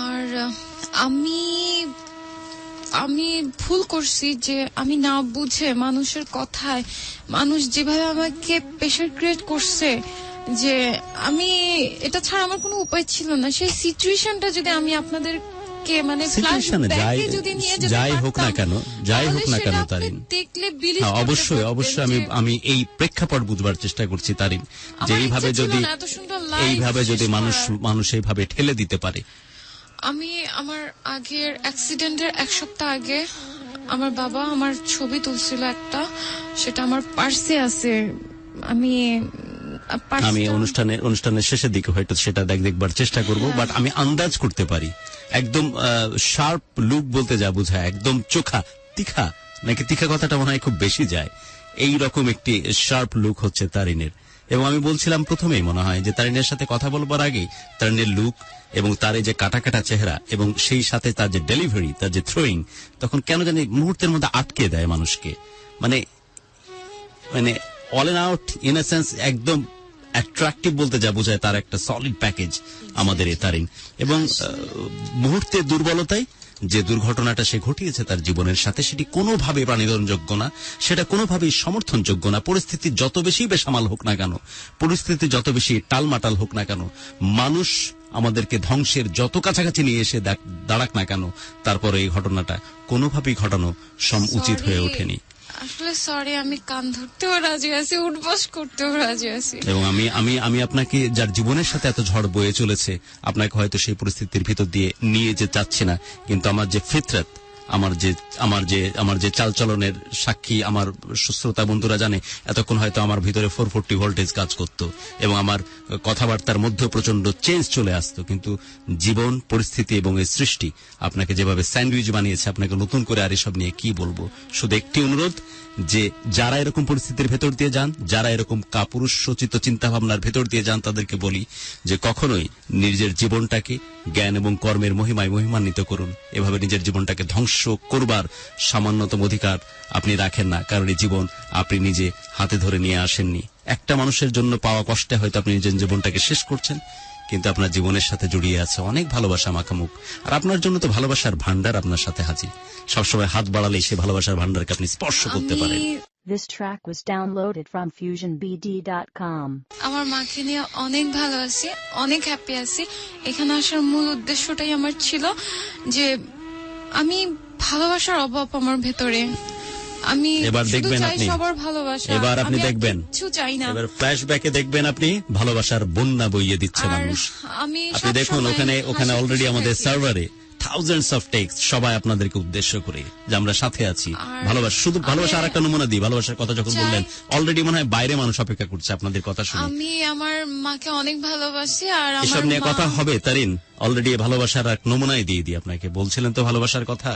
আর আমি ভুল করছি যে আমি না বুঝে মানুষের কথায় মানুষ যেভাবে আমাকে প্রেশার ক্রিয়েট করছে, যে আমি এটা ছাড়া আমার কোনো উপায় ছিল না। সেই সিচুয়েশনটা যদি আমি আপনাদেরকে মানে সিচুয়েশনে যাই হোক না কেন তারিন, দেখলে বিলিভ অবশ্যই আমি এই প্রেক্ষাপট বুঝবার চেষ্টা করছি তারিন, যে এইভাবে যদি মানুষ এইভাবে ঠেলে দিতে পারে। আমি আমার আগের অ্যাক্সিডেন্টের 1 সপ্তাহ আগে আমার বাবা আমার ছবি তুলছিল একটা, সেটা আমার পার্সে আছে। আমি অনুষ্ঠানের শেষের দিকে হয়তো সেটা দেখবার চেষ্টা করব, বাট আমি আন্দাজ করতে পারি একদম শার্প লুক বলতে যা বোঝায়, একদম চোখা তীখা, নাকি তীখা কথাটা মনে হয় খুব বেশি যায়, এই রকম একটি শার্প লুক হচ্ছে তারিনের। এবং আমি বলছিলাম প্রথমেই মনে হয় যে তারিনের সাথে কথা বলবার আগে তারিনের লুক এবং তার এই যে কাটা কাটা চেহারা এবং সেই সাথে তার যে ডেলিভারি, তার যে থ্রোয়িং, তখন কেন জানি মুহূর্তের মধ্যে আটকে দেয় মানুষকে। মানে all and out in a sense একদম অ্যাট্রাকটিভ বলতে যা বোঝায়, তার একটা সলিড প্যাকেজ আমাদের এই তারিন। এবং মুহূর্তের দুর্বলতায় যে দুর্ঘটনাটা সে ঘটিয়েছে তার জীবনের সাথে, সেটি কোনোভাবে প্রাণীধনযোগ্য না, সেটা কোনোভাবেই সমর্থনযোগ্য না। পরিস্থিতি যত বেশি বেসামাল হোক না কেন, পরিস্থিতি যত বেশি টালমাটাল হোক না কেন, মানুষ আমাদেরকে ধ্বংসের যত কাছাকাছি নিয়ে এসে দাঁড়াক না কেন, তারপরে এই ঘটনাটা কোনোভাবেই ঘটানো উচিত হয়ে ওঠেনি। আসলে সরি, আমি কান ধরতেও রাজি আছি, উঠবস করতেও রাজি আছি। এবং আমি আপনাকে, যার জীবনের সাথে এত ঝড় বয়ে চলেছে, আপনাকে হয়তো সেই পরিস্থিতির ভিতর দিয়ে নিয়ে যেতে চাচ্ছি না, কিন্তু আমার যে ফিতরত, আমার যে চালচলনের সাক্ষী আমার শ্রোতা বন্ধুরা জানে, এতক্ষণ হয়তো আমার ভিতরে 440 ভোল্টেজ কাজ করত এবং আমার কথাবার্তার মধ্যে প্রচন্ড চেঞ্জ চলে আসতো। কিন্তু জীবন, পরিস্থিতি এবং এই সৃষ্টি আপনাকে যেভাবে স্যান্ডউইচ বানিয়েছে, আপনাকে নতুন করে আর এসব নিয়ে কি বলবো। শুধু একটি অনুরোধ, যে যারা এরকম পরিস্থিতির ভেতর দিয়ে যান, যারা এরকম কাপুরুষ সচিত চিন্তা ভাবনার ভেতর দিয়ে যান, তাদেরকে বলি যে কখনোই নিজের জীবনটাকে জ্ঞান এবং কর্মের মহিমায় মহিমান্বিত করুন। এভাবে নিজের জীবনটাকে ধ্বংস করবার সামান্যতম অধিকার আপনি রাখেন না, কারণ এই জীবন আপনি নিজে হাতে ধরে নিয়ে আসেননি। একটা মানুষের জন্য পাওয়া কষ্টে হয়তো আপনি নিজের জীবনটাকে শেষ করছেন, কিন্তু আপনার জীবনের সাথে জড়িয়ে আছে অনেক ভালোবাসা মাখামুখ, আর আপনার জন্য তো ভালোবাসার ভান্ডার আপনার সাথে হাজির। সবসময় হাত বাড়ালেই সে ভালোবাসার ভান্ডারকে আপনি স্পর্শ করতে পারেন। This track was downloaded from FusionBD.com. আমার মাকে নিয়ে অনেক ভালো আছি, অনেক হ্যাপি আছি। এখানে আসার মূল উদ্দেশ্যটাই আমার ছিল যে আমি ভালোবাসার অভাব আমার ভেতরে, আমি এবার দেখবেন চাই আপনি সবার ভালোবাসা। এবার আপনি দেখবেন, কিছু চাই না। এবার ফ্ল্যাশব্যাকে দেখবেন আপনি ভালোবাসার বন্যা বইয়ে দিচ্ছে মানুষ। আপনি দেখুন ওখানে অলরেডি আমাদের সার্ভারে থাউজেন্ডস অফ টেক্সট, সবাই আপনাদেরকে উদ্দেশ্য করে যে আমরা সাথে আছি। ভালোবাসা, শুধু ভালোবাসা। আর একটা নমুনা দিই, ভালোবাসার কথা যখন বললেন, অলরেডি মনে হয় বাইরে মানুষ অপেক্ষা করছে আপনাদের কথা শুনে। আমি আমার মাকে অনেক ভালোবাসি, আর এসব নিয়ে কথা হবে তারিন। অলরেডি ভালোবাসার এক নমুনাই দিয়ে দিই আপনাকে। বলছিলেন তো ভালোবাসার কথা।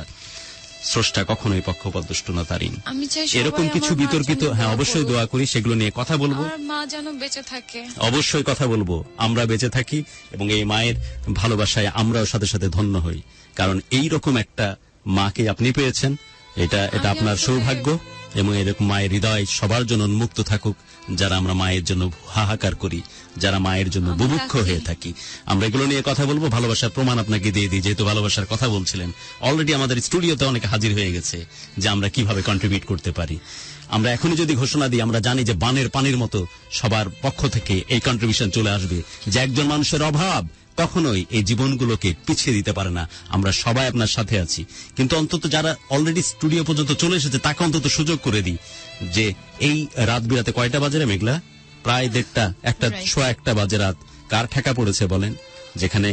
স্রষ্টা কখনোই পক্ষপাতদুষ্ট না তারিন। আমি চাই এরকম কিছু বিতর্কিত, হ্যাঁ অবশ্যই দোয়া করি, সেগুলো নিয়ে কথা বলবো। আমার মা যেন বেঁচে থাকে, অবশ্যই কথা বলবো। আমরা বেঁচে থাকি এবং এই মায়ের ভালোবাসায় আমরাও সাথে সাথে ধন্য হই, কারণ এই রকম একটা মাকে আপনি পেয়েছেন, এটা আপনার সৌভাগ্য। এবং এরকম মায়ের হৃদয় সবার জন্য উন্মুক্ত থাকুক, যারা আমরা মায়ের জন্য হাহাকার করি, যারা মায়ের জন্য বুভুক্ষ হয়ে থাকি। আমরা এগুলো নিয়ে কথা বলবো। ভালোবাসার প্রমাণ আপনাকে দিয়ে দিই, যেহেতু ভালোবাসার কথা বলছিলেন। অলরেডি আমাদের স্টুডিওতে অনেকে হাজির হয়ে গেছে যে আমরা কিভাবে কন্ট্রিবিউট করতে পারি। আমরা এখনই যদি ঘোষণা দিই, আমরা জানি যে বানের পানির মতো সবার পক্ষ থেকে এই কন্ট্রিবিউশন চলে আসবে, যে একজন মানুষের অভাব কখনোই এই জীবনগুলোকে পিছিয়ে দিতে পারে না। আমরা সবাই আপনার সাথে আছি, কিন্তু অন্তত যারা অলরেডি স্টুডিও পর্যন্ত চলে এসেছে তাকে অন্তত সুযোগ করে দিই যে এই রাত বিরাতে কয়টা বাজে রে মেঘলা? প্রায় 1:30 বাজে রাত। কার ঠেকা পড়েছে বলেন? যেখানে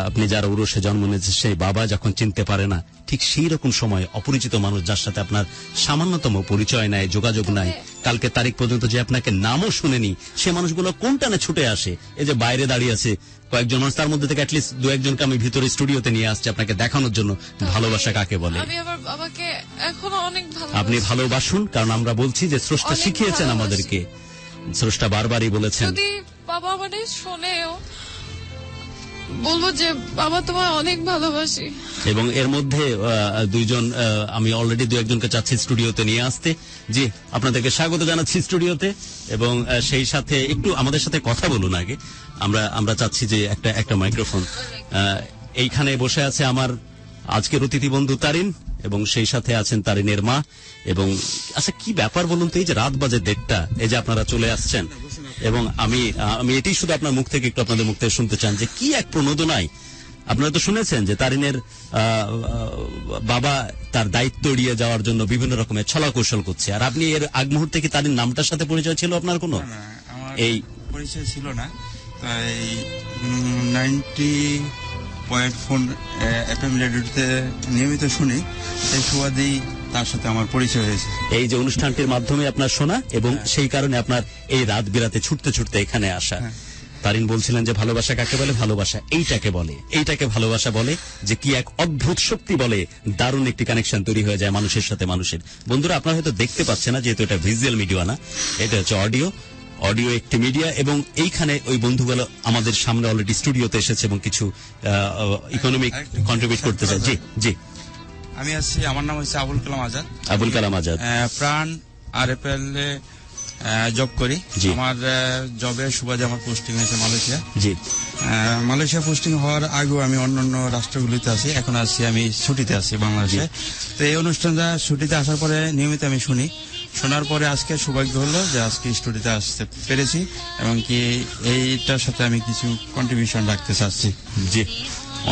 আপনি যার উরসে জন্ম নিয়েছে সেই বাবা যখন চিনতে পারে না, ঠিক সেই রকম সময় অপরিচিত মানুষ যার সাথে আপনার সামান্যতম পরিচয় নাই, যোগাযোগ নাই, কালকে তারিখ পর্যন্ত যে আপনাকে নামও শুনেনি, সে মানুষগুলো কোন টানে ছুটে আসে। এই যে বাইরে দাঁড়িয়ে আছে কয়েকজন মানুষ, তার মধ্যে থেকে অ্যাটলিস্ট 2-1জনকে আমি ভিতরে স্টুডিওতে নিয়ে আসছি আপনাকে দেখানোর জন্য ভালোবাসা কাকে বলে। আমি আমার বাবাকে এখনো অনেক ভালোবাসি। আপনি ভালোবাসুন, কারণ আমরা বলছি যে স্রষ্টা শিখিয়েছেন আমাদেরকে। স্রষ্টা বারবারই বলেছেন, যদি বাবা মানে শোনেও বলবো যে বাবা তোমায় অনেক ভালোবাসি। এবং এর মধ্যে 2জন, আমি অলরেডি 2-1জনকে চাচ্ছি স্টুডিওতে নিয়ে আসতে। জি, আপনাদেরকে স্বাগত জানাচ্ছি স্টুডিওতে। এবং সেই সাথে একটু আমাদের সাথে কথা বলুন আগে। আমরা চাচ্ছি যে একটা মাইক্রোফোন। এইখানে বসে আছে আজকের অতিথি বন্ধু তারিন এবং সেই সাথে আছেন তারিনের মা। এবং আচ্ছা কি ব্যাপার বলুন তো, এই যে রাত বাজে 1:30, এই যে আপনারা চলে আসছেন, এবং আমি এটাই শুধু আপনার মুখ থেকে একটু আপনাদের মুখ থেকে শুনতে চান যে কি এক প্রণোদনায়। আপনারা তো শুনেছেন যে তারিনের বাবা তার দায়িত্ব এড়িয়ে যাওয়ার জন্য বিভিন্ন রকমের ছলা কৌশল করছে, আর আপনি এর আগ মুহূর্তে কি তারিন নামটার সাথে পরিচয় ছিল আপনার কোনো? আমার এই পরিচয় ছিল না, তাই 90.4 FM রেডিওতে নিয়মিত শুনি, এই সুবাদেই তার সাথে আমার পরিচয় হয়েছে। এই যে অনুষ্ঠানটির মাধ্যমে আপনার শোনা এবং সেই কারণে আপনার এই রাত বিরাতে ছুটতে ছুটতে এখানে আসা। তারিন বলছিলেন যে ভালোবাসা কাকে বলে, ভালোবাসা এইটাকে বলে, এইটাকে ভালোবাসা বলে, যে কি এক অদ্ভুত শক্তি বলে, দারুণ একটি কানেকশন তৈরি হয়ে যায় মানুষের সাথে মানুষের। বন্ধুরা আপনারা হয়তো দেখতে পাচ্ছেন না, যেহেতু এটা ভিজুয়াল মিডিয়া না, এটা হচ্ছে অডিও একটি মিডিয়া, এবং এইখানে ওই বন্ধুগুলো আমাদের সামনে অলরেডি স্টুডিওতে এসেছে এবং কিছু ইকোনমিক কন্ট্রিবিউট করতে চায়। জি জি, আমি আছি, আমার নাম হচ্ছে আবুল কালাম আজাদ। আবুল কালাম আজাদ, প্রাণ RFL জব করি। জি। আমার জবের সুবাদে আমার পোস্টিং হয়েছে মালয়েশিয়া। জি, মালয়েশিয়া পোস্টিং হওয়ার আগেও আমি অন্যান্য রাষ্ট্রগুলিতে আছি, এখন আছি আমি ছুটিতে আছি বাংলাদেশে। তো এই অনুষ্ঠানটা ছুটিতে আসার পরে নিয়মিত আমি শুনি, শোনার পরে আজকে সৌভাগ্য হলো যে আজকে স্টুডিওতে আসতে পেরেছি, এবং কি এইটার সাথে আমি কিছু কন্ট্রিবিউশন রাখতে চাচ্ছি। জি,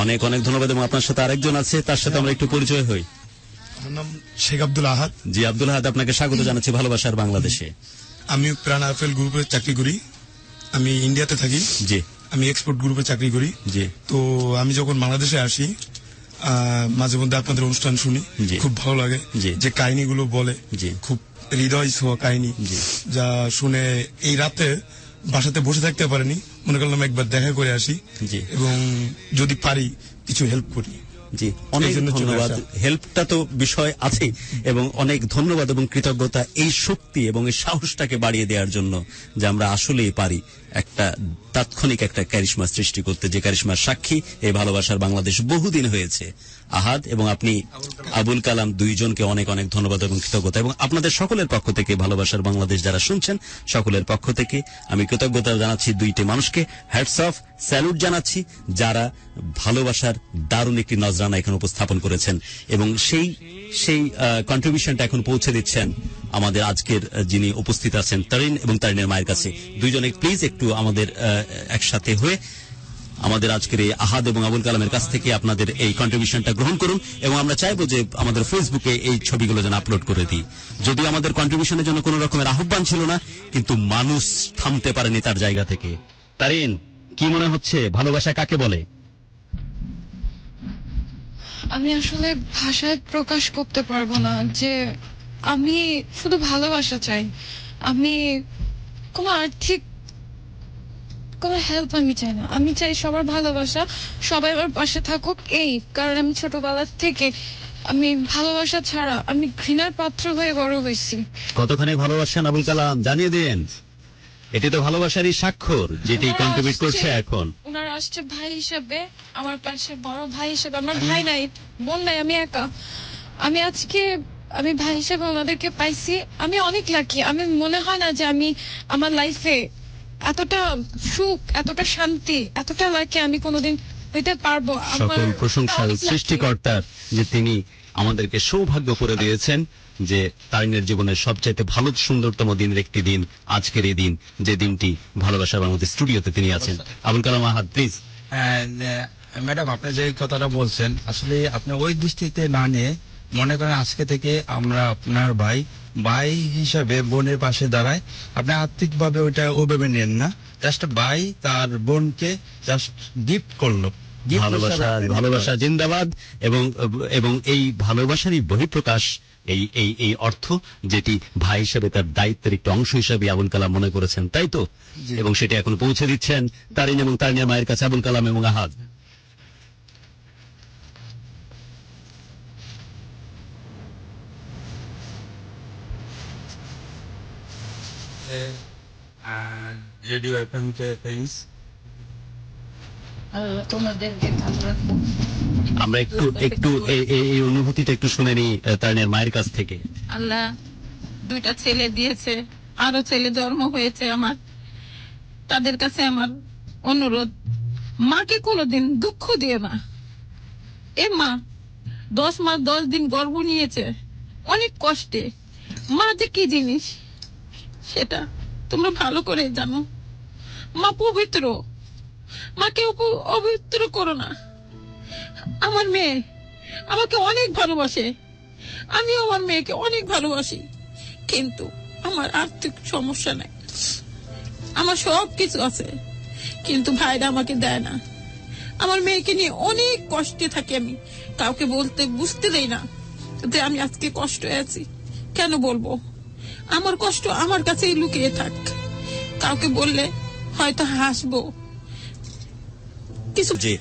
অনেক অনেক ধন্যবাদ। এবং আপনার সাথে আরেকজন আছে, তার সাথে আমরা একটু পরিচয় হই। আমার নাম শেখ আব্দুল আহাদ। জি, আব্দুল আহাদ, আপনাকে স্বাগত জানাচ্ছি ভালোবাসার বাংলাদেশে। আমি প্রাণ RFL গ্রুপে চাকরি করি, আমি ইন্ডিয়াতে থাকি। জি আমি এক্সপোর্ট গ্রুপে চাকরি করি। জি, তো আমি যখন বাংলাদেশে আসি মাঝে মধ্যে আপনাদের অনুষ্ঠান শুনি, জি। খুব ভালো লাগে। জি। যে কাহিনীগুলো বলে, জি। খুব হৃদয় ছোঁয়া কাহিনী, জি। যা শুনে এই রাতে বাসাতে বসে থাকতে পারিনি, মনে করলাম একবার দেখা করে আসি, জি। এবং যদি পারি কিছু হেল্প করি। জি, অনেক এই জন্য চলে ধন্যবাদ। আসা। হেল্পটা তো বিষয় আছেই, এবং অনেক ধন্যবাদ এবং কৃতজ্ঞতা এই শক্তি এবং এই সাহসটাকে বাড়িয়ে দেওয়ার জন্য, যে আমরা আসলেই পারি একটা তাৎক্ষণিক একটা ক্যারিশমা সৃষ্টি করতে, যে ক্যারিশমার সাক্ষী এই ভালোবাসার বাংলাদেশ বহুদিন হয়েছে। আহাদ এবং আপনি আবুল কালাম, দুইজনকে অনেক অনেক ধন্যবাদ এবং কৃতজ্ঞতা, এবং আপনাদের সকলের পক্ষ থেকে, ভালোবাসার বাংলাদেশ যারা শুনছেন সকলের পক্ষ থেকে আমি কৃতজ্ঞতা জানাচ্ছি দুইটি মানুষকে। হ্যাটস অফ, স্যালুট জানাচ্ছি, যারা ভালোবাসার দারুণ একটি নজরানা এখানে উপস্থাপন করেছেন, এবং সেই কন্ট্রিবিউশনটা এখন পৌঁছে দিচ্ছেন আমাদের আজকের যিনি উপস্থিত আছেন তারিন এবং তারিনের মায়ের কাছে। দুইজনে প্লিজ একটু আমাদের একসাথে হয়ে আমাদের আজকের এই আহাদ এবং আবুল কালামের কাছ থেকে আপনাদের এই কন্ট্রিবিউশনটা গ্রহণ করুন, এবং আমরা চাইবো যে আমাদের ফেসবুকে এই ছবিগুলো যেন আপলোড করে দিই। যদিও আমাদের কন্ট্রিবিউশনের জন্য কোনো রকমের আহ্বান ছিল না, কিন্তু মানুষ থামতে পারেনি তার জায়গা থেকে। তারিন, কি মনে হচ্ছে ভালোবাসা কাকে বলে? আমি আসলে ভাষায় প্রকাশ করতে পারবো না যে আমি শুধু ভালোবাসা চাই। আমি কোনো আর্থিক কোনো হেল্প আমি চাই না, আমি চাই সবার ভালোবাসা, সবাই আমার পাশে থাকুক। এই কারণ আমি ছোটবেলা থেকে আমি ভালোবাসা ছাড়া আমি ঘৃণার পাত্র হয়ে বড় হয়েছি। কতখানি ভালোবাসেন আবুল কালাম জানিয়ে দেন। এটি তো ভালোবাসারই স্বাক্ষর, যেটি কন্ট্রিবিউট করছে এখন। ওনারা আসছে ভাই হিসেবে, আমার পাশে বড় ভাই হিসেবে। আমার ভাই নাই, বোন নাই, আমি একা। আমি আজকে ভাই হিসেবে ওনাদেরকে পাইছি, আমি অনেক লাকি। আমি মনে হয় না যে আমি আমার লাইফে এতটা সুখ, এতটা শান্তি, এতটা লাকি আমি কোনোদিন হইতে পারবো। সকল প্রশংসা সৃষ্টিকর্তার, যে তিনি আমাদেরকে সৌভাগ্য করে দিয়েছেন যে তারিনের জীবনের সবচাইতে ভালো সুন্দরতম দিনের একটি দিন আজকের এই দিন, যে দিনটি ভালোবাসার বাংলাদেশ স্টুডিওতে তিনি আছেন। আবুল কালাম আহাদ, প্লিজ। ম্যাডাম, আপনি যে কথাটা বলছেন, আসলে আপনি ওই দৃষ্টিতে না নিয়ে মনে করেন আজকে থেকে আমরা আপনার ভাই হিসাবে বোনের পাশে দাঁড়ায়। আপনি আর্থিকভাবে ওইটা ওভাবে নেন না, জাস্ট ভাই তার বোনকে জাস্ট গিফট করলো। ভালোবাসা জিন্দাবাদ। এবং এই ভালোবাসারই বহিঃপ্রকাশ এই অর্থ, যেটি ভাই হিসেবে তার দায়িত্বের একটি অংশ হিসেবে আবুল কালাম মনে করেছেন, তাই তো? এবং সেটি এখন পৌঁছে দিচ্ছেন তারিন এবং তারিনের মায়ের কাছে আবুল কালাম এবং আহাদ। রেডিও FM কে থ্যাঙ্কস। আমরা একটু এই অনুভূতিটা একটু শুনে নিই তারিনের মায়ের কাছ থেকে। আল্লাহ দুইটা ছেলে দিয়েছে, আরো ছেলে জন্ম হয়েছে আমার। তাদের কাছে আমার অনুরোধ, মাকে কোনোদিন দুঃখ দিয়ে না। এ মা, 10 মাস 10 দিন গর্ভ নিয়েছে অনেক কষ্টে। মা যে কি জিনিস সেটা তোমরা ভালো করে জানো। মা পবিত্র, মাকে অপবিত্র করো না। আমার মেয়ে আমাকে অনেক ভালোবাসে, আমিও আমার মেয়েকে অনেক ভালোবাসি, কিন্তু আমার আর্থিক সমস্যা নাই। আমার সব কিছু আছে, কিন্তু ভাইরা আমাকে দেয় না। আমার মেয়েকে নিয়ে অনেক কষ্টে থাকি আমি, কাউকে বলতে বুঝতে দেই না যে আমি আজকে কষ্টে আছি। কেন বলবো? আমার কষ্ট আমার কাছেই লুকিয়ে থাক, কাউকে বললে হয়তো হাসবো। কিছু যে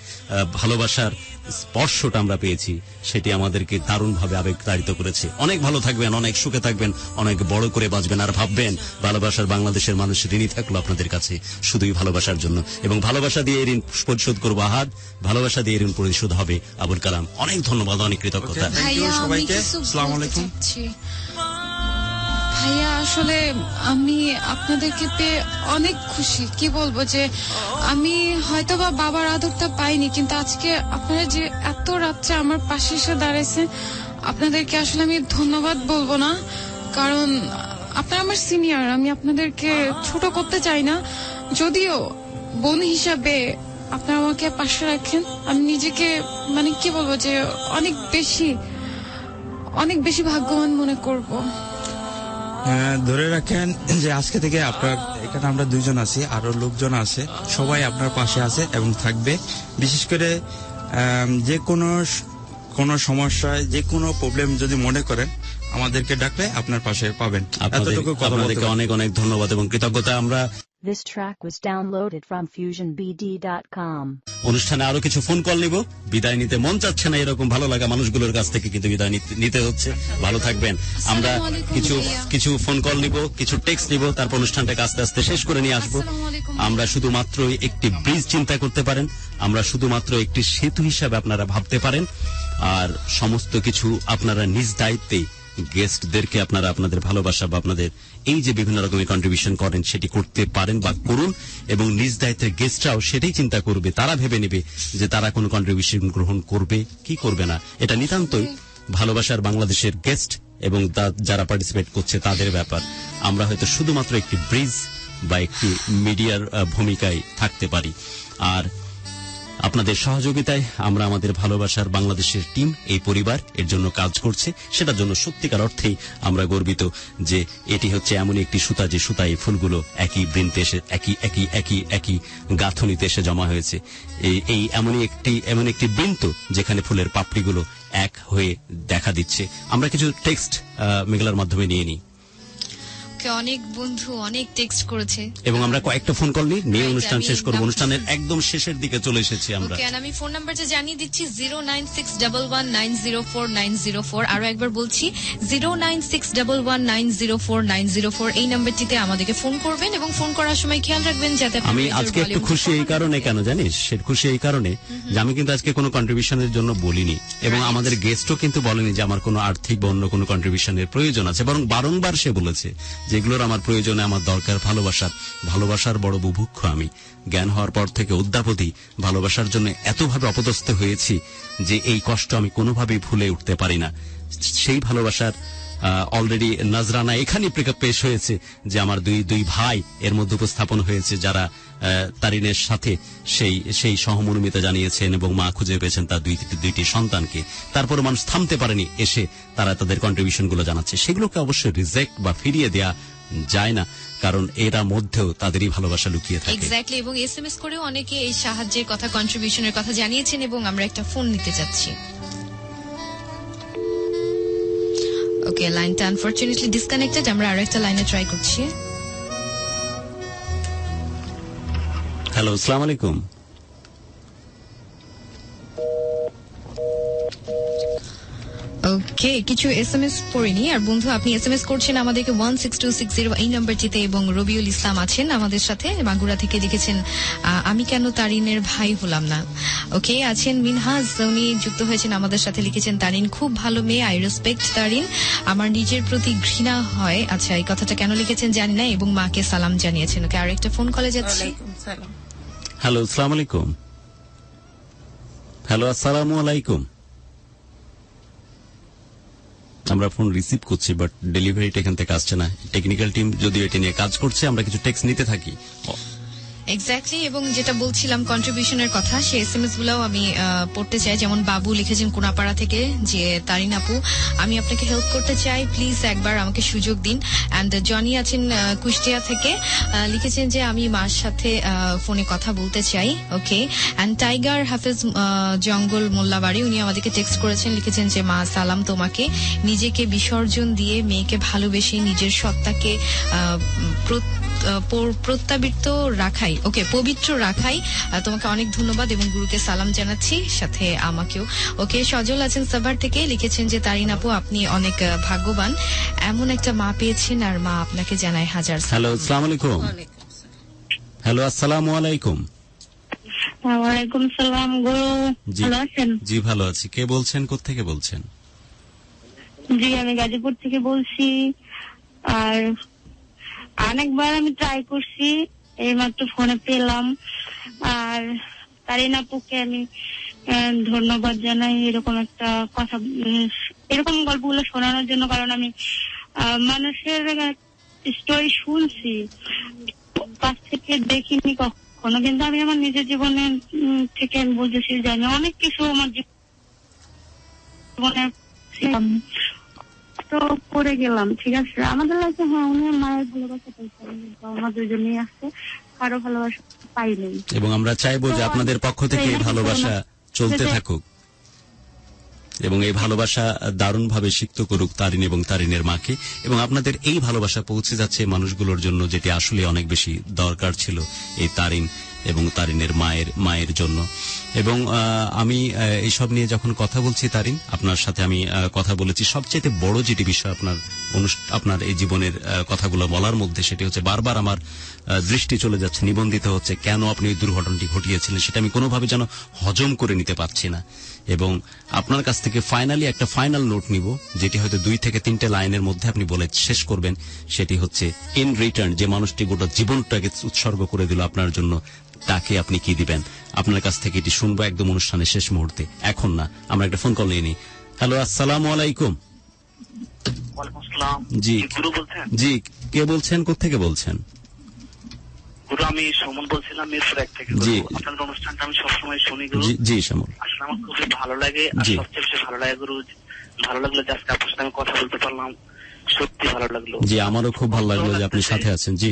ভালোবাসার স্পর্শটা আমরা পেয়েছি সেটি আমাদেরকে দারুণভাবে আবেগতাড়িত করেছে। অনেক ভালো থাকবেন, অনেক সুখে থাকবেন, অনেক বড় করে বাঁচবেন, আর ভাববেন ভালোবাসার বাংলাদেশের মানুষ ঋণী থাকলো আপনাদের কাছে শুধুই ভালোবাসার জন্য, এবং ভালোবাসা দিয়ে ঋণ পরিশোধ করবো আহাদ, ভালোবাসা দিয়ে ঋণ পরিশোধ হবে আবুল কালাম। অনেক ধন্যবাদ, অনেক কৃতজ্ঞতা। Okay. ভাইয়া আমি সবাইকে। কিছু আসসালামু বলতে আলাইকুম। চাচ্ছি। ভাইয়া আসলে আমি আপনাদেরকে পেয়ে অনেক খুশি। কি বলবো যে আমি হয়তোবা বাবার আদরটা পাইনি, কিন্তু আজকে আপনারা যে এত রাত্রে আমার পাশে এসে দাঁড়াইছেন, আপনাদেরকে আসলে আমি ধন্যবাদ বলবো না, কারণ আপনারা আমার সিনিয়র। আমি আপনাদেরকে ছোট করতে চাই না, যদিও বোন হিসাবে আপনারা আমাকে পাশে রাখেন। আমি নিজেকে মানে কি বলবো যে অনেক বেশি ভাগ্যবান মনে করব। ধরে রাখেন যে আজকে থেকে আপনার এখানে আমরা 2 জন আছি, আরো লোকজন আছে, সবাই আপনার পাশে আছে এবং থাকবে। বিশেষ করে যে কোনো সমস্যায়, যে কোনো প্রবলেম যদি মনে করেন আমাদেরকে ডাকলে আপনার পাশে পাবেন। এতটুকু কথা বলতে আপনাদেরকে পারি। অনেক অনেক ধন্যবাদ এবং কৃতজ্ঞতা। আমরা This track was downloaded from FusionBD.com. অনুষ্ঠানে আরো কিছু ফোন কল নিব। বিদায় নিতে মন চাচ্ছে না এরকম ভালো লাগা মানুষগুলোর কাছ থেকে, কিন্তু বিদায় নিতে হচ্ছে। ভালো থাকবেন। আমরা আসসালামু আলাইকুম ভাইয়া। কিছু ফোন কল নিব, কিছু টেক্সট নিব, তারপর অনুষ্ঠানটাকে আস্তে আস্তে শেষ করে নিয়ে আসবো। আসসালামু আলাইকুম। আমরা শুধুমাত্র একটি ব্রিজ চিন্তা করতে পারেন, আমরা শুধুমাত্র একটি সেতু হিসাবে আপনারা ভাবতে পারেন, আর সমস্ত কিছু আপনারা নিজ দায়িত্বে গেস্টদেরকে আপনারা আপনাদের ভালোবাসা বা আপনাদের এই যে বিভিন্ন রকমের কন্ট্রিবিউশন করেন সেটি করতে পারেন বা করুন, এবং নিজ দায়িত্বের গেস্টরাও সেটাই চিন্তা করবে, তারা ভেবে নেবে যে তারা কোনো কন্ট্রিবিউশন গ্রহণ করবে কি করবে না। এটা নিতান্তই ভালোবাসার বাংলাদেশের গেস্ট এবং যারা পার্টিসিপেট করছে তাদের ব্যাপার। আমরা হয়তো শুধুমাত্র একটি ব্রিজ বা একটি মিডিয়ার ভূমিকায় থাকতে পারি, আর আপনাদের সহযোগিতায় আমরা আমাদের ভালোবাসার বাংলাদেশের টিম, এই পরিবার এর জন্য কাজ করছে। সেটার জন্য সত্যিকার অর্থেই আমরা গর্বিত যে এটি হচ্ছে এমন একটি সুতা, যে সুতা এই ফুলগুলো একই বৃন্তে এসে একই গাঁথনিতে এসে জমা হয়েছে। এই এমন একটি বৃন্ত যেখানে ফুলের পাপড়িগুলো এক হয়ে দেখা দিচ্ছে। আমরা কিছু টেক্সট মেঘলার মাধ্যমে নিয়ে নিই অনেক বন্ধু অনেক টেক্সট করেছে, এবং আমরা কয়েকটা ফোন কল নিয়ে অনুষ্ঠান আমি শেষ করব। অনুষ্ঠানের একদম শেষের দিকে চলে এসেছি আমরা। ওকে, আমি ফোন নাম্বারটা জানিয়ে দিচ্ছি 09611904904। আরো একবার বলছি 09611904904। এই নাম্বারটিতে আমাদেরকে ফোন করবেন, এবং ফোন করার সময় খেয়াল রাখবেন যাতে আমি আজকে একটু খুশি এই কারণে, কেন জানিস? সে খুশি এই কারণে যে আমি কিন্তু আজকে কোনো কন্ট্রিবিউশনের জন্য বলিনি, এবং আমাদের গেস্টও কিন্তু বলেনি যে আমার কোনো আর্থিক বা অন্য কোনো কন্ট্রিবিউশনের প্রয়োজন আছে, বরং বারংবার সে বলেছে যেগুলোর আমার প্রয়োজনে আমার দরকার ভালোবাসার বড় বুভুক্ষ আমি। জ্ঞান হওয়ার পর থেকে অদ্যাবধি ভালোবাসার জন্য এতভাবে অপদস্থ হয়েছি যে এই কষ্ট আমি কোনোভাবেই ভুলে উঠতে পারি না। সেই ভালোবাসার অলরেডি নজরানা এখানে পেশ হয়েছে যে আমার দুই ভাই এর মধ্যে উপস্থাপন হয়েছে, যারা তারিনের সাথে সেই সহমর্মিতা জানিয়েছেন এবং মা খুঁজে পেয়েছেন তার দুইটি সন্তানকে। তারপরে মানুষ থামতে পারেনি, এসে তারা তাদের কন্ট্রিবিউশন গুলো জানাচ্ছে। সেগুলোকে অবশ্যই রিজেক্ট বা ফিরিয়ে দেয়া যায় না, কারণ এরা মধ্যেও তাদেরই ভালোবাসা লুকিয়ে থাকে। এক্স্যাক্টলি, এবং এসএমএস করেও অনেকে এই সাহায্যের কথা, কন্ট্রিবিউশনের কথা জানিয়েছেন, এবং আমরা একটা ফোন নিতে যাচ্ছি। ওকে, লাইনটা আনফরচুনেটলি ডিসকানেক্টেড। আমরা আরো একটা লাইনে ট্রাই করছি। হ্যালো, আসসালামু আলাইকুম। ওকে, কিছু এসএমএস পড়িনি। আর বন্ধু, আপনি এসএমএস করছেন আমাদেরকে 16260 এই নাম্বারটিতে, এবং রবিউল ইসলাম আছেন আমাদের সাথে মাগুরা থেকে, লিখেছেন আমি কেন তারিনের ভাই হলাম না। ওকে, আছেন মিনহাজ, উনি যুক্ত হয়েছেন আমাদের সাথে, লিখেছেন তারিন খুব ভালো মেয়ে, আই রেসপেক্ট তারিন, আমার নিজের প্রতি ঘৃণা হয়। আচ্ছা, এই কথাটা কেন লিখেছেন জানি না, এবং মাকে সালাম জানিয়েছেন। ওকে, আর একটা ফোন কলে যাচ্ছি। হ্যালো, আসসালামু আলাইকুম। হ্যালো, আসসালামু আলাইকুম। আমরা ফোন রিসিভ করছি, বাট ডেলিভারিটা এখান থেকে আসছে না। টেকনিক্যাল টিম যদিও এটা নিয়ে কাজ করছে, আমরা কিছু টেক্সট নিতে থাকি। এক্স্যাক্টলি, এবং যেটা বলছিলাম কন্ট্রিবিউশনের কথা, সেই এসএমএস গুলাও আমি পড়তে চাই। যেমন বাবু লিখেছেন কোনাপাড়া থেকে যে তারিন আপু, আমি আপনাকে হেল্প করতে চাই, প্লিজ একবার আমাকে সুযোগ দিন। অ্যান্ড জনি আছেন কুষ্টিয়া থেকে, লিখেছেন যে আমি মার সাথে ফোনে কথা বলতে চাই। ওকে। অ্যান্ড টাইগার হাফেজ জঙ্গল মোল্লাবাড়ি, উনি আমাদেরকে টেক্সট করেছেন, লিখেছেন যে মা সালাম তোমাকে, নিজেকে বিসর্জন দিয়ে মেয়েকে ভালোবেসে নিজের সত্তাকে প্রত্যাবৃত্ত রাখাই, ওকে, পবিত্র রাখাই, তোমাকে অনেক ধন্যবাদ এবং গুরুকে সালাম জানাচ্ছি, সাথে আমাকেও। ওকে। সজল আছেন সাভার থেকে, লিখেছেন যে তারিন আপু আপনি অনেক ভাগ্যবান, এমন একটা মা পেয়েছেন, আর মা আপনাকে জানায় হাজার সালাম। হ্যালো, আসসালামু আলাইকুম। হ্যালো, আসসালামু আলাইকুম। ওয়ালাইকুম সালাম। গুরু ভালো আছেন? জি ভালো আছি। কে বলছেন, কোত্থেকে বলছেন? জি আমি গাজীপুর থেকে বলছি। আর অনেকবার আমি ট্রাই করছি, এইমাত্র ফোনে পেলাম। আর তারিন আপুকে আমি ধন্যবাদ জানাই এরকম একটা কথা, এরকম গল্পগুলো শোনানোর জন্য। কারণ আমি মানুষের স্টোরি শুনছি, কাছ থেকে দেখিনি কখনো, কিন্তু আমি আমার নিজের জীবনে থেকে আমি বুঝেছি যে আমি অনেক কিছু আমার জীবনে তো করে গেলাম। ঠিক আছে, আমাদের লাইফে হ্যাঁ উনি মায়ের ভালোবাসা পাইছেন, আমার দুজনেই আছে, কারো ভালোবাসা পাইনি। এবং আমরা চাইবো যে আপনাদের পক্ষ থেকে এই ভালোবাসা চলতে থাকুক এবং এই ভালোবাসা দারুণভাবে সিক্ত করুক তারিন এবং তারিনের মাকে, এবং আপনাদের এই ভালোবাসা পৌঁছে যাচ্ছে মানুষগুলোর জন্য, যেটি আসলে অনেক বেশি দরকার ছিল এই তারিন এবং তারিনের মায়ের জন্য। এবং আমি এইসব নিয়ে যখন কথা বলছি তারিন, আপনার সাথে আমি কথা বলেছি, সবচেয়ে বড় যেটি বিষয় আপনার এই জীবনের কথাগুলো বলার মধ্যে, সেটি হচ্ছে বারবার আমার দৃষ্টি চলে যাচ্ছে, নিবন্ধিত হচ্ছে কেন আপনি এই দুর্ঘটনাটি ঘটিয়েছিলেন, সেটা আমি কোনোভাবে যেন হজম করে নিতে পারছি না। এবং আপনার কাছ থেকে ফাইনালি একটা ফাইনাল নোট নিব, যেটি হয়তো 2 থেকে 3টে লাইনের মধ্যে আপনি বলে শেষ করবেন। সেটি হচ্ছে ইন রিটার্ন, যে মানুষটি গোটা জীবনটাকে উৎসর্গ করে দিল আপনার জন্য, তাকে আপনি কি দিবেন? আপনার কাছ থেকে এটি শুনবো একদম অনুষ্ঠানের শেষ মুহূর্তে, এখন না। আমরা একটা ফোন কল নিয়ে নিই। হ্যালো, আসসালামু আলাইকুম। ওয়ালাইকুম আসসালাম। জি গুরু বলছেন? জি, কে বলছেন, কোত্থেকে বলছেন? গুরু আমি সুমন বলছিলাম মিরপুর 1 থেকে। জি, আপনাদের অনুষ্ঠানটা আমি সবসময় শুনি গুরু। জি সুমন। আসলে আমার খুবই ভালো লাগে, আর সবচেয়ে বেশি ভালো লাগে গুরু, ভালো লাগলো যে আজকে আপনার সাথে আমি কথা বলতে পারলাম, সত্যি ভালো লাগলো। জি, আমারও খুব ভালো লাগলো যে আপনি সাথে আছেন। জি,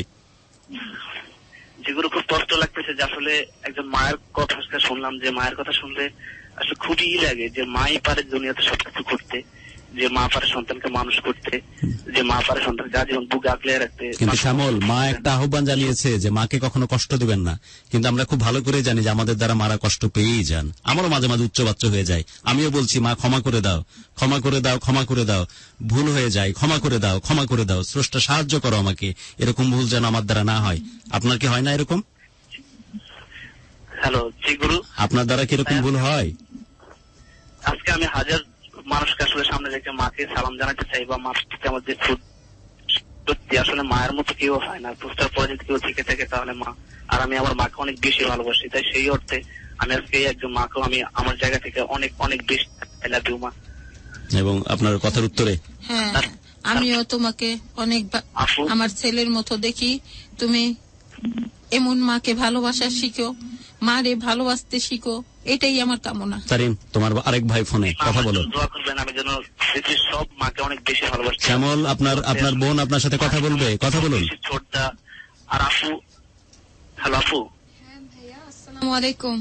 যেগুলো খুব কষ্ট লাগতেছে যে আসলে একজন মায়ের কথা শুনলাম, যে মায়ের কথা শুনলে আসলে খুবই লাগে যে মাই পারে দুনিয়াতে সবকিছু করতে, যে মা পারে সন্তানকে মানুষ করতে, যে মা পারে সন্তানকে আজীবন বুকে আগলে রাখতে। কিন্তু শ্যামল, মা একটা আহ্বান জানিয়েছে যে মাকে কখনো কষ্ট দিবেন না, কিন্তু আমরা খুব ভালো করে জানি যে আমাদের দ্বারা মারা কষ্ট পেয়েই যান। আমারও মাঝে মাঝে উচ্চবাচ্য হয়ে যায়, আমিও বলছি মা ক্ষমা করে দাও, ক্ষমা করে দাও, ক্ষমা করে দাও, ভুল হয়ে যায়, ক্ষমা করে দাও, ক্ষমা করে দাও, স্রষ্টা সাহায্য করো আমাকে, এরকম ভুল যেন আমার দ্বারা না হয়। আপনার কি হয় না এরকম? হ্যালো, জি গুরু। আপনার দ্বারা কিরকম ভুল হয়? আজকে আমি হাজার মানুষকে আসলে সামনে রেখে মাকে সালাম জানাতে চাই, বা মার প্রতি আমার যে সত্যি আসলে মায়ের মতো কেউ হয় না, পুস্তার পরে যদি কেউ থেকে থাকে তাহলে মা। আর আমি আমার মাকে অনেক বেশি ভালোবাসি, তাই সেই অর্থে আমি আজকে একজন মাকেও আমি আমার জায়গা থেকে অনেক অনেক বেশি আই লাভ ইউ মা। এবং আপনার কথার উত্তরে হ্যাঁ, আমিও তোমাকে অনেক আমার ছেলের মতো দেখি, তুমি এমন মাকে ভালোবাসা শিখো, মারে ভালোবাসতে শিখো, এটাই আমার কামনা। তারিন, তোমার আরেক ভাই ফোনে কথা বলো। দোয়া করবেন আমি যেন সব মাকে অনেক বেশি ভালোবাসি। শ্যামল, আপনার বোন আপনার সাথে কথা বলবে, কথা বলুন। ছোটদা আর আপু। হ্যালো আপু। হ্যাঁ ভাইয়া, আসসালামু আলাইকুম।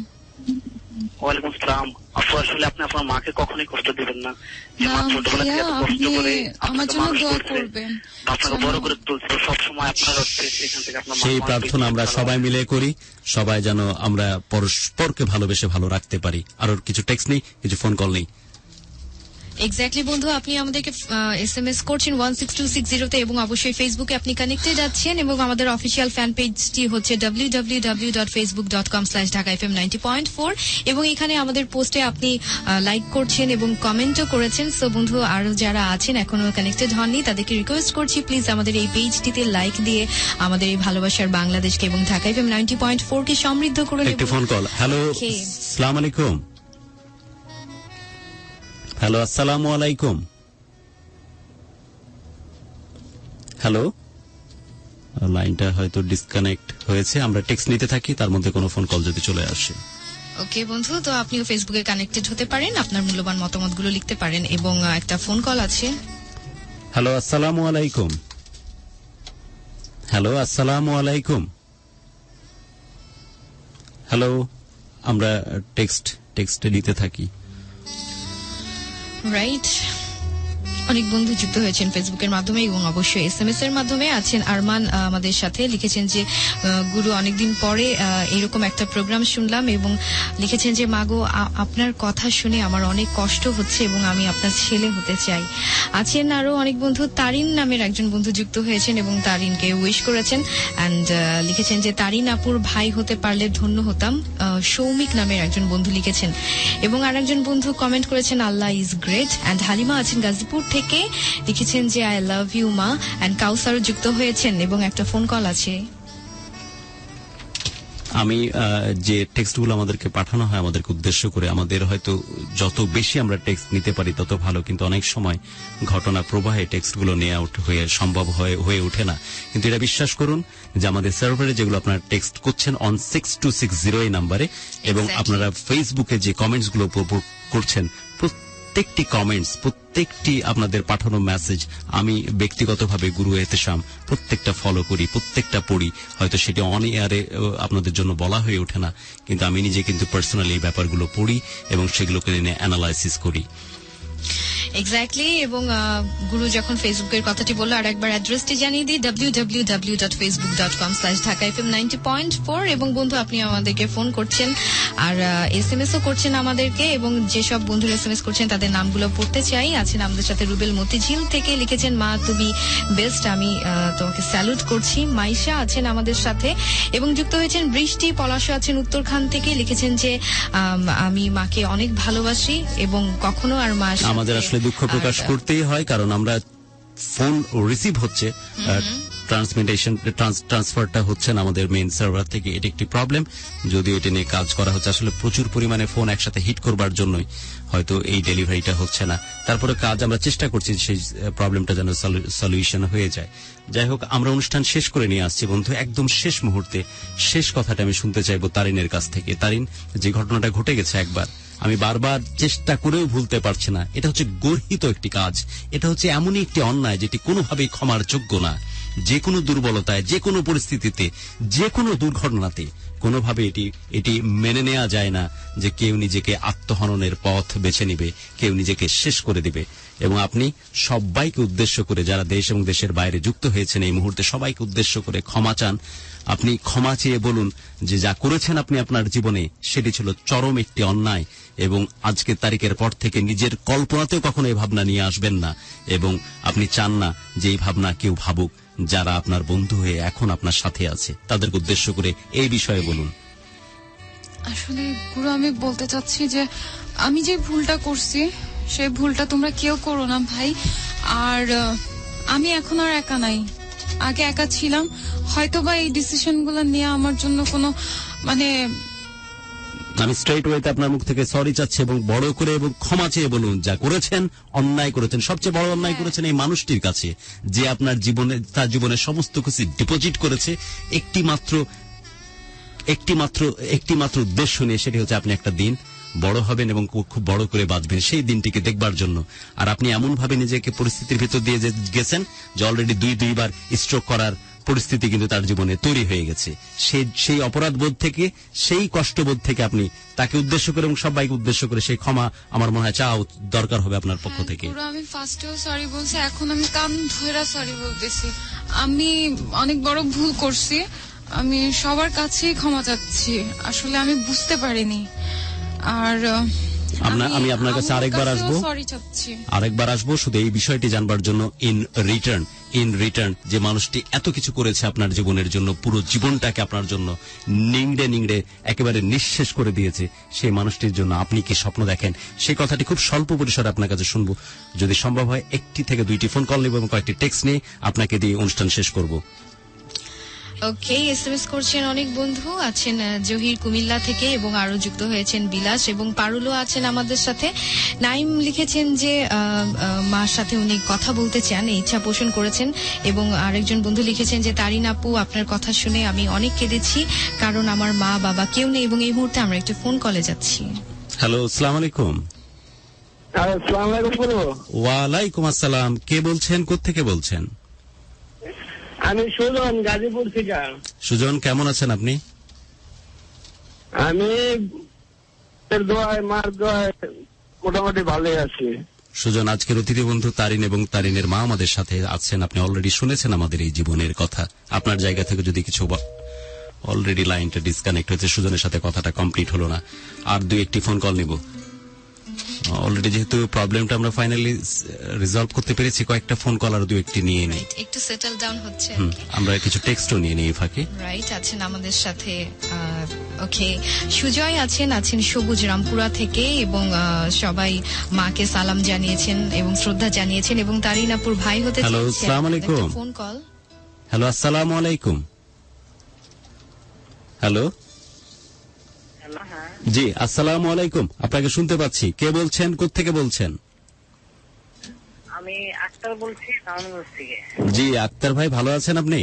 ওয়ালাইকুম আসসালাম। আপু আসলে আপনি আপনার মাকে কখনোই কষ্ট দিবেন না, যে মা ছোটবেলা থেকে এত কষ্ট করে আমার জন্য দোয়া করবেন, আপনাকে বড় করে তুলছে, সবসময় আপনার হচ্ছে সেখান থেকে আপনার সেই প্রার্থনা আমরা সবাই মিলে করি, সবাই যেন আমরা পরস্পরকে ভালোবেসে ভালো রাখতে পারি। আর কিছু টেক্সট নেই, কিছু ফোন কল নেই। এক্স্যাক্টলি বন্ধু, আপনি আমাদেরকে এসএমএস করছেন 16260 এবং অবশ্যই ফেসবুকে আপনি কানেক্টেড আছেন, এবং আমাদের অফিসিয়াল ফ্যান পেজটি হচ্ছে www.facebook.com/dhakafm90.4, এবং এখানে আমাদের পোস্টে আপনি লাইক করছেন এবং কমেন্টও করেছেন। সো বন্ধু, আরো যারা আছেন এখনো কানেক্টেড হননি, তাদেরকে রিকোয়েস্ট করছি প্লিজ আমাদের এই পেজটিতে লাইক দিয়ে আমাদের এই ভালোবাসার বাংলাদেশকে এবং ঢাকা এফএম 90.4 কে সমৃদ্ধ করুন। একটি ফোন কল। হ্যালো, আসসালামু আলাইকুম। হ্যালো, আসসালামু আলাইকুম। হ্যালো, লাইনটা হয়তো ডিসকানেক্ট হয়েছে। আমরা টেক্সট নিতে থাকি, তার মধ্যে কোনো ফোন কল যদি চলে আসে। ওকে বন্ধু, তো আপনিও ফেসবুকে কানেক্টেড হতে পারেন, আপনার মূল্যবান মতামতগুলো লিখতে পারেন। এবং একটা ফোন কল আছে। হ্যালো, আসসালামু আলাইকুম। হ্যালো, আসসালামু আলাইকুম। হ্যালো, আমরা টেক্সট নিতে থাকি। রাইট, অনেক বন্ধু যুক্ত হয়েছেন ফেসবুকের মাধ্যমে এবং অবশ্যই SMS এর মাধ্যমে। আছেন আরমান আমাদের সাথে, লিখেছেন যে গুরু অনেকদিন পরে এরকম একটা প্রোগ্রাম শুনলাম এবং লিখেছেন যে মাগো আপনার কথা শুনে আমার অনেক কষ্ট হচ্ছে এবং আমি আপনার ছেলে হতে চাই। আছেন আরো অনেক বন্ধু, তারিন নামের একজন বন্ধু যুক্ত হয়েছেন এবং তারিনকে উইশ করেছেন অ্যান্ড লিখেছেন যে তারিন আপুর ভাই হতে পারলে ধন্য হতাম। সৌমিক নামের একজন বন্ধু লিখেছেন এবং আর একজন বন্ধু কমেন্ট করেছেন আল্লাহ ইজ গ্রেট। অ্যান্ড হালিমা আছেন গাজীপুর থেকে, লিখেছেন যে আই লাভ ইউ মা। অ্যান্ড কাউসারও যুক্ত হয়েছেন এবং একটা ফোন কল আছে। আমি যে টেক্সটগুলো আমাদেরকে পাঠানো হয় আমাদেরকে উদ্দেশ্য করে, আমাদের হয়তো যত বেশি আমরা টেক্সট নিতে পারি তত ভালো, কিন্তু অনেক সময় ঘটনা প্রবাহে টেক্সটগুলো নেওয়া হয়ে সম্ভব হয়ে ওঠে না। কিন্তু এটা বিশ্বাস করুন যে আমাদের সার্ভারে যেগুলো আপনারা টেক্সট করছেন অন 6260 এই নাম্বারে, এবং আপনারা ফেসবুকে যে কমেন্টসগুলো করছেন, প্রত্যেকটি কমেন্টস, প্রত্যেকটি আপনাদের পাঠানো মেসেজ আমি ব্যক্তিগতভাবে গুরু এহতেশাম প্রত্যেকটা ফলো করি, প্রত্যেকটা পড়ি। হয়তো সেটি অন এয়ারে আপনাদের জন্য বলা হয়ে ওঠে না, কিন্তু আমি নিজে কিন্তু পার্সোনালি এই ব্যাপারগুলো পড়ি এবং সেগুলোকে নিয়ে অ্যানালাইসিস করি। এক্স্যাক্টলি। এবং গুরু যখন ফেসবুকের কথাটি বললো, আর একবার অ্যাড্রেসটি জানিয়ে দিই, www.facebook.com/dhaka FM 90.4। এবং বন্ধু আপনি আমাদেরকে ফোন করছেন আর SMS ও করছেন আমাদেরকে, এবং যেসব বন্ধুরা SMS করছেন তাদের নামগুলো পড়তে চাই। আছেন আমাদের সাথে রুবেল মতিঝিল থেকে, লিখেছেন মা তুমি বেস্ট, আমি তোমাকে স্যালুট করছি। মাইশা আছেন আমাদের সাথে এবং যুক্ত হয়েছেন বৃষ্টি। পলাশ আছেন উত্তরখান থেকে, লিখেছেন যে আমি মাকে অনেক ভালোবাসি এবং কখনো আর মা আমাদের আসলে দুঃখ প্রকাশ করতেই হয়, কারণ আমরা ফোন রিসিভ হচ্ছে, ট্রান্সফারটা হচ্ছে না আমাদের মেইন সার্ভার থেকে। এটা একটি প্রবলেম, যদিও এটা নিয়ে কাজ করা হচ্ছে। আসলে প্রচুর পরিমাণে ফোন একসাথে হিট করবার জন্যই হয়তো এই ডেলিভারিটা হচ্ছে না। তারপরে কাজ আমরা চেষ্টা করছি সেই প্রবলেমটা যেন সলিউশন হয়ে যায়। যাই হোক, আমরা অনুষ্ঠান শেষ করে নিয়ে আসছি বন্ধু। একদম শেষ মুহূর্তে শেষ কথাটা আমি শুনতে চাইবো তারিনের কাছ থেকে। তারিন, যে ঘটনাটা ঘটে গেছে একবার, আমি বারবার চেষ্টা করেও ভুলতে পারছি না। এটা হচ্ছে গর্হিত একটি কাজ, এটা হচ্ছে এমনই একটি অন্যায় যেটি কোনোভাবেই ক্ষমার যোগ্য না। যে কোনো দুর্বলতায়, যে কোনো পরিস্থিতিতে, যে কোনো দুর্ঘটনাতে কোনোভাবে এটি মেনে নেওয়া যায় না যে কেউ নিজেকে আত্মহননের পথ বেছে নিবে, কেউ নিজেকে শেষ করে দিবে। এবং আপনি সবাইকে উদ্দেশ্য করে, যারা দেশ এবং দেশের বাইরে যুক্ত হয়েছেন এই মুহূর্তে, সবাইকে উদ্দেশ্য করে ক্ষমা চান। আপনি ক্ষমা চেয়ে বলুন যে যা করেছেন আপনি আপনার জীবনে সেটি ছিল চরম একটি অন্যায়, এবং আজকের তারিখের পর থেকে নিজের কল্পনাতেও কখনো এই ভাবনা নিয়ে আসবেন না, এবং আপনি চান না যে এই ভাবনা কেউ ভাবুক। যারা আপনার বন্ধু হয়ে এখন আপনার সাথে আছে তাদেরকে উদ্দেশ্য করে এই বিষয়ে বলুন। আসলে গুরু, আমি বলতে চাচ্ছি যে আমি যে ভুলটা করছি সেই ভুলটা তোমরা কেউ করো না ভাই। আর আমি এখন আর একা নাই, আগে একা ছিলাম। হয়তোবা এই ডিসিশনগুলো নিয়ে আমার জন্য কোনো আমি স্ট্রেট ওয়েতে আপনার মুখ থেকে সরি চাচ্ছি এবং বড় করে এবং ক্ষমা চেয়ে বলুন যা করেছেন, অন্যায় করেছেন। সবচেয়ে বড় অন্যায় করেছেন এই মানুষটির কাছে, যে আপনার জীবনে, তার জীবনে সমস্ত কিছু ডিপোজিট করেছে একটি মাত্র উদ্দেশ্য নিয়ে, সেটি হচ্ছে আপনি একটা দিন বড় হবেন এবং খুব বড় করে বাঁচবেন, সেই দিনটিকে দেখবার জন্য। আর আপনি এমন ভাবে নিজেকে পরিস্থিতির ভিতর দিয়ে গেছেন যে অলরেডি দুইবার স্ট্রোক করার পরিস্থিতি কিন্তু তার জীবনে তৈরি হয়ে গেছে। সেই অপরাধ বোধ থেকে, সেই কষ্টবোধ থেকে আপনি তাকে উদ্দেশ্য করে এবং সবাইকে উদ্দেশ্য করে সেই ক্ষমা আমার মনে হয় চাওয়া দরকার হবে আপনার পক্ষ থেকে। আমি ফার্স্টেও সরি বলছি, এখন আমি কান ধরে সরি বলতেছি। আমি অনেক বড় ভুল করছি, আমি সবার কাছেই ক্ষমা চাচ্ছি। আসলে আমি বুঝতে পারিনি। আর আমি আপনার কাছে আরেকবার আসবো শুধু এই বিষয়টি জানবার জন্য, ইন রিটার্ন যে মানুষটি এত কিছু করেছে আপনার জীবনের জন্য, পুরো জীবনটাকে আপনার জন্য নিংড়ে একেবারে নিঃশেষ করে দিয়েছে, সেই মানুষটির জন্য আপনি কি স্বপ্ন দেখেন, সেই কথাটি খুব স্বল্প পরিসরে আপনার কাছে শুনবো। যদি সম্ভব হয় 1 থেকে 2টি ফোন কল নেব এবং কয়েকটি টেক্সট নিয়ে আপনাকে দিয়ে অনুষ্ঠান শেষ করব। ওকে, এসএমএস করছেন অনেক বন্ধু আছেন জহির কুমিল্লা থেকে এবং আরো যুক্ত হয়েছেন বিলাস এবং পারুলও আছেন আমাদের সাথে। নাইম লিখেছেন যে মার সাথে উনি কথা বলতে চান, এই ইচ্ছা পোষণ করেছেন। এবং আরেকজন বন্ধু লিখেছেন যে তারিন আপু, আপনার কথা শুনে আমি অনেক কেঁদেছি, কারণ আমার মা বাবা কেউ নেই এবং এই মুহূর্তে আমরা একটু ফোন কলে যাচ্ছি। হ্যালো, আসসালামু আলাইকুম। ওয়ালাইকুম আসসালাম। কে বলছেন, কোত্থেকে বলছেন? আমি সুজন, গাজীপুর থেকে। সুজন, কেমন আছেন আপনি? আমি দোয়ায়, মার দোয়ায় মোটামুটি ভালোই আছি। সুজন, আজকের অতিথি বন্ধু তারিন এবং তারিনের মা আমাদের সাথে আছেন। আপনি অলরেডি শুনেছেন আমাদের এই জীবনের কথা। আপনার জায়গা থেকে যদি কিছু অলরেডি লাইনটা ডিসকানেক্ট হয়েছে, সুজনের সাথে কথাটা কমপ্লিট হলো না। আর দুই একটি ফোন কল নিব। অলরেডি যেহেতু প্রবলেমটা আমরা ফাইনালি রিজলভ করতে পেরেছি, কয়েকটা ফোন কল আর দুই একটি নিয়ে নিই, একটু সেটেল ডাউন হচ্ছে। আমরা কিছু টেক্সটও নিয়ে নিই ফাঁকে। রাইট, আছেন আমাদের সাথে ওকে সুজয় আছেন সবুজ রামপুরা থেকে এবং সবাই মাকে সালাম জানিয়েছেন এবং শ্রদ্ধা জানিয়েছেন এবং তারিনাপুর ভাই হতে হ্যালো, আসসালামু আলাইকুম। Phone call. হ্যালো, আসসালামু আলাইকুম। হ্যালো, জি আসসালামু আলাইকুম। আপনাকে শুনতে পাচ্ছি। কে বলছেন, কোত্থেকে বলছেন? আমি আক্তার বলছি, নারায়ণগঞ্জ থেকে। জি আক্তার ভাই, ভালো আছেন আপনি?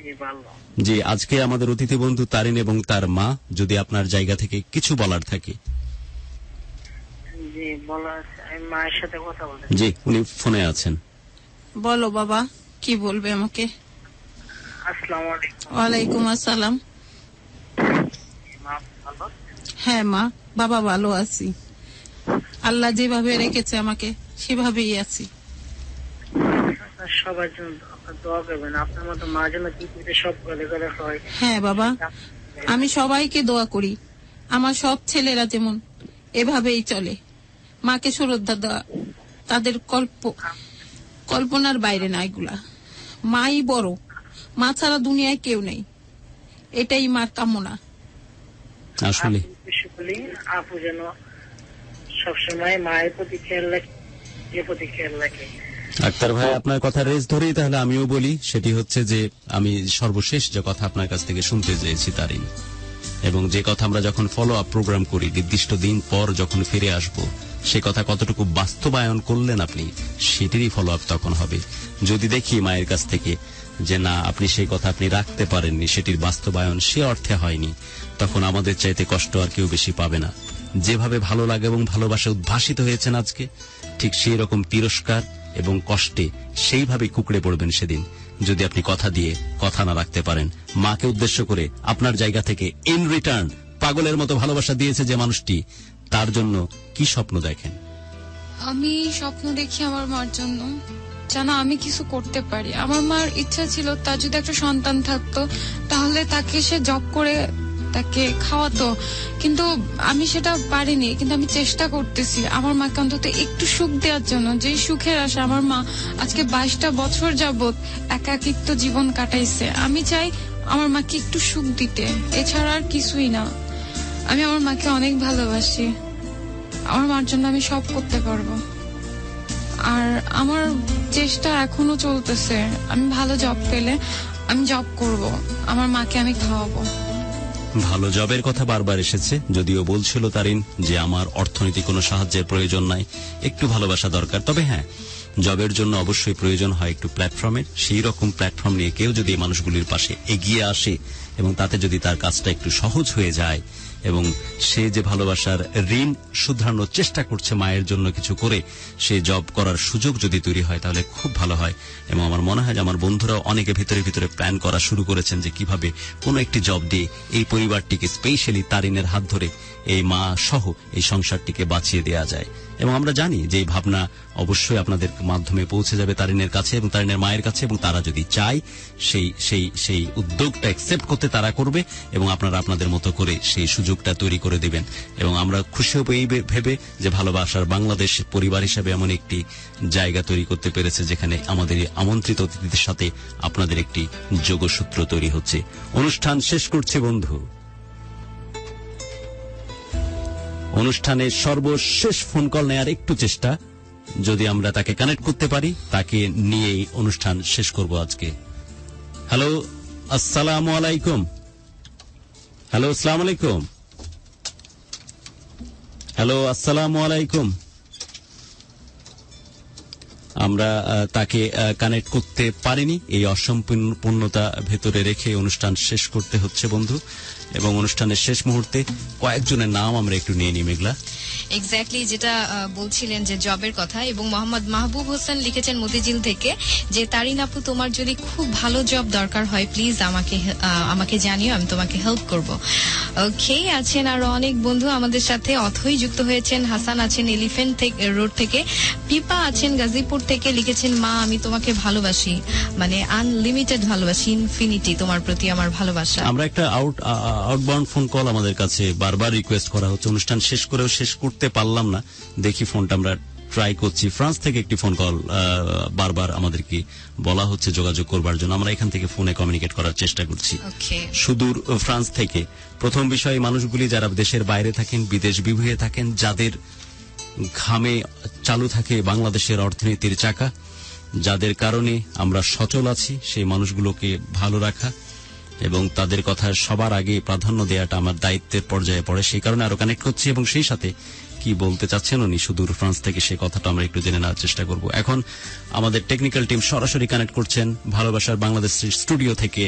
জি ভালো। জি, আজকে আমাদের অতিথি বন্ধু তারিন এবং তার মা, যদি আপনার জায়গা থেকে কিছু বলার থাকে। জি বলার, আমি মায়ের সাথে কথা বলতে। জি, উনি ফোনে আছেন। বলো বাবা, কি বলবে আমাকে? আসসালামু আলাইকুম। ওয়ালাইকুম আসসালাম। মা ভালো? হ্যাঁ মা বাবা ভালো আছি, আল্লাহ যেভাবে রেখেছে আমাকে সেভাবেই আছি। সবার জন্য দোয়া করবেন, আপনার মতো মা যেন পৃথিবীতে সব গলে গলে হয়। হ্যাঁ বাবা, আমি সবাইকে দোয়া করি আমার সব ছেলেরা যেমন এভাবেই চলে, মাকে শ্রদ্ধা দেওয়া, তাদের কল্পনার বাইরে না এগুলা। মাই বড়, মা ছাড়া দুনিয়ায় কেউ নেই, এটাই মার কামনা। আসলে আপু যেন সবসময় মায়ের প্রতি খেয়াল রাখে, এর প্রতি খেয়াল রাখে। আক্তার ভাই, আপনার কথা রেস ধরেই তাহলে আমিও বলি, সেটি হচ্ছে যে আমি সর্বশেষ যে কথা আপনার কাছ থেকে শুনতে চেয়েছি তারিন, এবং যে কথা আমরা যখন ফলো আপ প্রোগ্রাম করি নির্দিষ্ট দিন পর যখন ফিরে আসব, সে কথা কতটুকু বাস্তবায়ন করলেন আপনি, সেটিরই ফলো আপ তখন হবে। যদি দেখি মায়ের কাছ থেকে যে না, আপনি সেই কথা আপনি রাখতে পারেননি, সেটির বাস্তবায়ন সে অর্থে হয়নি, তখন আমাদের চাইতে কষ্ট আর কেউ বেশি পাবে না। যেভাবে ভালো লাগে এবং ভালোবাসা উদ্ভাসিত হয়েছেন আজকে, ঠিক সেই রকম তিরস্কার এবং কষ্টে সেইভাবেই কুকড়ে পড়বেন সেদিন, যদি আপনি কথা দিয়ে কথা না রাখতে পারেন। মাকে উদ্দেশ্য করে আপনার জায়গা থেকে ইন রিটার্ন পাগলের মতো ভালোবাসা দিয়েছে যে মানুষটি, তার জন্য কি স্বপ্ন দেখেন? আমি স্বপ্ন দেখি আমার মার জন্য, যেন আমি কিছু করতে পারি। আমার মার ইচ্ছা ছিল তার যদি একটা সন্তান থাকতো তাহলে তাকে সে জব করে তাকে খাওয়াতো, কিন্তু আমি সেটা পারিনি। কিন্তু আমি চেষ্টা করতেছি আমার মাকে অন্তত একটু সুখ দেওয়ার জন্য, যে সুখের আশা আমার মা আজকে 22টা বছর যাবত একাকিত্ব জীবন কাটাইছে। আমি চাই আমার মাকে একটু সুখ দিতে, এছাড়া আর কিছুই না। আমি আমার মাকে অনেক ভালোবাসি, আমার মার জন্য আমি সব করতে পারবো। আর আমার চেষ্টা এখনো চলতেছে, আমি ভালো জব পেলে আমি জব করব, আমার মাকে আমি খাওয়াবো। ভালো জবের কথা বারবার এসেছে, যদিও বলছিল তারিন যে আমার অর্থনৈতিক কোনো সাহায্যের প্রয়োজন নাই, একটু ভালোবাসা দরকার। তবে হ্যাঁ, জবের জন্য অবশ্যই প্রয়োজন হয় একটু প্ল্যাটফর্মের। সেই রকম প্ল্যাটফর্ম নিয়ে কেউ যদি এই মানুষগুলির পাশে এগিয়ে আসে এবং তাতে যদি তার কাজটা একটু সহজ হয়ে যায় এবং সে যে ভালোবাসার ঋণ শুধরানোর চেষ্টা করছে মায়ের জন্য কিছু করে, সে জব করার সুযোগ যদি তৈরি হয় তাহলে খুব ভালো হয়। এবং আমার মনে হয় যে আমার বন্ধুরাও অনেকে ভিতরে ভিতরে প্ল্যান করা শুরু করেছেন যে কিভাবে কোনো একটি জব দিয়ে এই পরিবারটিকে, স্পেশালি তারিনের হাত ধরে এই মা সহ এই সংসারটিকে বাঁচিয়ে দেওয়া যায়। এবং আমরা জানি যে এই ভাবনা অবশ্যই আপনাদের মাধ্যমে পৌঁছে যাবে তারিনের কাছে এবং তারিনের মায়ের কাছে, এবং তারা যদি চায় সেই উদ্যোগটা অ্যাকসেপ্ট করতে তারা করবে এবং আপনারা আপনাদের মতো করে সেই সুযোগটা তৈরি করে দিবেন। এবং আমরা খুশি হব এই ভেবে যে ভালোবাসার বাংলাদেশ পরিবার হিসেবে এমন একটি জায়গা তৈরি করতে পেরেছে যেখানে আমাদের আমন্ত্রিত অতিথিদের সাথে আপনাদের একটি যোগসূত্র তৈরি হচ্ছে। অনুষ্ঠান শেষ করছে বন্ধু, অনুষ্ঠানের সর্বশেষ ফোন কল নেয়ার একটু চেষ্টা, যদি আমরা তাকে কানেক্ট করতে পারি, তাকে নিয়েই অনুষ্ঠান শেষ করব আজকে। হ্যালো, আসসালামু আলাইকুম। হ্যালো, আসসালামু আলাইকুম। হ্যালো, আসসালামু আলাইকুম। আমরা তাকে কানেক্ট করতে পারিনি। এই অসম্পূর্ণতা ভেতরে রেখে অনুষ্ঠান শেষ করতে হচ্ছে বন্ধু, এবং অনুষ্ঠানের শেষ মুহূর্তে কয়েকজনের নাম আমরা একটু নিয়ে নিই। মেঘলা, এক্স্যাক্টলি যেটা বলছিলেন যে জবের কথা, এবং মোহাম্মদ মাহবুব হোসেন লিখেছেন মতিঝিল থেকে যে তারিন আপু, তোমার যদি খুব ভালো জব দরকার হয় প্লিজ আমাকে জানিও, আমি তোমাকে হেল্প করব। ওকে, আছেন আরো অনেক বন্ধু আমাদের সাথে। অথই যুক্ত হয়েছেন, হাসান আছেন এলিফ্যান্ট রোড থেকে, পিপা আছেন গাজীপুর থেকে, লিখেছেন মা আমি তোমাকে ভালোবাসি, মানে আনলিমিটেড ভালোবাসি, ইনফিনিটি তোমার প্রতি আমার ভালোবাসা। আমরা একটা আউটবাউন্ড ফোন কল আমাদের কাছে বারবার রিকোয়েস্ট করা হচ্ছে, অনুষ্ঠান শেষ করেও শেষ করতে পারলাম না, দেখি ফোনটা আমরা ট্রাই করছি। ফ্রান্স থেকে একটি ফোন কল বারবার আমাদেরকে বলা হচ্ছে যোগাযোগ করবার জন্য, আমরা এখান থেকে ফোনে কমিউনিকেট করার চেষ্টা করছি। সুদূর ফ্রান্স থেকে। প্রথম বিষয়, মানুষগুলি যারা দেশের বাইরে থাকেন, বিদেশ বিভুঁয়ে থাকেন, যাদের ঘামে চালু থাকে বাংলাদেশের অর্থনীতির চাকা, যাদের কারণে আমরা সচল আছি, সেই মানুষগুলোকে ভালো রাখা এবং তাদের কথা সবার আগে প্রাধান্য দেওয়াটা আমার দায়িত্বের পর্যায়ে পড়ে। সেই কারণে আরো কানেক্ট করছি, এবং সেই সাথে কি বলতে চাচ্ছেন উনি সুদূর ফ্রান্স থেকে, সেই কথাটা আমরা একটু জেনে নেওয়ার চেষ্টা করব। এখন আমাদের টেকনিক্যাল টিম সরাসরি কানেক্ট করছেন ভালোবাসার বাংলাদেশ স্টুডিও থেকে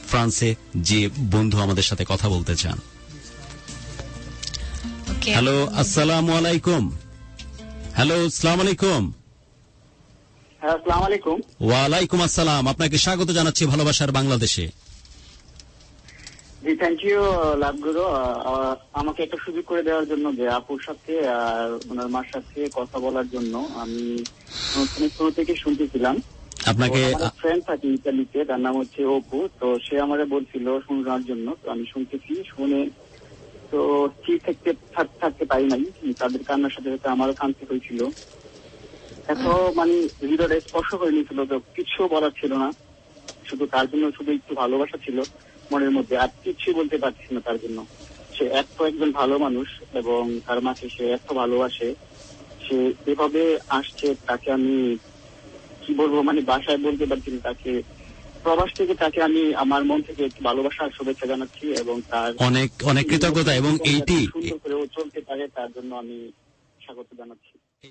ফ্রান্সে, যে বন্ধু আমাদের সাথে কথা বলতে চান। হ্যালো, আসসালামু আলাইকুম। হ্যালো, আসসালামু আলাইকুম। হ্যাঁ, আসসালামু আলাইকুম। ওয়ালাইকুম আসসালাম। আপনাকে স্বাগত জানাচ্ছি ভালোবাসার বাংলাদেশে। জি, থ্যাংক ইউ লাভগুরু, আমাকে একটা সুযোগ করে দেওয়ার জন্য, যে আপুর সাথে আর ওনার মার সাথে কথা বলার জন্য। আমি অনুষ্ঠানের শুরু থেকে শুনতেছিলাম। আপনাকে ফ্রেন্ড থাকে ইতালিতে, তার নাম হচ্ছে অপু, তো সে আমারে বলছিল শোনার জন্য, তো আমি শুনতেছি। শুনে তো ঠিক থাকতে পারি নাই, তাদের কান্নার সাথে সাথে আমারও কাঁদতে হয়েছিল। এত মানে হৃদয়টা স্পর্শ করে নিয়েছিল, তো কিছু বলার ছিল না, শুধু তার জন্য শুধু একটু ভালোবাসা ছিল মনের মধ্যে, আর কিছু বলতে পারছি না তার জন্য। সে এত একজন ভালো মানুষ, এবং তার মাকে সে এত ভালোবাসে। সে এভাবে আসছে, তাকে আমি কি বলবো, মানে বাসায় বলতে পারছি না। তাকে প্রবাস থেকে তাকে আমি আমার মন থেকে একটু ভালোবাসা আর শুভেচ্ছা জানাচ্ছি, এবং তার অনেক অনেক কৃতজ্ঞতা, এবং এইটি সুন্দর করে ও চলতে পারে তার জন্য আমি স্বাগত জানাচ্ছি।